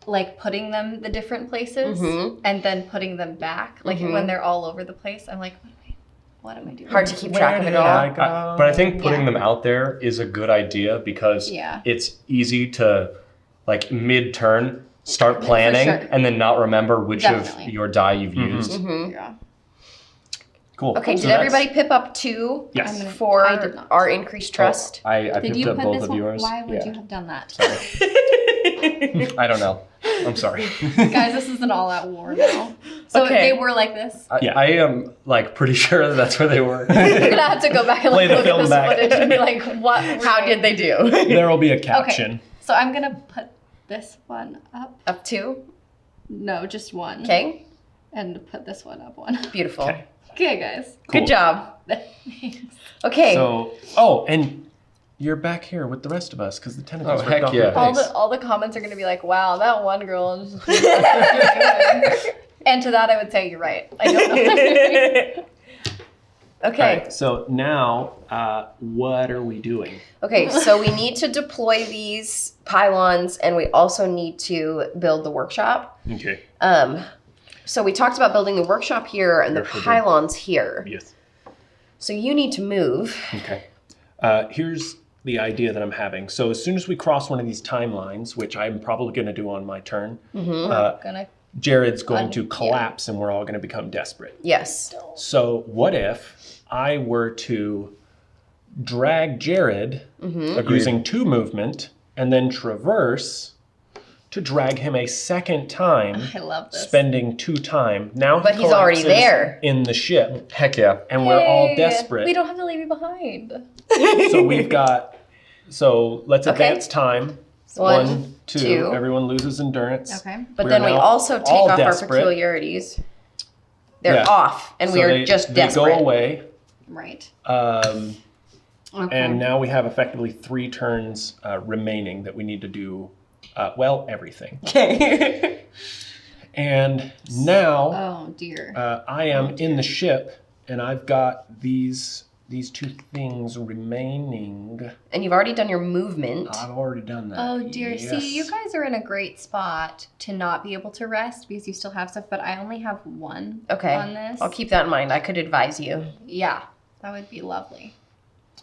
like putting them the different places Mhm. and then putting them back, like Mhm. when they're all over the place. I'm like, What am I doing? Hard to keep track of it all. But I think putting them out there is a good idea because it's easy to, like, mid-turn, start planning and then not remember which of your die you've used. Yeah. Cool. Okay, So did everybody pip up 2 Yes. for I did not. our increased trust? I Did picked you up put both this of one? yours. Why would Yeah. you have done that? I don't know. I'm sorry. Guys, this is an all-out war now. So Okay. they were like this. I am, like, pretty sure that's where they were. You're gonna have to go back and Play like, the look at film this back. footage and be like, what? How did they do? There will be a caption. Okay, so I'm gonna put this one up. Up 2? No, just one. Okay, And put this one up one. beautiful. Okay. Okay, guys. Cool. Good job. Thanks. Okay. So, and you're back here with the rest of us because the tentacles Oh, ripped heck off your yeah. face. All the comments are gonna be like, wow, that one girl is And to that I would say you're right. I don't know. All Okay. right, so now, what are we doing? Okay, so we need to deploy these pylons and we also need to build the workshop. Okay. So we talked about building the workshop here and the Yes, we did. pylons here. Yes. So you need to move. Okay. Here's the idea that I'm having. So as soon as we cross one of these timelines, which I'm probably going to do on my turn, Gonna Jared's going to collapse and we're all going to become desperate. Yes. So what if I were to drag Jared using 2 movement and then traverse to drag him a second time, I love this. spending 2 time. Now But he he's already collapses there. in the ship Heck yeah. and we're all Yay! desperate. We don't have to leave you behind. So we've got, so let's Okay. advance time. 1, 1, 2. 2. Everyone loses endurance. Okay. But We're then we now also take all off desperate. our peculiarities. They're Yeah. off and we So are just they desperate. go away. Right. Um, Okay. And now we have effectively 3 turns remaining that we need to do, everything. Okay. And now Oh dear. I am in the ship and I've got these 2 things remaining. And you've already done your movement. I've already done that. Oh dear. Yes. See, you guys are in a great spot to not be able to rest because you still have stuff, but I only have 1 Okay. on this. I'll keep that in mind. I could advise you. Yeah, that would be lovely.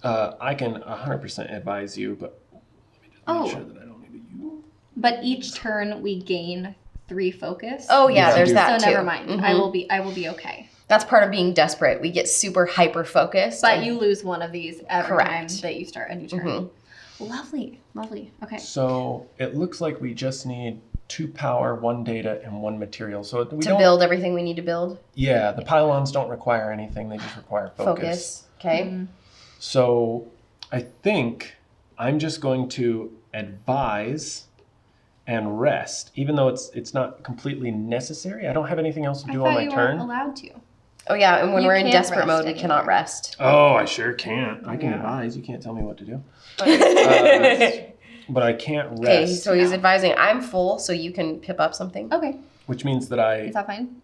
I can 100% advise you, but let me just make sure that I don't need to use. But each turn we gain 3 focus. Oh yeah, Yeah. there's So that so too. never mind. Mhm. I will be okay. That's part of being desperate. We get super hyper focused. But you lose one of these every Correct. time that you start a new turn. Mhm. Lovely. Okay. So it looks like we just need 2 power, 1 data, and 1 material. So we to don't. build everything we need to build. Yeah, the pylons don't require anything. They just require focus. Focus. Okay. So I think I'm just going to advise and rest, even though it's not completely necessary. I don't have anything else to I do thought on my you turn. weren't allowed to. Oh yeah, and when You we're in can't desperate rest mode, we anymore. cannot rest. Oh, I sure can't. I can Yeah. advise. You can't tell me what to do. Okay, But I can't rest, so he's advising. I'm full, so you can pip up something. Okay. which means that I Is that fine?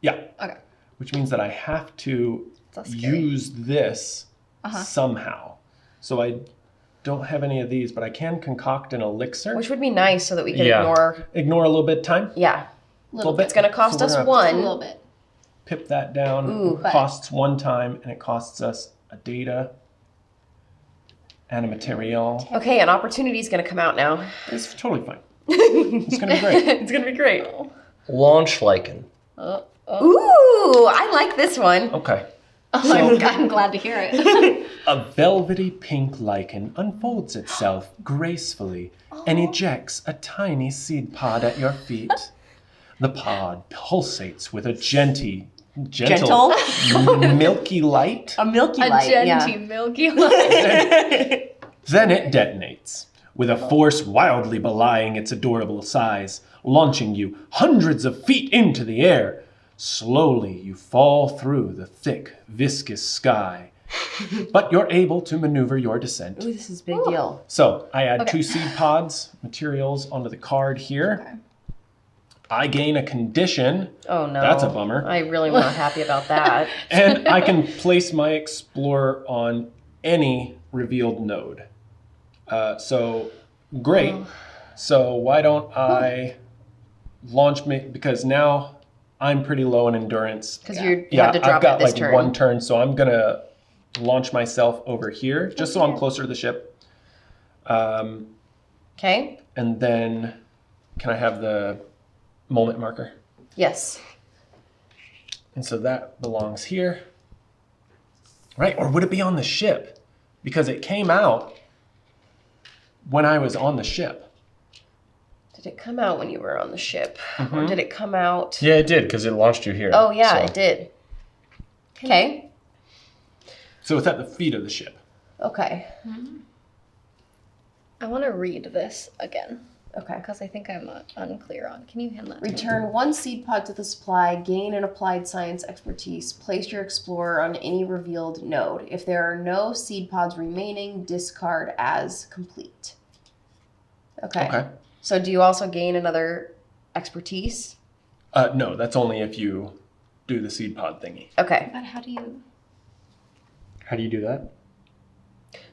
yeah, Okay. which means that I have to That's scary. use this Uh-huh. somehow. So I don't have any of these, but I can concoct an elixir. Which would be nice so that we can Yeah. Ignore a little bit of time. Yeah. Little bit. It's going to cost So we're us gonna- Just a 1. little bit. Pip that down. Ooh. It costs 1 time, and it costs us a data and a material. Okay, an opportunity is going to come out now. It's totally fine. It's gonna be great. It's going to be great. Launch lichen. Ooh, I like this one. Okay. I'm glad to hear it. A velvety pink lichen unfolds itself gracefully and ejects a tiny seed pod at your feet. The pod pulsates with a gentle, milky light. A milky A light. genty, milky light. Then it detonates, with a force wildly belying its adorable size, launching you hundreds of feet into the air. Slowly you fall through the thick, viscous sky, but you're able to maneuver your descent. Ooh, this is a big deal. So I add 2 seed pods, materials onto the card here. Okay. I gain a condition, Oh no. That's a bummer. I really am not happy about that. and I can place my explorer on any revealed node. So great. So why don't I launch me, because now I'm pretty low in endurance. Because you have to drop I've got it this like turn. one turn, so I'm gonna launch myself over here, just so I'm closer to the ship. Okay. And then, can I have the moment marker? Yes. And so that belongs here. Right, or would it be on the ship? Because it came out when I was on the ship. Did it come out when you were on the ship? Or did it come out? Yeah, it did, because it launched you here. Oh, yeah, so. it did. Okay. So it's at the feet of the ship. Okay. I want to read this again Okay. because I think I'm unclear on. Can you hand that? to me? Return one seed pod to the supply, gain an applied science expertise, place your explorer on any revealed node. If there are no seed pods remaining, discard as complete. Okay. Okay. So do you also gain another expertise? No, that's only if you do the seed pod thingy. Okay. But how do you? How do you do that?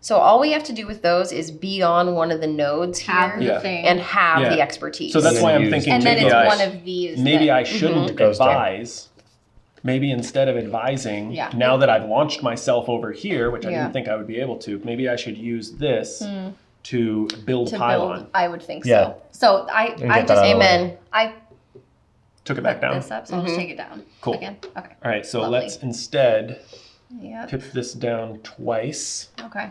So all we have to do with those is be on one of the nodes Have here Yeah. the thing. and have Yeah. the expertise. So that's then why I'm use- thinking and then maybe it's I, one of these. maybe that, I shouldn't It goes down. advise. Maybe instead of advising, Yeah. now that I've launched myself over here, which I Yeah. didn't think I would be able to, maybe I should use this to build to Pylon. build. I would think Yeah. so. So I And I get that just out of the way. Amen. I Took it back put down. this up, so I'll just take it down. Cool. Again. Okay. All right, so Lovely. let's instead Yeah. pip this down twice, Okay.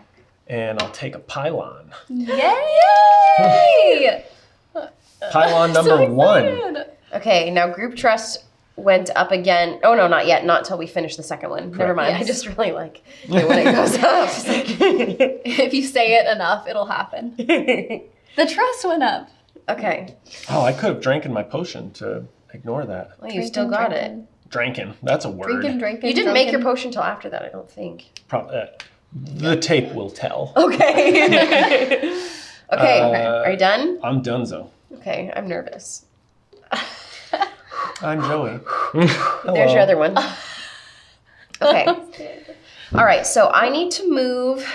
and I'll take a Pylon. Yay! Pylon number 1. Okay, now group trust went up again. Oh no, not yet. Not until we finish the second one. Never mind. I Yes. just really like it when it goes up. If you say it enough, it'll happen. The trust went up. Okay. Oh, I could have drank my potion to ignore that. Well, you still got it. Drankin', that's a word. Drinking. You didn't make your potion till after that, I don't think. The tape will tell. Okay. Okay. Are you done? I'm donezo. Okay. I'm nervous. I'm Joey. There's your other one. Okay. All right. So I need to move.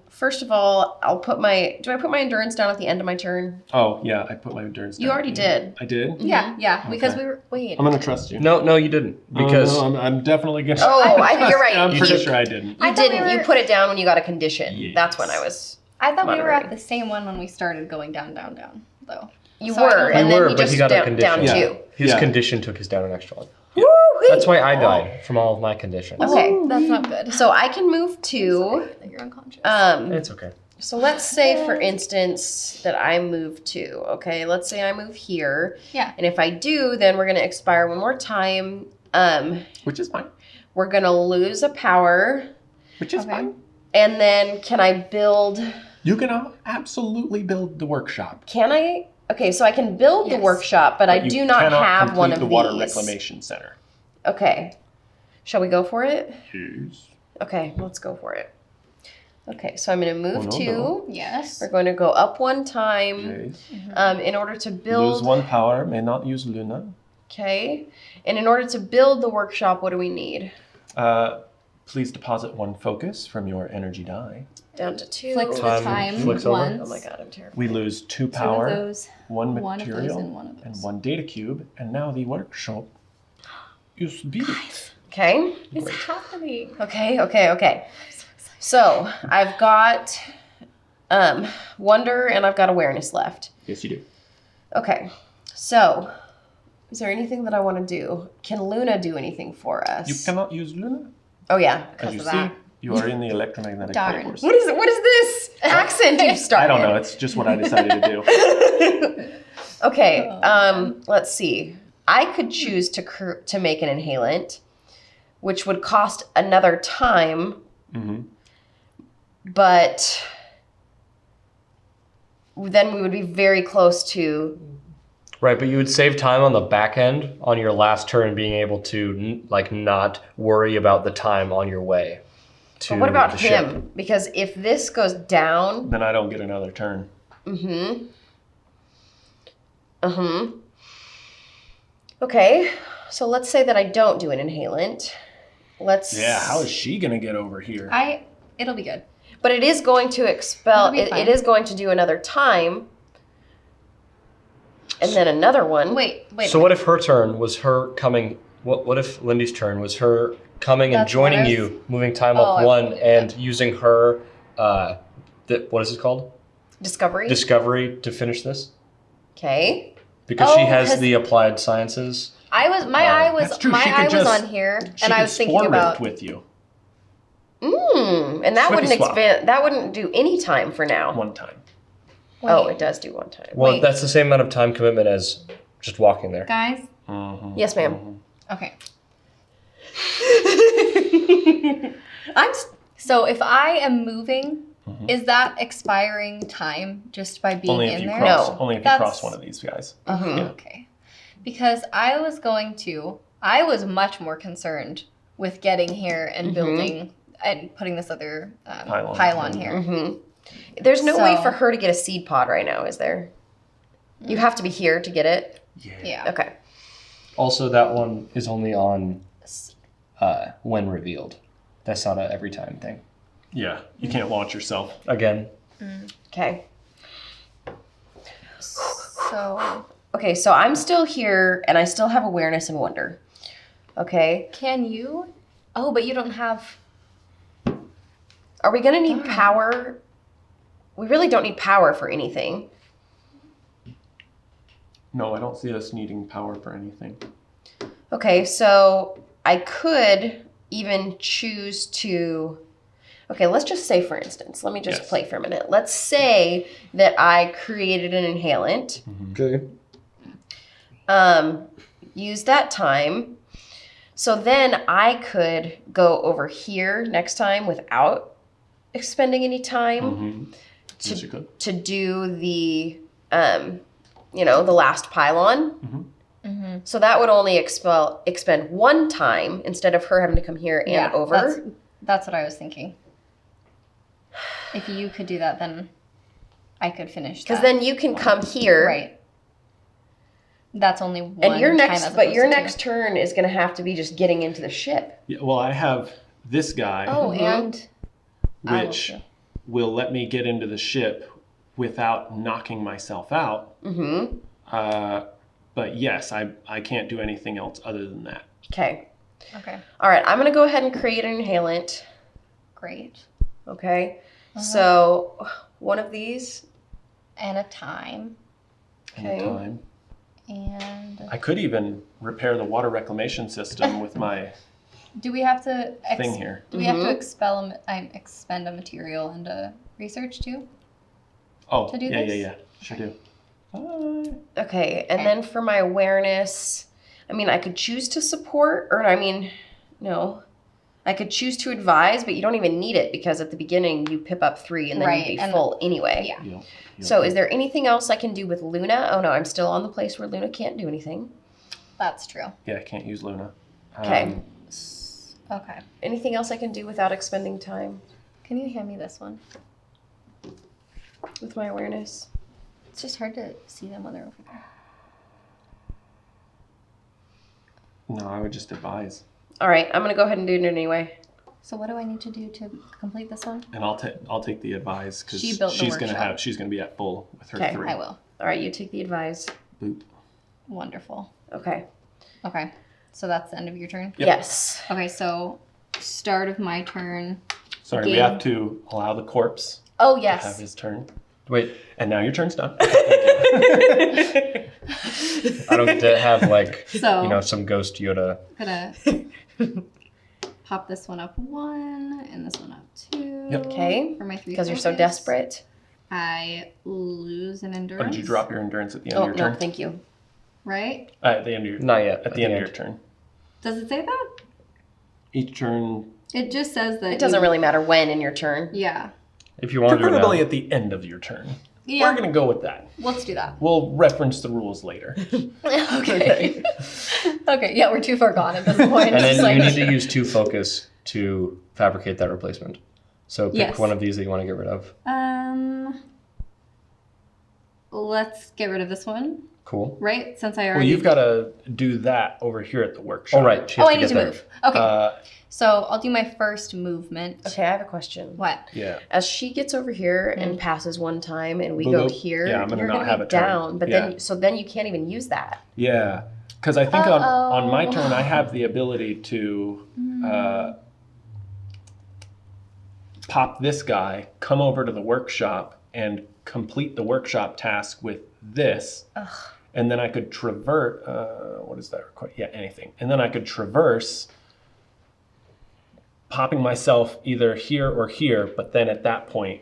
First of all, do I put my endurance down at the end of my turn? Oh, yeah, I put my endurance down. You already did. I did? Yeah, because Okay. we were. Wait. I'm going to trust you. No, you didn't. Because Oh, no, I'm definitely going to. Oh, I think you're right. I'm You pretty did. sure I didn't. I You thought we didn't. You were- put it down when you got a condition. Yes. That's when I was. I thought we were at Monitoring. the same one when we started going down, though. You So I were, don't and know. then were, you but just he got a down condition. Yeah. two. his Yeah. condition took us down an extra one. Woo-wee. That's why I died from all of my conditions. Okay. That's not good. So I can move to. That you're unconscious. It's okay. So let's say, for instance, that I move to. Okay, let's say I move here. Yeah. And if I do, then we're gonna expire one more time. Which is fine. We're gonna lose a power, Which is Okay. fine. and then can I build? You can absolutely build the workshop. Can I? Okay, so I can build the Yes. workshop, but I you do not cannot have one complete of the water these. reclamation center. Okay. Shall we go for it? Yes. Okay, let's go for it. Okay, so I'm going to move Oh, no, two. no. Yes. We're going to go up one time Yes. in order to Lose build. one power, may not use Luna. Okay. And in order to build the workshop, what do we need? Please deposit one focus from your energy die. Down to two. Flicks the Time time flicks over. once. Oh my god, I'm terrible. We lose 2 Two power, of those. one One of those material, and one of those. and 1 data cube, and now the workshop is built. Okay. It's happening. Okay. So I've got wonder and I've got awareness left. Yes, you do. Okay. So is there anything that I want to do? Can Luna do anything for us? You cannot use Luna. Oh yeah. As Because you of see, that. you are in the electromagnetic Darn. force. What is this accent you've started? I don't know. It's just what I decided to do. Okay. Oh, Let's see. I could choose to make an inhalant, which would cost another time, hmm but then we would be very close to. Right, but you would save time on the back end on your last turn, being able to not worry about the time on your way to But what about the him? ship. Because if this goes down, Then I don't get another turn. Okay, so let's say that I don't do an inhalant. Yeah, how is she gonna get over here? It'll be good. But it is going to expel. It'll be It fine. is going to do another time. And then another one. Wait. So what if her turn was her coming? What if Lindy's turn was her coming and That's joining what I was- you, moving time Oh, up I one, believe and using her, what is it called? Discovery. Discovery to finish this? Okay. Because Oh, she has 'cause- the applied sciences. My eye was That's true. She could just- on here, She and I could was thinking spore about rift with you And that Swippy wouldn't swap. expand. That wouldn't do any time for now. one time. Oh, Wait, it does do one time. Well, Wait. that's the same amount of time commitment as just walking there. guys. Yes, ma'am. Okay. I'm. So if I am moving, is that expiring time just by being Only if in you there? cross. No. Only if you That's- cross one of these guys. Okay. Because I was much more concerned with getting here and building and putting this other pylon here. There's no way So- for her to get a seed pod right now, is there? You have to be here to get it. Yeah. Okay. Also, that one is only on when revealed. That's not a every time thing. Yeah, you can't launch yourself. Again, Okay. So Okay, so I'm still here and I still have awareness and wonder. Okay. can you? Oh, but you don't have. Are we going to need power? We really don't need power for anything. No, I don't see us needing power for anything. Okay, so I could even choose to. Okay, let's just say, for instance, let me just Yes. play for a minute. Let's say that I created an inhalant. okay. Use that time. So then I could go over here next time without expending any time Yes, you could. to do the, the last pylon. So that would only expend one time instead of her having to come here and over. That's what I was thinking. If you could do that, then I could finish. Because then you can come here. Right. That's only one. And your time next, as but your opposed to next turn is going to have to be just getting into the ship. Yeah, well, I have this guy, two. Oh, and I will which too. will let me get into the ship without knocking myself out. But yes, I can't do anything else other than that. Okay. Okay. All right. I'm going to go ahead and create an inhalant. Great. Okay. So one of these. And a time. Okay. Anytime. And I could even repair the water reclamation system with my do we have to thing here. Do we have to expend a material and a research too? Oh, To do yeah, this? yeah. Sure do. Okay. And then for my awareness, I mean, I could choose to support, or no. I could choose to advise, but you don't even need it because at the beginning you pip up 3 and then Right, you'd be and- full anyway. Yeah. Yep. So is there anything else I can do with Luna? Oh no, I'm still on the place where Luna can't do anything. That's true. Yeah, I can't use Luna. Okay. Okay. Anything else I can do without expending time Can you hand me this one? with my awareness? It's just hard to see them when they're over there. No, I would just advise. All right, I'm gonna go ahead and do it anyway. So what do I need to do to complete this one? And I'll take the advise because She built the she's gonna be at full with her Okay, 3. I will. All right, you take the advise. Boop. Wonderful. Okay. Okay. So that's the end of your turn? Yep. Yes. Okay, so start of my turn. Sorry, we Game. have to allow the corpse Oh, to have yes. his turn. Wait, And now your turn's done. I don't get to have So some ghost Yoda. gonna pop this one up 1 and this one up 2. Yep. Okay. For my 3 Because you're so focus. desperate. I lose an endurance. Or did you drop your endurance at the end Oh of your no, turn? thank you. Right? At the end of your Not yet. At the end of your turn. Does it say that? Each turn, It just says that It doesn't really matter when in your turn. Yeah. If you want to do it now. preferably at the end of your turn. Yeah. We're gonna go with that. Let's do that. We'll reference the rules later. Okay. Okay, yeah, we're too far gone at this point. And It's then like- you need to use 2 focus to fabricate that replacement. So pick Yes. one of these that you want to get rid of. Let's get rid of this one, Cool. right? Since I Well, already. you've got to do that over here at the workshop. Oh, right. She has Oh, I to need get to there. move. Okay. So I'll do my first movement. Okay, I have a question. What? Yeah. As she gets over here and passes one time and we Boop, go boop. here, Yeah, I'm gonna you're not gonna have be a turn. down. But Yeah. then you can't even use that. Yeah. Because I think on my turn, I have the ability to pop this guy, come over to the workshop, and complete the workshop task with this. Ugh. And then I could traverse, what does that require? Yeah, anything. And then I could traverse, popping myself either here or here, but then at that point,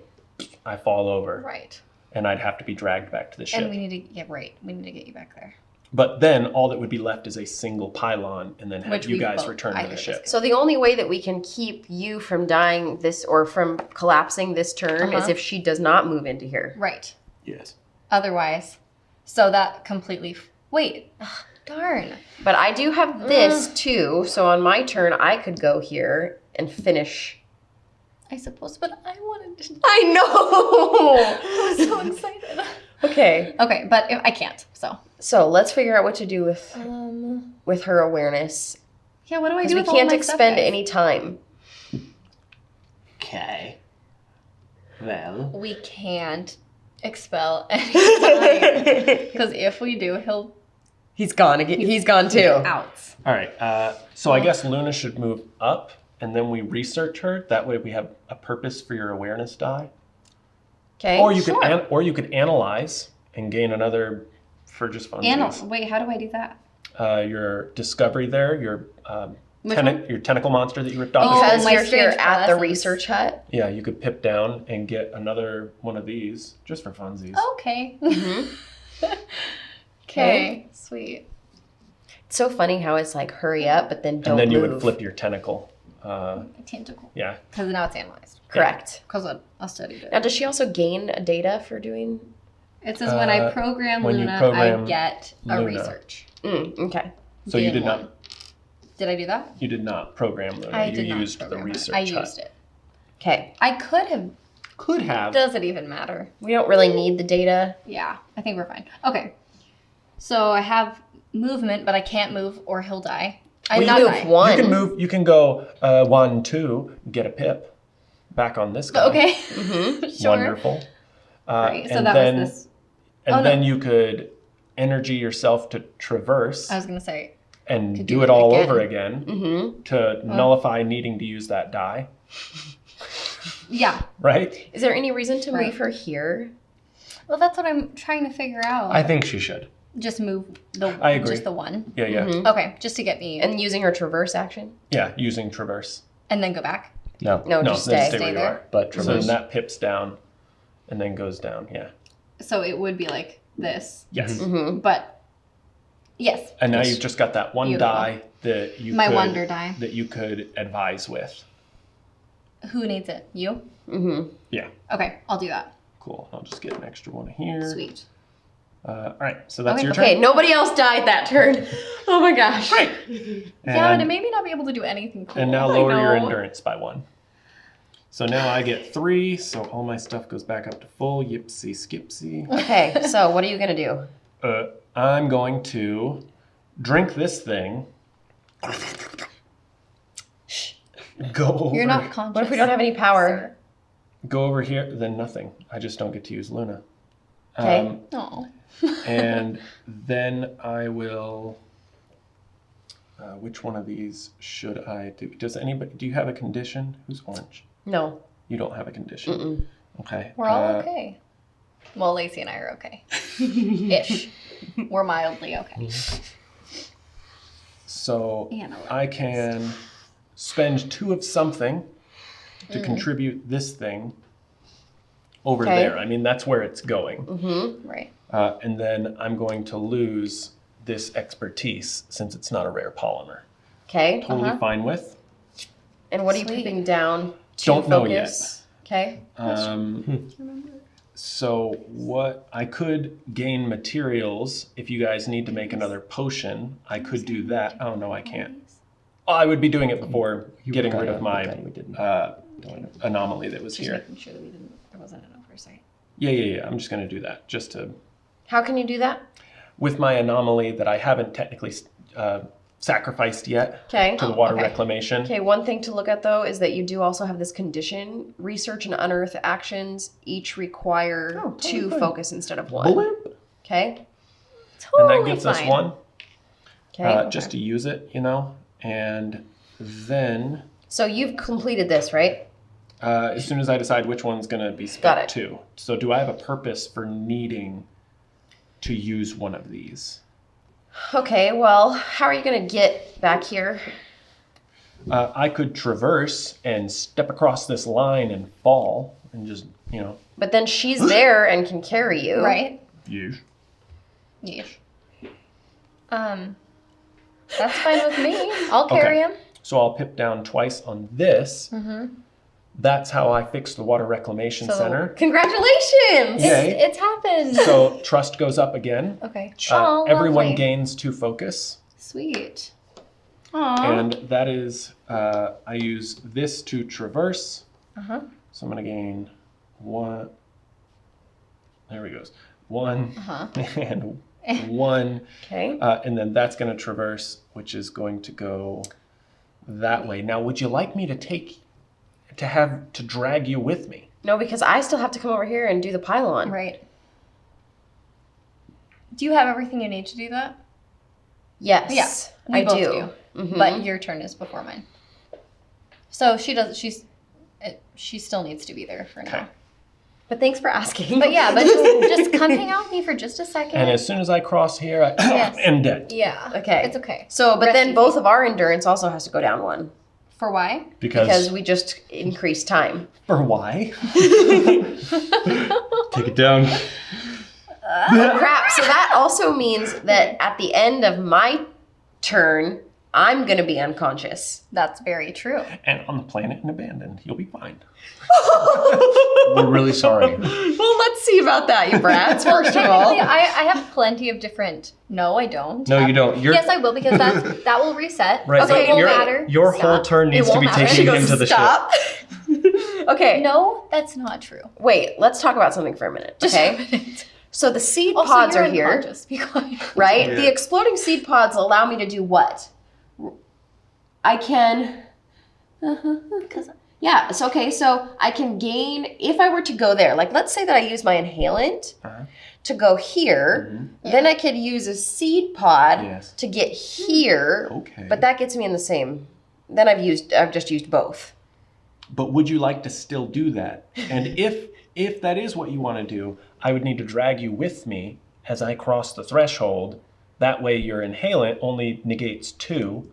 I fall over. Right. And I'd have to be dragged back to the ship. And we need to get we need to get you back there. But then all that would be left is a single pylon, and then have Which you we guys both- return I to the think ship. is So the only way that we can keep you from dying this or from collapsing this turn is if she does not move into here. Right. Yes. Otherwise, so that completely. Wait. Ugh, darn. But I do have this too, so on my turn I could go here and finish. I suppose, but I wanted to. I know. I'm so excited. Okay. Okay, but if I can't, so. So let's figure out what to do Um. with her awareness. Yeah. What do I Because do we with all can't my expend stuff, guys? any time. Okay. Well. We can't expel any time because if we do, he'll He's gone again. He's gone be too. out. All right. So I guess Luna should move up, and then we research her. That way we have a purpose for your awareness die. Okay. Or you could analyze and gain another for just funsies. Wait, how do I do that? Your discovery there, your Which one? your tentacle monster that you ripped off. Oh, Because my you're here spiritual at the essence. research hut. Yeah, you could pip down and get another one of these just for funsies. Okay. Mm-hmm. Okay. Sweet. It's so funny how it's like hurry up, but then don't And then you move. would flip your tentacle. A tentacle. Yeah. Because now it's analyzed. Correct. Because I studied Now, it. does she also gain a data for doing? It says when I program when you Luna, program I get a Luna. research. Okay. So you Gain did one. not. Did I do that? You did not program Luna. I you did not used the program it. research I hut. used it. Okay. I could have. Could have. Does it even matter? We don't really need the data. Yeah, I think we're fine. Okay. So I have movement, but I can't move or he'll die. I'm We not move dying. one. You can move. You can go 1, 2, get a pip, back on this guy. Okay. Mm-hmm. Sure. Wonderful. Right. So and that then, was this. And Oh, no. then you could energy yourself to traverse I was gonna say. and could do do it it all again. over again Mm-hmm. to nullify needing to use that die. Yeah. Right? Is there any reason to Right. move her here? Well, that's what I'm trying to figure out. I think she should. Just move the. I agree. Just the one. Yeah, yeah. Mhm. Okay, just to get me And using her traverse action? Yeah, using traverse. and then go back. No, No, just then stay. where you there. are. But So traverse. then that pips down and then goes down. Yeah. So it would be like this, Yes. Mm-hmm. but yes, And now Yes. you've just got that one Beautiful. die that you my could, wonder die. that you could advise with. Who needs it? You? Mm-hmm. Yeah. Okay, I'll do that. Cool. I'll just get an extra one here. Sweet. All right. So that's Okay. your turn. Okay, nobody else died that turn. Oh my gosh. Great. Yeah, but And- it made me not be able to do anything cool. And now I lower your know. endurance by 1. So now I get 3, so all my stuff goes back up to full. Yipsy skipsy. Okay, so what are you gonna do? I'm going to drink this thing. Go over. You're not conscious. What if we don't have any power? Go over here. Then nothing. I just don't get to use Luna. Okay. Oh. And then I will. Which one of these should I do? Does anybody? Do you have a condition? Who's orange? No. You don't have a condition. Mm-mm. Okay. We're all okay. Well, Lacey and I are okay. Ish. We're mildly okay. So Analyze. I can spend 2 of something to contribute this thing over Okay. there. I mean, that's where it's going. Mm-hmm. Right. And then I'm going to lose this expertise since it's not a rare polymer. Okay. Totally fine with. And what are you Sweet. putting down? To Don't know focus? Okay. So what I could gain materials if you guys need to make another potion. I could do that. Oh no, I can't. Oh, I would be doing it before getting rid of my anomaly that was Just here. making sure that there wasn't an oversight. Yeah. I'm just going to do that just to How can you do that? with my anomaly that I haven't technically sacrificed yet Okay. to the water okay. reclamation. Okay, one thing to look at though is that you do also have this condition. Research and unearth actions each require totally 2 fine. focus instead of 1. Bloop. Okay? And that Totally gives us fine. 1, Okay. just to use it, you know. And then So you've completed this, right? as soon as I decide which one's going to be Got spent it. to. So do I have a purpose for needing to use one of these? Okay, well, how are you going to get back here? I could traverse and step across this line and fall and just, you know, But then she's there and can carry you. Right? use. Yeesh. That's fine with me. I'll carry him. So I'll pip down twice on this. That's how I fix the Water Reclamation So, Center. congratulations! Yay. It's happened. So trust goes up again. Okay. Everyone lovely. gains 2 focus. Sweet. Aww. And that is, I use this to traverse. Uh-huh. So I'm going to gain 1. There we go. 1 Uh-huh. and 1. Okay. And then that's going to traverse, which is going to go that way. Now, would you like me to drag you with me? No, because I still have to come over here and do the pylon. Right. Do you have everything you need to do that? Yes. Yeah. I We both do. Mhm. But your turn is before mine. So she still needs to be there for now. Okay. But thanks for asking. But yeah, but just come hang out with me for just a second. And as soon as I cross here, I Yes. am dead. Yeah. Okay. It's okay. So, but Rest then easy. both of our endurance also has to go down 1. For why? Because we just increased time. For why? Take it down. Crap. So that also means that at the end of my turn, I'm going to be unconscious. That's very true. And on the planet and abandoned. You'll be fine. We're really sorry. Well, let's see about that, you brats, Well, first of technically, all. I have plenty of different. No, I don't. No, you don't. Yes, I will because that will reset. Right, So Okay, it won't your, matter. your whole Stop. turn needs It to be won't matter. taking She him goes, to the ship. stop. Okay. No, that's not true. Wait, let's talk about something for a minute, okay? So the seed Also, pods you're are here, unconscious. Be quiet. right? Yeah. The exploding seed pods allow me to do what? I can... Yeah, so okay, so I can gain, if I were to go there, like let's say that I use my inhalant to go here, then I could use a seed pod Yes. to get here, Okay. but that gets me in the same, then I've just used both. But would you like to still do that? And if that is what you want to do, I would need to drag you with me as I cross the threshold. That way your inhalant only negates 2,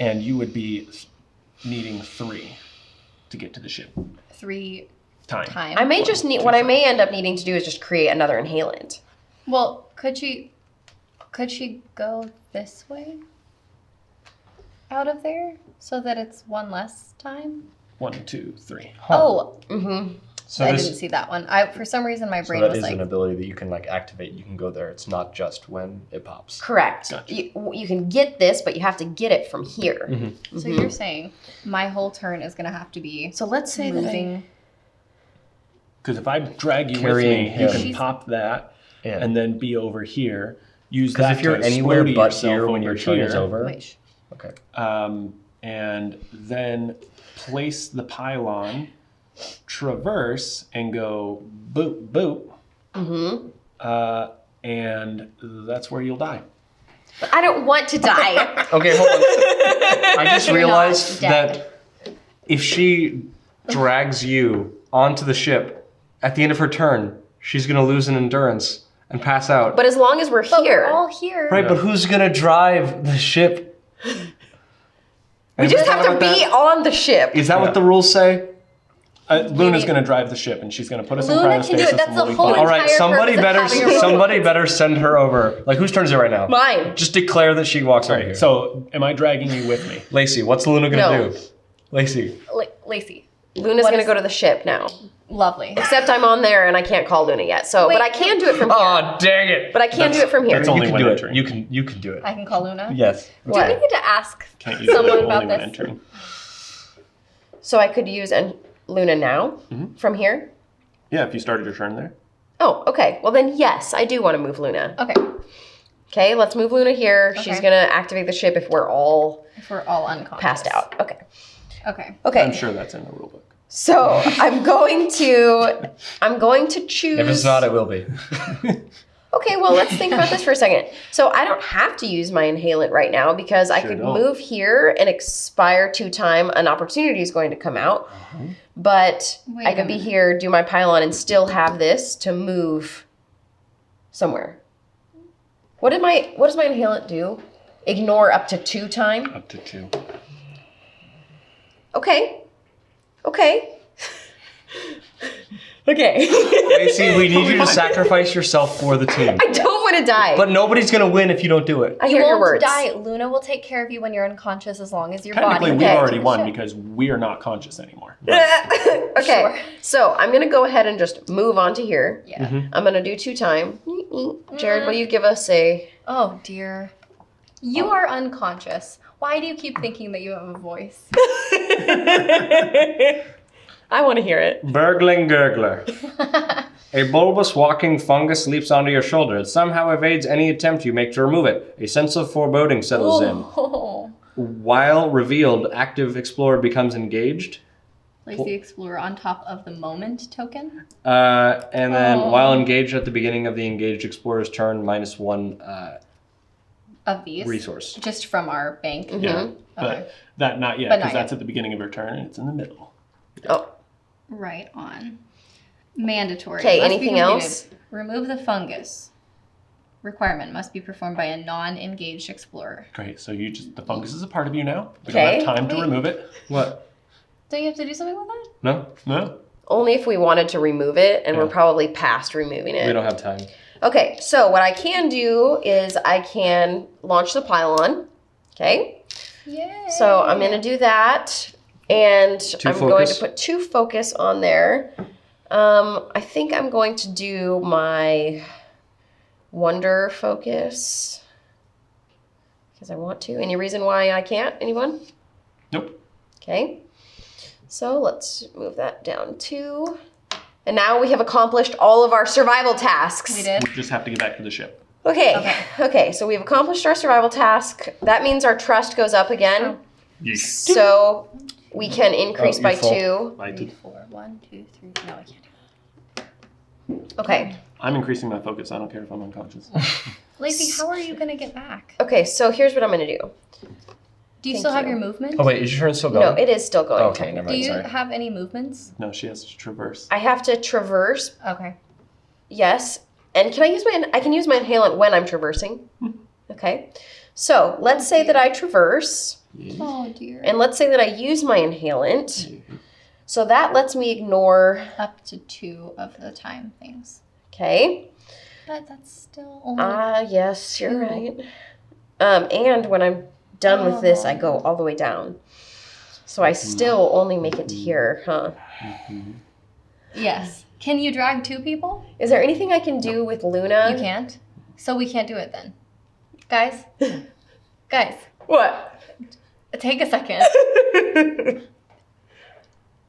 and you would be needing 3 to get to the ship. 3 Time. times. I may just need, what I may end up needing to do is just create another inhalant. Well, could she go this way? Out of there? So that it's 1 less time? 1, 2, 3. Oh, So I this, didn't see that one. For some reason my so brain that was is like, an ability that you can like activate. You can go there. It's not just when it pops. Correct. Gotcha. You can get this, but you have to get it from here. so you're saying my whole turn is gonna have to be So let's say that I, moving. Because if I drag you Carrying with me, you him. can pop that Yeah. and then be over here. Use Because that if you're to anywhere explodey but yourself here when your over turn is here. over. Wait. Okay. And then place the pylon, traverse, and go boop, boop. And that's where you'll die. but I don't want to die. Okay, hold on. I just You're realized not dead. that if she drags you onto the ship, at the end of her turn, she's going to lose an endurance and pass out. But as long as we're But here, we're all here. Right, but who's going to drive the ship? we just have to be on the ship. Is that what the rules say? Luna's going to drive the ship, and she's going to put us in Luna can do cryostasis, it. That's and we'll the be whole fine. All right, entire somebody purpose of having a somebody better send her over. Like, whose turn is it right now? Mine. Just declare that she walks over here. So, am I dragging you with me? Lacey, what's Luna gonna No. do? Lacey. Lacey. Luna's What going to is- go to the ship now. Lovely. Except I'm on there and I can't call Luna yet. So, Wait, but I can do it from here. Oh, dang it! But I can't do it from here. that's You only can when do it. entering. You can do it. I can call Luna. Yes. Do we need to ask Can't use it someone only about when this? entering. So I could use Luna now from here. Yeah, if you started your turn there. Oh, okay. Well then, yes, I do want to move Luna. Okay. Okay, let's move Luna here. She's Okay. gonna activate the ship if we're all If we're all unconscious. passed out. Okay. Okay. Okay. I'm sure that's in the rule book. So I'm going to choose. If it's not, it will be. Okay, well, let's think about this for a second. So I don't have to use my inhalant right now because I Sure could don't. move here and expire 2 time. An opportunity is going to come out. But Wait I a could be minute. here, do my pylon, and still have this to move somewhere. What does my inhalant do? Ignore up to 2 time? Up to 2. Okay. Okay. Okay. Lacey, we need you to sacrifice yourself for the team. I don't want to die. But nobody's gonna win if you don't do it. I You hear your won't words. die. Luna will take care of you when you're unconscious as long as your Technically, body. we've Okay. already won because we are not conscious anymore. Okay. Sure. So I'm gonna go ahead and just move on to here. Yeah. I'm gonna do 2 time. Jared, will you give us a? Oh dear. You are unconscious. Why do you keep thinking that you have a voice? I want to hear it. Burgling gurgler. A bulbous walking fungus leaps onto your shoulder. It somehow evades any attempt you make to remove it. A sense of foreboding settles in. Oh. While revealed, active explorer becomes engaged. Place the explorer on top of the moment token. And then Oh. while engaged at the beginning of the engaged explorer's turn, -1 Of these. resource. Just from our bank. Yeah, but Okay. that not yet But because not that's at the beginning of her turn and it's in the middle. Oh, Right on. Mandatory. Okay, Must be anything completed. else? Remove the fungus. Requirement must be performed by a non-engaged explorer. Great. So the fungus is a part of you now. We Okay. don't have time to Wait. remove it. What? Don't you have to do something with that? No? No. only if we wanted to remove it, and we're Yeah. probably past removing it. We don't have time. Okay, so what I can do is I can launch the pylon. Okay, Yay. so I'm gonna do that, and Two I'm going to focus. put 2 focus on there. I think I'm going to do my wonder focus because I want to. Any reason why I can't? Anyone? Nope. Okay, so let's move that down 2. And now we have accomplished all of our survival tasks. We did. We just have to get back to the ship. Okay, so we've accomplished our survival task. That means our trust goes up again. So we can increase Oh, by you're full. 2. 3, 4, 1, 2, 3. No, I can't do Okay. I'm increasing my focus. I don't care if I'm unconscious. it. Lacey, how are you gonna get back? Okay, so here's what I'm gonna do. Do you Thank still have you. your movement? Oh, wait, is your turn still going? No, it is still going. Okay, never Do mind. you Sorry. have any movements? No, she has to traverse. I have to traverse, Okay. yes. And can I can use my inhalant when I'm traversing. Okay. So let's say that I traverse, Oh dear. and let's say that I use my inhalant. So that lets me ignore, Up to 2 of the time things. okay. But that's still only. Yes, you're 2. right. And when I'm done with this, I go all the way down. So I still only make it to here, huh? Yes. Can you drag 2 people? Is there anything I can do with Luna? You can't. So we can't do it then. Guys. Guys. What? Take a second.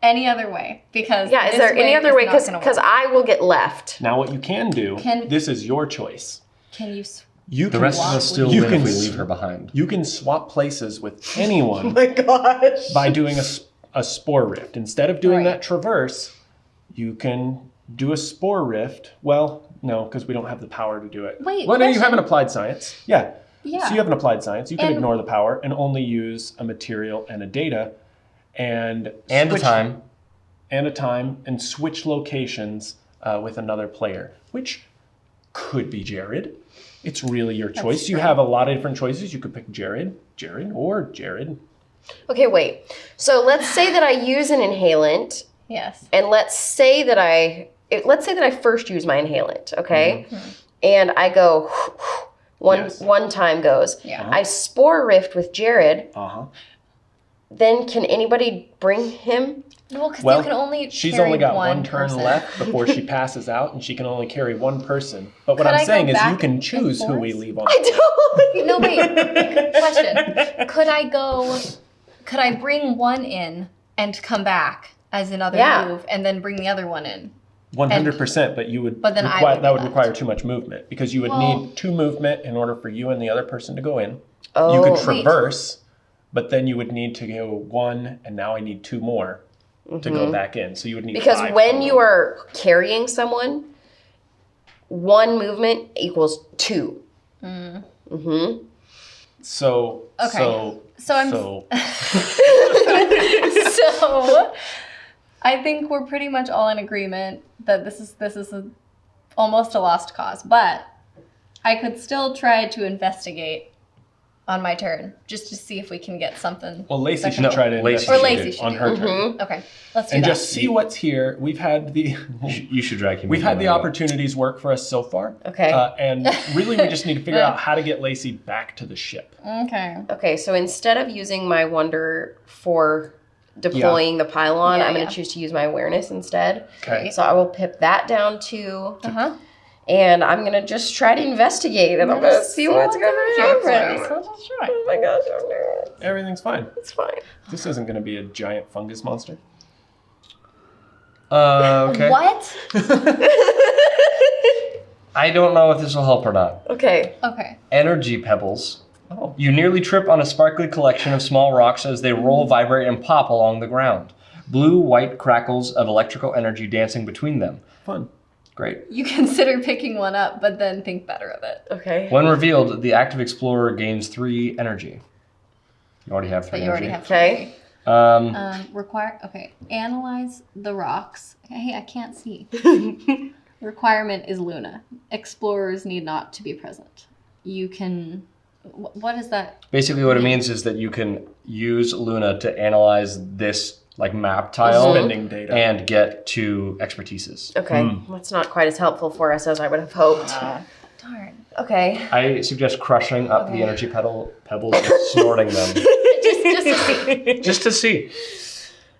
Any other way? Because Yeah, is this there any other way? not gonna Because work. I will get left. Now, what you can do, this is your choice. Can you? You The can rest of swap- us still you win can if we s- leave her behind. You can swap places with anyone my gosh. by doing a spore rift. Instead of doing Right. that traverse, you can do a spore rift. Well, no, because we don't have the power to do it. Wait, Well, no, you question. have an applied science. Yeah. Yeah. So you have an applied science. You can And- ignore the power and only use a material and a data and And the switch- time. and a time and switch locations with another player, which could be Jared. It's really your choice. You true. have a lot of different choices. You could pick Jared, or Jared. Okay, wait. So let's say that I use an inhalant, Yes. and let's say that I first use my inhalant, okay? And I go Yes. one time goes. Yeah. I spore rift with Jared. Uh-huh. Then can anybody bring him? Well, because Well, you can only. She's carry only got one person. turn left before she passes out, and she can only carry one person. But what Could I'm I go saying is you back can and choose who we forth? leave on. I don't. No, wait. Question. Could I go? Could I bring one in and come back as another Yeah. move, and then bring the other one in? 100%, but you would But then I require, would that be would left. require too much movement because you would Well- need 2 movement in order for you and the other person to go in. Oh, You could wait. traverse, but then you would need to go 1, and now I need 2 more to go back in. So you would need because 5 when total. you are carrying someone, 1 movement equals 2. So Okay. so So I'm- so So I think we're pretty much all in agreement that this is almost a lost cause, but I could still try to investigate on my turn just to see if we can get something. well, Lacey should No, try to Lacey Or investigate Lacey it should on do her it. turn Okay, let's do and that. just see what's here. We've had the You should drag him. we've in had the there. opportunities work for us so far. Okay. And really, we just need to figure out how to get Lacey back to the ship. Okay. Okay, so instead of using my wonder for deploying the pylon, Yeah, I'm going yeah. to choose to use my awareness instead. Okay. So I will pip that down to, Uh-huh. and I'm going to just try to investigate, and I'm going to see what's going to happen. Let's just try. Oh my gosh, I'm nervous. Everything's fine. It's fine. This isn't going to be a giant fungus monster. Okay. What? I don't know if this will help or not. Okay. Okay. Energy pebbles. Oh. You nearly trip on a sparkly collection of small rocks as they roll, vibrate, and pop along the ground. Blue-white crackles of electrical energy dancing between them. Fun. Great. You consider picking one up, but then think better of it. Okay. When revealed, the active explorer gains 3 energy. You already have 3 But you energy. already have Okay. Okay. Analyze the rocks. Hey, I can't see. Requirement is Luna. Explorers need not to be present. You can. What is that? Basically, what it means is that you can use Luna to analyze this like map tile Spending data. and get to expertises. Okay. That's not quite as helpful for us as I would have hoped. Darn. Okay. I suggest crushing up the energy pebbles and snorting them Just to see. just to see.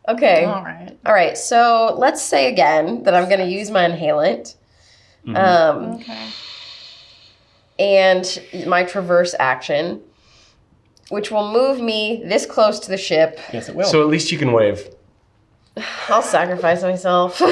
Okay. All right. All right. So let's say again that I'm going to use my inhalant. Okay. And my traverse action, which will move me this close to the ship. Yes, it will. So at least you can wave. I'll sacrifice myself. Fine.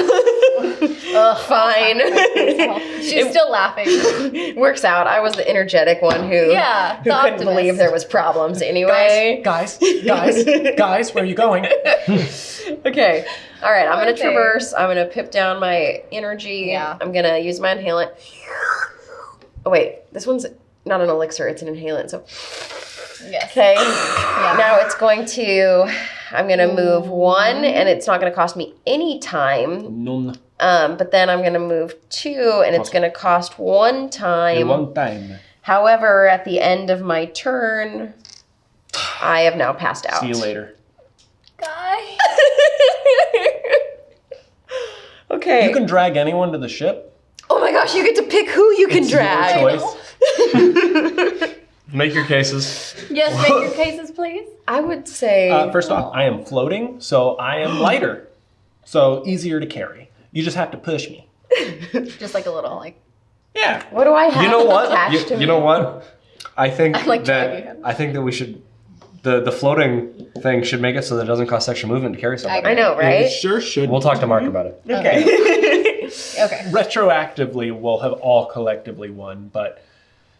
She's still laughing. Works out. I was the energetic one who, Yeah, who the couldn't optimist. believe there was problems anyway. guys, where are you going? Okay. All right. I'm going to Okay. traverse. I'm going to pip down my energy. Yeah. I'm going to use my inhalant. Oh, wait. This one's not an elixir. It's an inhalant. So, Yes. okay. Yeah. Now it's going to, I'm going to move 1, and it's not going to cost me any time. None. But then I'm going to move 2, and it's going to cost 1 time. One time. However, at the end of my turn, I have now passed out. See you later. Guys. Okay. You can drag anyone to the ship. Oh my gosh, you get to pick who you can It's your drag. choice. Make your cases. Yes, make your cases, please. I would say. First off, I am floating, so I am lighter. So easier to carry. You just have to push me. Just like a little, like. Yeah. What do I have You know what? attached to me? You know what? I think I'm, like, dragging him. that we should the floating thing should make it so that it doesn't cost extra movement to carry somebody. I know, right? It sure should. We'll talk to Mark about it. Okay. Okay. Retroactively, we'll have all collectively won, but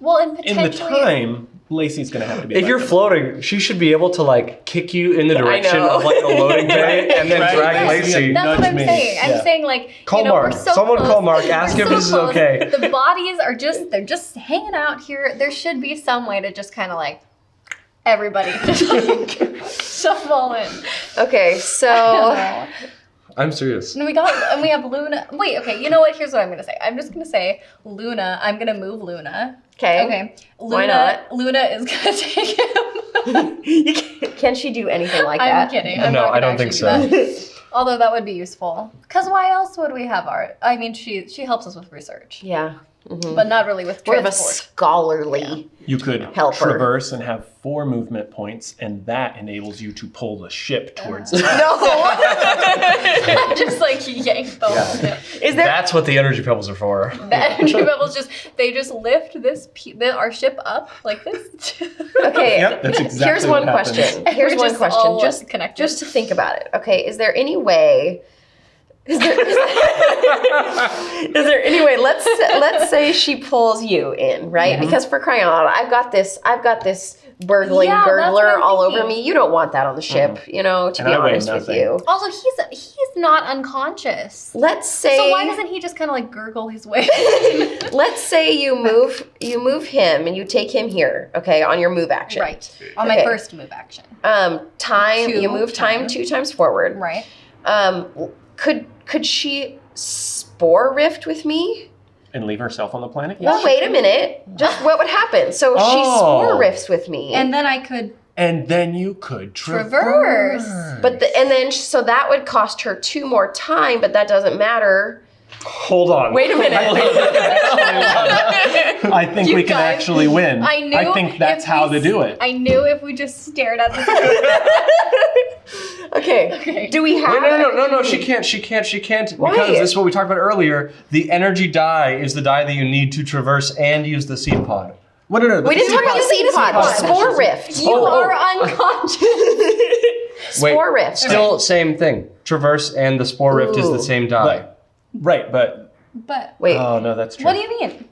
Well, and in the potentially. time, Lacey's going to have to be If you're elected. floating, she should be able to like kick you in the direction know. of like a loading bay and then Right. drag Right. Lacey. That's what Nudge I'm me. saying. I'm Yeah. saying like Call you know, Mark. we're so Someone close. call Mark. Ask We're if so this is close. okay. The bodies are they're just hanging out here. There should be some way to just kind of like everybody just like shove all in. Okay, I so. don't know. I'm serious. And we have Luna. Wait, okay. You know what? Here's what I'm gonna say. I'm just gonna say Luna. I'm gonna move Luna. Okay. Okay. Luna, Why not? Luna is gonna take him. Can she do anything like I'm that? kidding. No, I'm not I gonna don't think actually do so. that. Although that would be useful. Because why else would we have art? I mean, she helps us with research, Yeah. but not really with More of a transport. scholarly. You could Help her. traverse and have 4 movement points, and that enables you to pull the ship towards us. No. Just like yank the whole thing. Is there? That's what the energy pebbles are for. The energy bubbles they just lift our ship up like this. Okay. Yep, that's exactly Here's what one happens. question. And Here's we're one just question. all Just connected. just to think about it. Okay. Is there any way? Is there, Is there anyway? Let's say she pulls you in, right? Because for crying out loud, I've got this burgling Yeah, that's what gurgler I'm all thinking. over me. You don't want that on the ship, to And be I weigh honest with nothing. you. Also, he's not unconscious. Let's say So why doesn't he just kind of like gurgle his way? let's say you move him and you take him here, okay, on your move action. Right. On my Okay. first move action. You move time 2 times forward. Right. Could she spore rift with me? And leave herself on the planet? Well, wait a minute. Just what would happen? So she spore rifts with me. And then I could And then you could traverse. So that would cost her 2 more time, but that doesn't matter. Hold on. Wait a minute. I think You we can guys- actually win. I knew. I think that's if how we to do it. I knew if we just stared at this. Okay. Do we have No. She can't. Why? Because this is what we talked about earlier. The energy die is the die that you need to traverse and use the seed pod. What? No. We didn't talk about seed pod. Spore rift. You are unconscious. Spore rift. Still same thing. Traverse and the spore rift is Ooh. the same die. Right, but But Wait. oh no, that's true. what do you mean?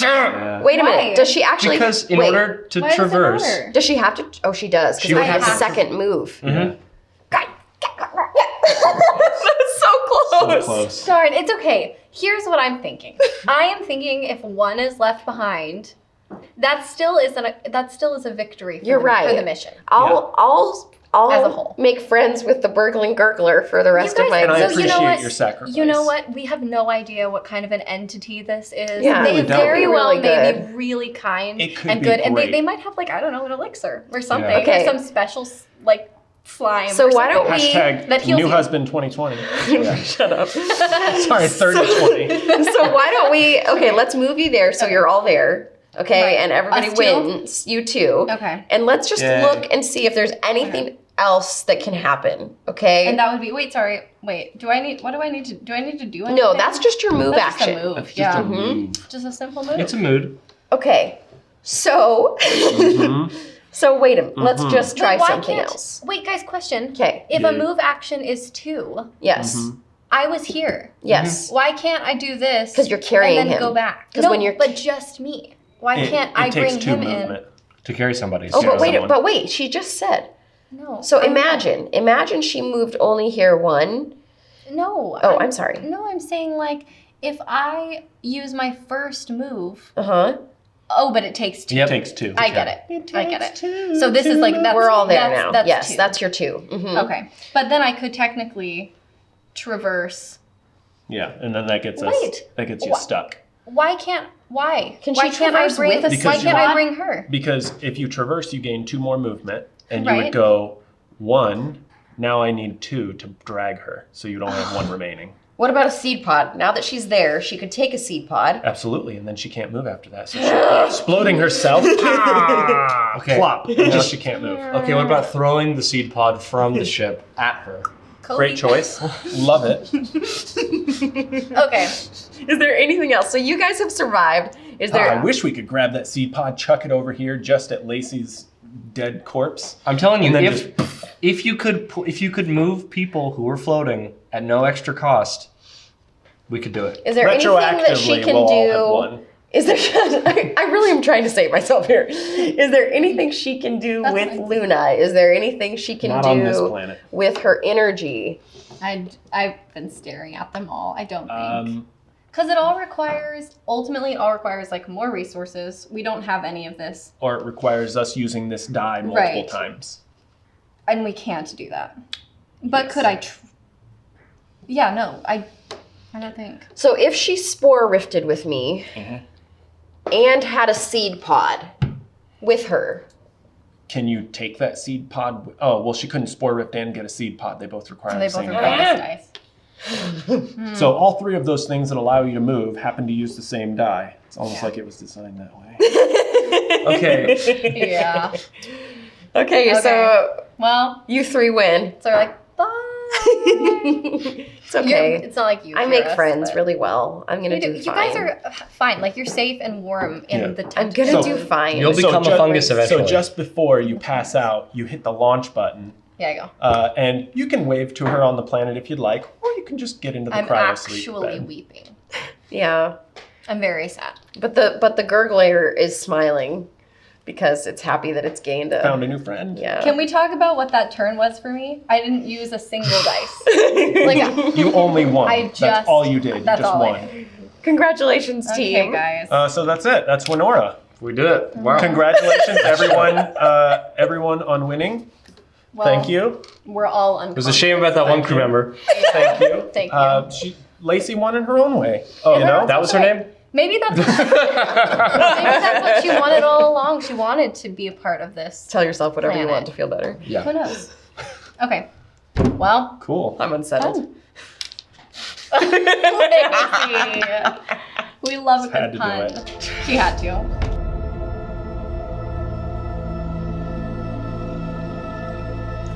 Yeah. Wait a Why? minute. Does she actually? Because in wait, order to Why does it traverse, matter? does she have to? Oh, she does. She Because would I have have a to- second move. Mhm. That's so close. So close. Darn, it's okay. Here's what I'm thinking. I am thinking if one is left behind, that still is a victory for, You're the, right. for the mission. I'll As a whole. make friends with the burgling gurgler for the rest of my And I so you know appreciate what? your sacrifice. You know what? We have no idea what kind of an entity this is. Yeah, they we don't. very Could be well really may good. be really kind It could and be good, and great. they might have like, I don't know, an elixir or something, Yeah. Okay. or some special like slime. So or why don't something. we- Hashtag That heals new you. husband 2020. Shut up. Sorry, 3020. So why don't we? Okay, let's move you there so you're all there. Okay, Right. and everybody Us two? wins. You too. Okay. And let's just Yay. look and see if there's anything else that can happen. Okay. And that would be what do I need to do anything? No, that's just your move That's action. just a move. That's just yeah. a move. Just a simple move. It's a mood. Okay. So so wait a minute. Let's just try Wait, why something can't- else. Wait, guys, question. Okay. If Yeah. a move action is 2, Yes. I was here. Yes. Why can't I do this? 'Cause you're carrying and then him. go back. 'Cause No, when you're- but just me. Why can't I it takes bring 2 him movement. To carry somebody. Oh, but someone. wait. She just said. in? No. So I'm imagine she moved only here 1. No. Oh, I'm sorry. No, I'm saying like if I use my first move. Uh-huh. Oh, but it takes 2. It takes 2. I get it. I get it. So this is like that's We're all there that's, now. That's Yes, 2. that's your 2. Mhm. Okay. But then I could technically traverse. Yeah, and then that gets us. Wait. That gets you What? stuck. Why? Can Why she can't I traverse bring with a Why seed can't I pod? bring her? Because if you traverse, you gain 2 more movement, and you Right. would go 1. Now I need 2 to drag her, so you don't have 1 remaining. What about a seed pod? Now that she's there, she could take a seed pod. Absolutely, and then she can't move after that. So she's exploding herself. Okay. Plop. And now she can't move. Okay, what about throwing the seed pod from the ship at her? Great choice. Love it. Okay. Is there anything else? So you guys have survived. Is there? I wish we could grab that seed pod, chuck it over here just at Lacey's dead corpse. I'm telling you, And then if you could move people who were floating at no extra cost, we could do it. Is there anything that she Retroactively, can we'll do? all have won. Is there? I really am trying to save myself here. Is there anything she can do That's with what I'm Luna? Is there anything she can Not do on this planet. with her energy? I've been staring at them all. I don't think. Because ultimately it all requires like more resources. We don't have any of this. Or it requires us using this die multiple Right. times. And we can't do that. But could I? Yeah, no, I don't think. So if she spore rifted with me and had a seed pod with her, Can you take that seed pod? Oh, well, she couldn't spore rift and get a seed pod. They both require They the both same require die. this dice. So all 3 of those things that allow you to move happen to use the same die. It's almost like it was designed that way. Okay. Yeah. okay, so Well, you 3 win. so we're like, bye. It's okay. It's not like you. I hear make us, friends but- really well. I'm gonna do You fine. guys are fine. Like you're safe and warm in Yeah. the tent. I'm gonna So- do fine. You'll become a fungus eventually. So just before you pass out, you hit the launch button, Yeah, I go. And you can wave to her on the planet if you'd like, or you can just get into the I'm cryo-sleep actually bed. weeping. Yeah. I'm very sad. But the gurgler is smiling because it's happy that it's gained a... Found a new friend. Yeah. Can we talk about what that turn was for me? I didn't use a single dice. Like, You only won. I just- That's all you did. that's you just all I won. did. Congratulations, Okay, team. guys. So that's it. That's Wenora. We did it. Wow. Congratulations, everyone on winning. Well, Thank you. We're all It was a shame about that one crew member. Thank you. Thank you. Lacey won in her own way. Oh, you know? that was her name? Maybe that's what she wanted all along. She wanted to be a part of this. Tell yourself whatever you Planet. want to feel better. Yeah. Who knows? Okay. Well, Cool. I'm unsettled. Lacey. We love a Had good to pun. do it. She had to.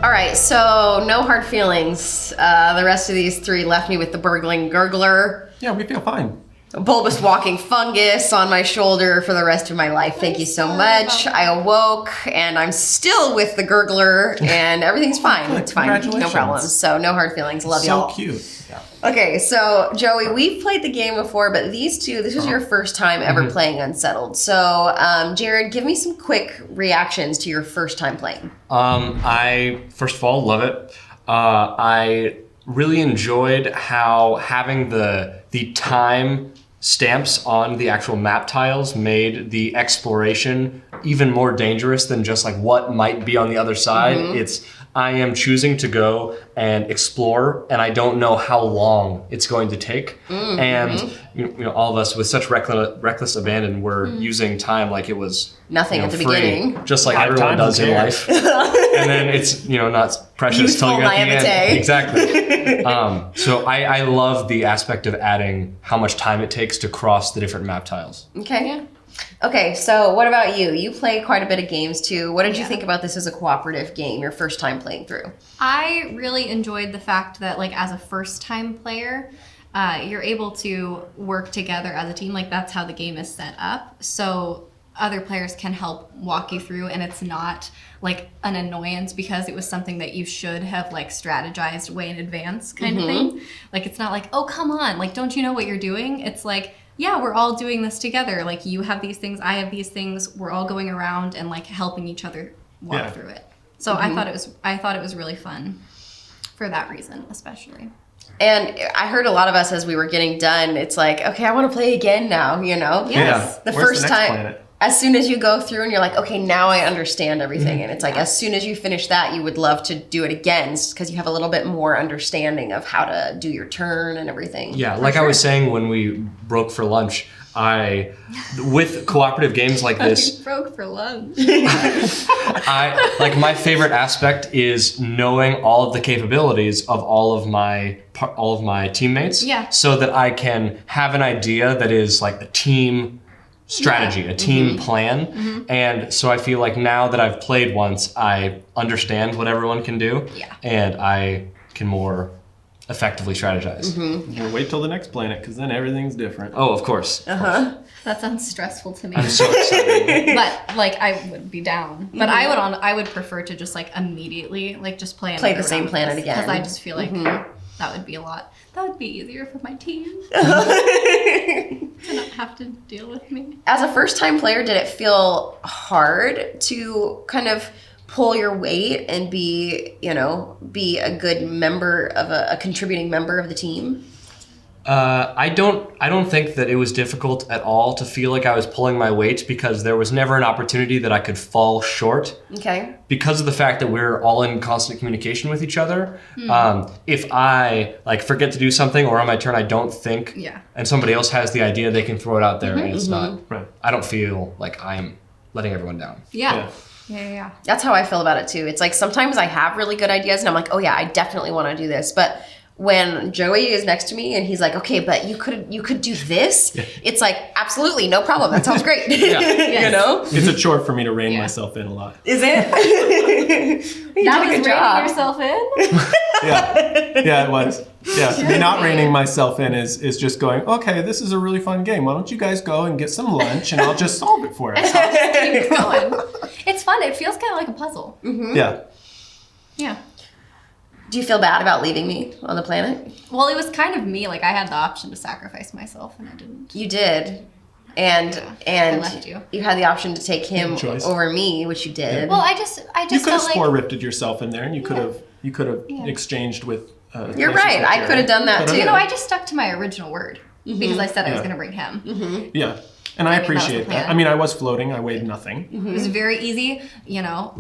All right, so no hard feelings. The rest of these three left me with the burgling gurgler, Yeah, we feel fine. a bulbous walking fungus on my shoulder for the rest of my life. Thank you so much. I awoke and I'm still with the gurgler and everything's fine. It's fine. No Congratulations. problem. So no hard feelings. Love y'all. So cute. Okay, so Joey, we've played the game before, but these two, this is your first time ever playing Unsettled. So, Jared, give me some quick reactions to your first time playing. I first of all love it. I really enjoyed how having the time stamps on the actual map tiles made the exploration even more dangerous than just like what might be on the other side. It's I am choosing to go and explore, and I don't know how long it's going to take. And you know, all of us with such reckless abandon were using time like it was Nothing at the free, beginning. just like Have everyone time, does who in cares? life. And then it's not precious till Youthful you're at the naivete. end. Exactly. So I love the aspect of adding how much time it takes to cross the different map tiles. Okay. Okay, so what about you? You play quite a bit of games too. What did you think about this as a cooperative game, your first time playing through? I really enjoyed the fact that, like, as a first-time player, you're able to work together as a team. Like, that's how the game is set up. So other players can help walk you through, and it's not like an annoyance because it was something that you should have like strategized way in advance kind of thing. Like, it's not like, oh, come on, like, don't you know what you're doing? It's like, yeah, we're all doing this together. Like, you have these things, I have these things. We're all going around and like helping each other walk through it. So I thought it was really fun for that reason, especially. And I heard a lot of us as we were getting done, it's like, okay, I want to play again now, you know? Yes. The Where's first the next time, planet? as soon as you go through and you're like, okay, now I understand everything. And it's like, as soon as you finish that, you would love to do it again because you have a little bit more understanding of how to do your turn and everything. Yeah, like I was saying when we broke for lunch, with cooperative games like this, Broke for lunch. my favorite aspect is knowing all of the capabilities of all of my teammates. Yeah. So that I can have an idea that is like a team strategy, a team plan. And so I feel like now that I've played once, I understand what everyone can do. Yeah. And I can more effectively strategize. We'll wait till the next planet because then everything's different. Oh, of course. That sounds stressful to me. I'm so excited. But like, I would be down. But I would prefer to just like immediately like just play the same planet again. because I just feel like that would be a lot. That would be easier for my team to not have to deal with me. As a first time player, did it feel hard to kind of pull your weight and be a good member of a contributing member of the team? I don't think that it was difficult at all to feel like I was pulling my weight because there was never an opportunity that I could fall short. Okay. Because of the fact that we're all in constant communication with each other. If I like forget to do something or on my turn I don't think, and somebody else has the idea, they can throw it out there and it's not. Right. I don't feel like I'm letting everyone down. Yeah. Yeah. That's how I feel about it too. It's like sometimes I have really good ideas and I'm like, oh yeah, I definitely want to do this. But when Joey is next to me and he's like, okay, but you could do this. It's like, absolutely, no problem. That sounds great. You know? It's a chore for me to rein myself in a lot. Is it? You That did a was good reining job. yourself in? Yeah, it was. Yeah, me not reining myself in is just going, okay, this is a really fun game. Why don't you guys go and get some lunch and I'll just solve it for us. Keep going. It's fun. It feels kind of like a puzzle. Yeah. Yeah. Do you feel bad about leaving me on the planet? Well, it was kind of me. Like, I had the option to sacrifice myself, and I didn't. You did. And I left you. had the option to take him Good choice. over me, which you did. Well, I just You could have felt like spore rifted yourself in there, and you could have exchanged with. You're right. I could have done that too. you know, I just stuck to my original word because I said I was going to bring him. Yeah, and I that was the appreciate that. plan. I mean, I was floating. I weighed nothing. It was very easy. You know,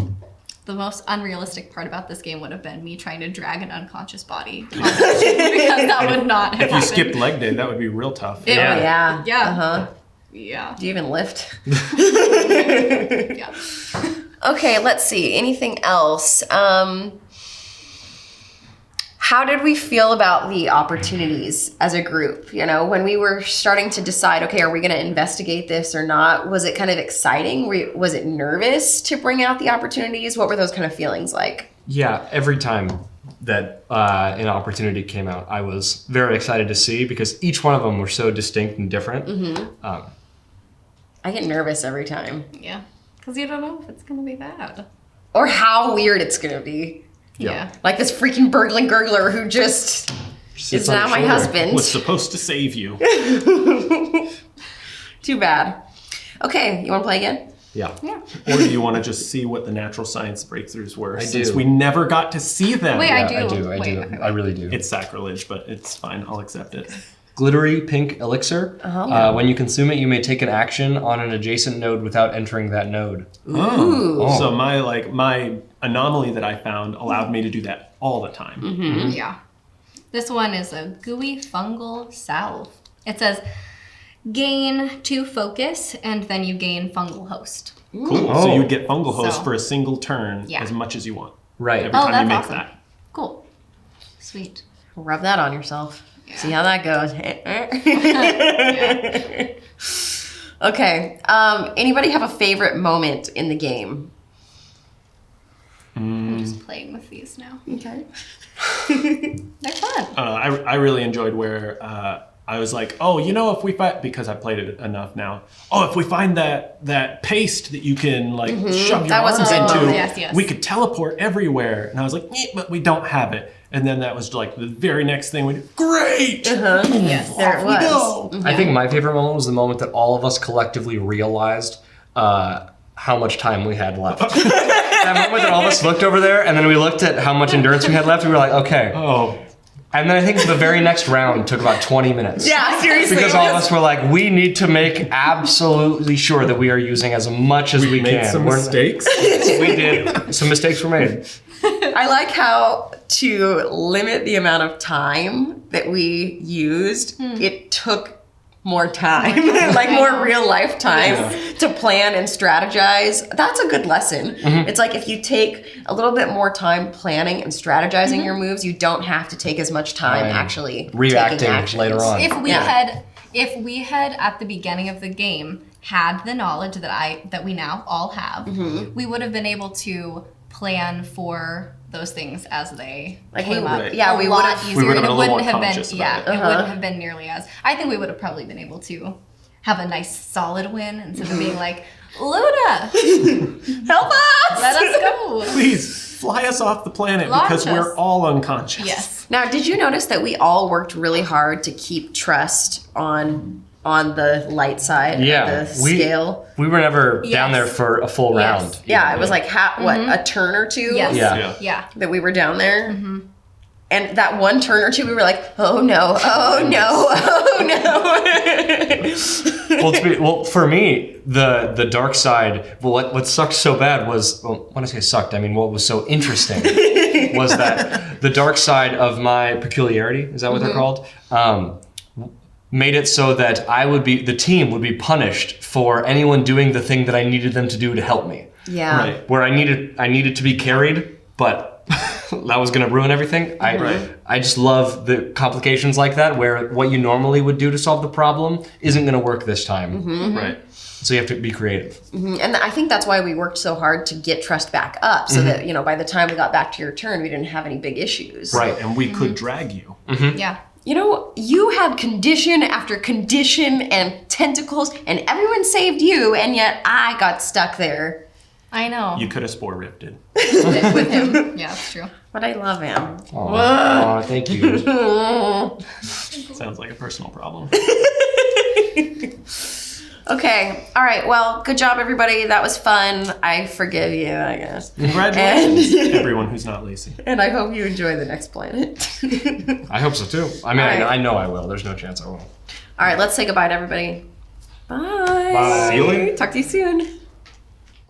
the most unrealistic part about this game would have been me trying to drag an unconscious body because that would not have If you happened. skipped leg day, that would be real tough. Oh, yeah. Yeah. Uh-huh. Yeah. Do you even lift? Yeah. Okay, let's see. Anything else? How did we feel about the opportunities as a group? You know, when we were starting to decide, okay, are we going to investigate this or not? Was it kind of exciting? Was it nervous to bring out the opportunities? What were those kind of feelings like? Yeah, every time that an opportunity came out, I was very excited to see because each one of them were so distinct and different. I get nervous every time. Yeah. Because you don't know if it's going to be bad. Or how weird it's going to be. Yeah. Like this freaking burgling gurgler who just is on now your my shoulder. husband. Was supposed to save you. Too bad. Okay, you want to play again? Yeah. Or do you want to just see what the natural science breakthroughs were? I Since do. we never got to see them. Wait, Yeah, I do. I Wait, do. okay, I really do. It's sacrilege, but it's fine. I'll accept it. Glittery pink elixir. When you consume it, you may take an action on an adjacent node without entering that node. Oh. So my anomaly that I found allowed me to do that all the time. Yeah. This one is a gooey fungal salve. It says gain 2 focus, and then you gain fungal host. Cool. Oh. So you would get fungal host So- for a single turn Yeah. as much as you want. Right. Every time you that's make awesome. that. Cool. Sweet. Rub that on yourself. See how that goes. Okay. Anybody have a favorite moment in the game? I'm just playing with these now. Okay. They're fun. I really enjoyed where I was like, oh, you know, if we find, because I played it enough now. Oh, if we find that paste that you can like shove your That was arms a good into, moment. Yes. we could teleport everywhere. And I was like, but we don't have it. And then that was like the very next thing we did. Great! Yes. There it We was. go. I think my favorite moment was the moment that all of us collectively realized how much time we had left. That moment that all of us looked over there, and then we looked at how much endurance we had left, we were like, okay. Oh, And then I think the very next round took about 20 minutes. Yeah, seriously. Because all of us were like, we need to make absolutely sure that we are using as much as we made can. some mistakes. We did. Some mistakes were made. I like how to limit the amount of time that we used, it took more time, like more real life time to plan and strategize. That's a good lesson. It's like if you take a little bit more time planning and strategizing your moves, you don't have to take as much time Right. actually Reacting taking actions. later on. If we had at the beginning of the game had the knowledge that we now all have, we would have been able to plan for those things as they Like came we up. would- yeah, a we lot would've- easier. we would've and been it a little wouldn't more have been conscious yeah, about it wouldn't have been nearly as. I think we would have probably been able to have a nice solid win instead of being like, Luna, Help us! let us go. Please fly us off the planet Launch because we're us. all unconscious. Yes. Now, did you notice that we all worked really hard to keep trust on the light side Yeah. of the scale? We were never down Yes. there for a full Yes. round. Yeah, it was like a turn or two Yes. Yeah. Yeah. that we were down there. And that one turn or two, we were like, oh no, oh no, oh no. Well, for me, the dark side. Well, what sucked so bad was, when I say sucked, I mean what was so interesting was that the dark side of my peculiarity, is that what they're called? Made it so that the team would be punished for anyone doing the thing that I needed them to do to help me. Yeah. Right. Where I needed to be carried, but that was going to ruin everything. I just love the complications like that, where what you normally would do to solve the problem isn't going to work this time. Right. So you have to be creative. And I think that's why we worked so hard to get trust back up so that, by the time we got back to your turn, we didn't have any big issues. Right. And we could drag you. Yeah. You had condition after condition and tentacles, and everyone saved you, and yet I got stuck there. I know. You could have spore rifted. With him. Yeah, that's true. but I love him. Oh, thank you. Sounds like a personal problem. Okay. All right. Well, good job, everybody. That was fun. I forgive you, I guess. Congratulations, everyone who's not Lacey. And I hope you enjoy the next planet. I hope so too. I mean, All right. I know I will. There's no chance I won't. All right. Let's say goodbye to everybody. Bye. Bye. See you later. Talk to you soon.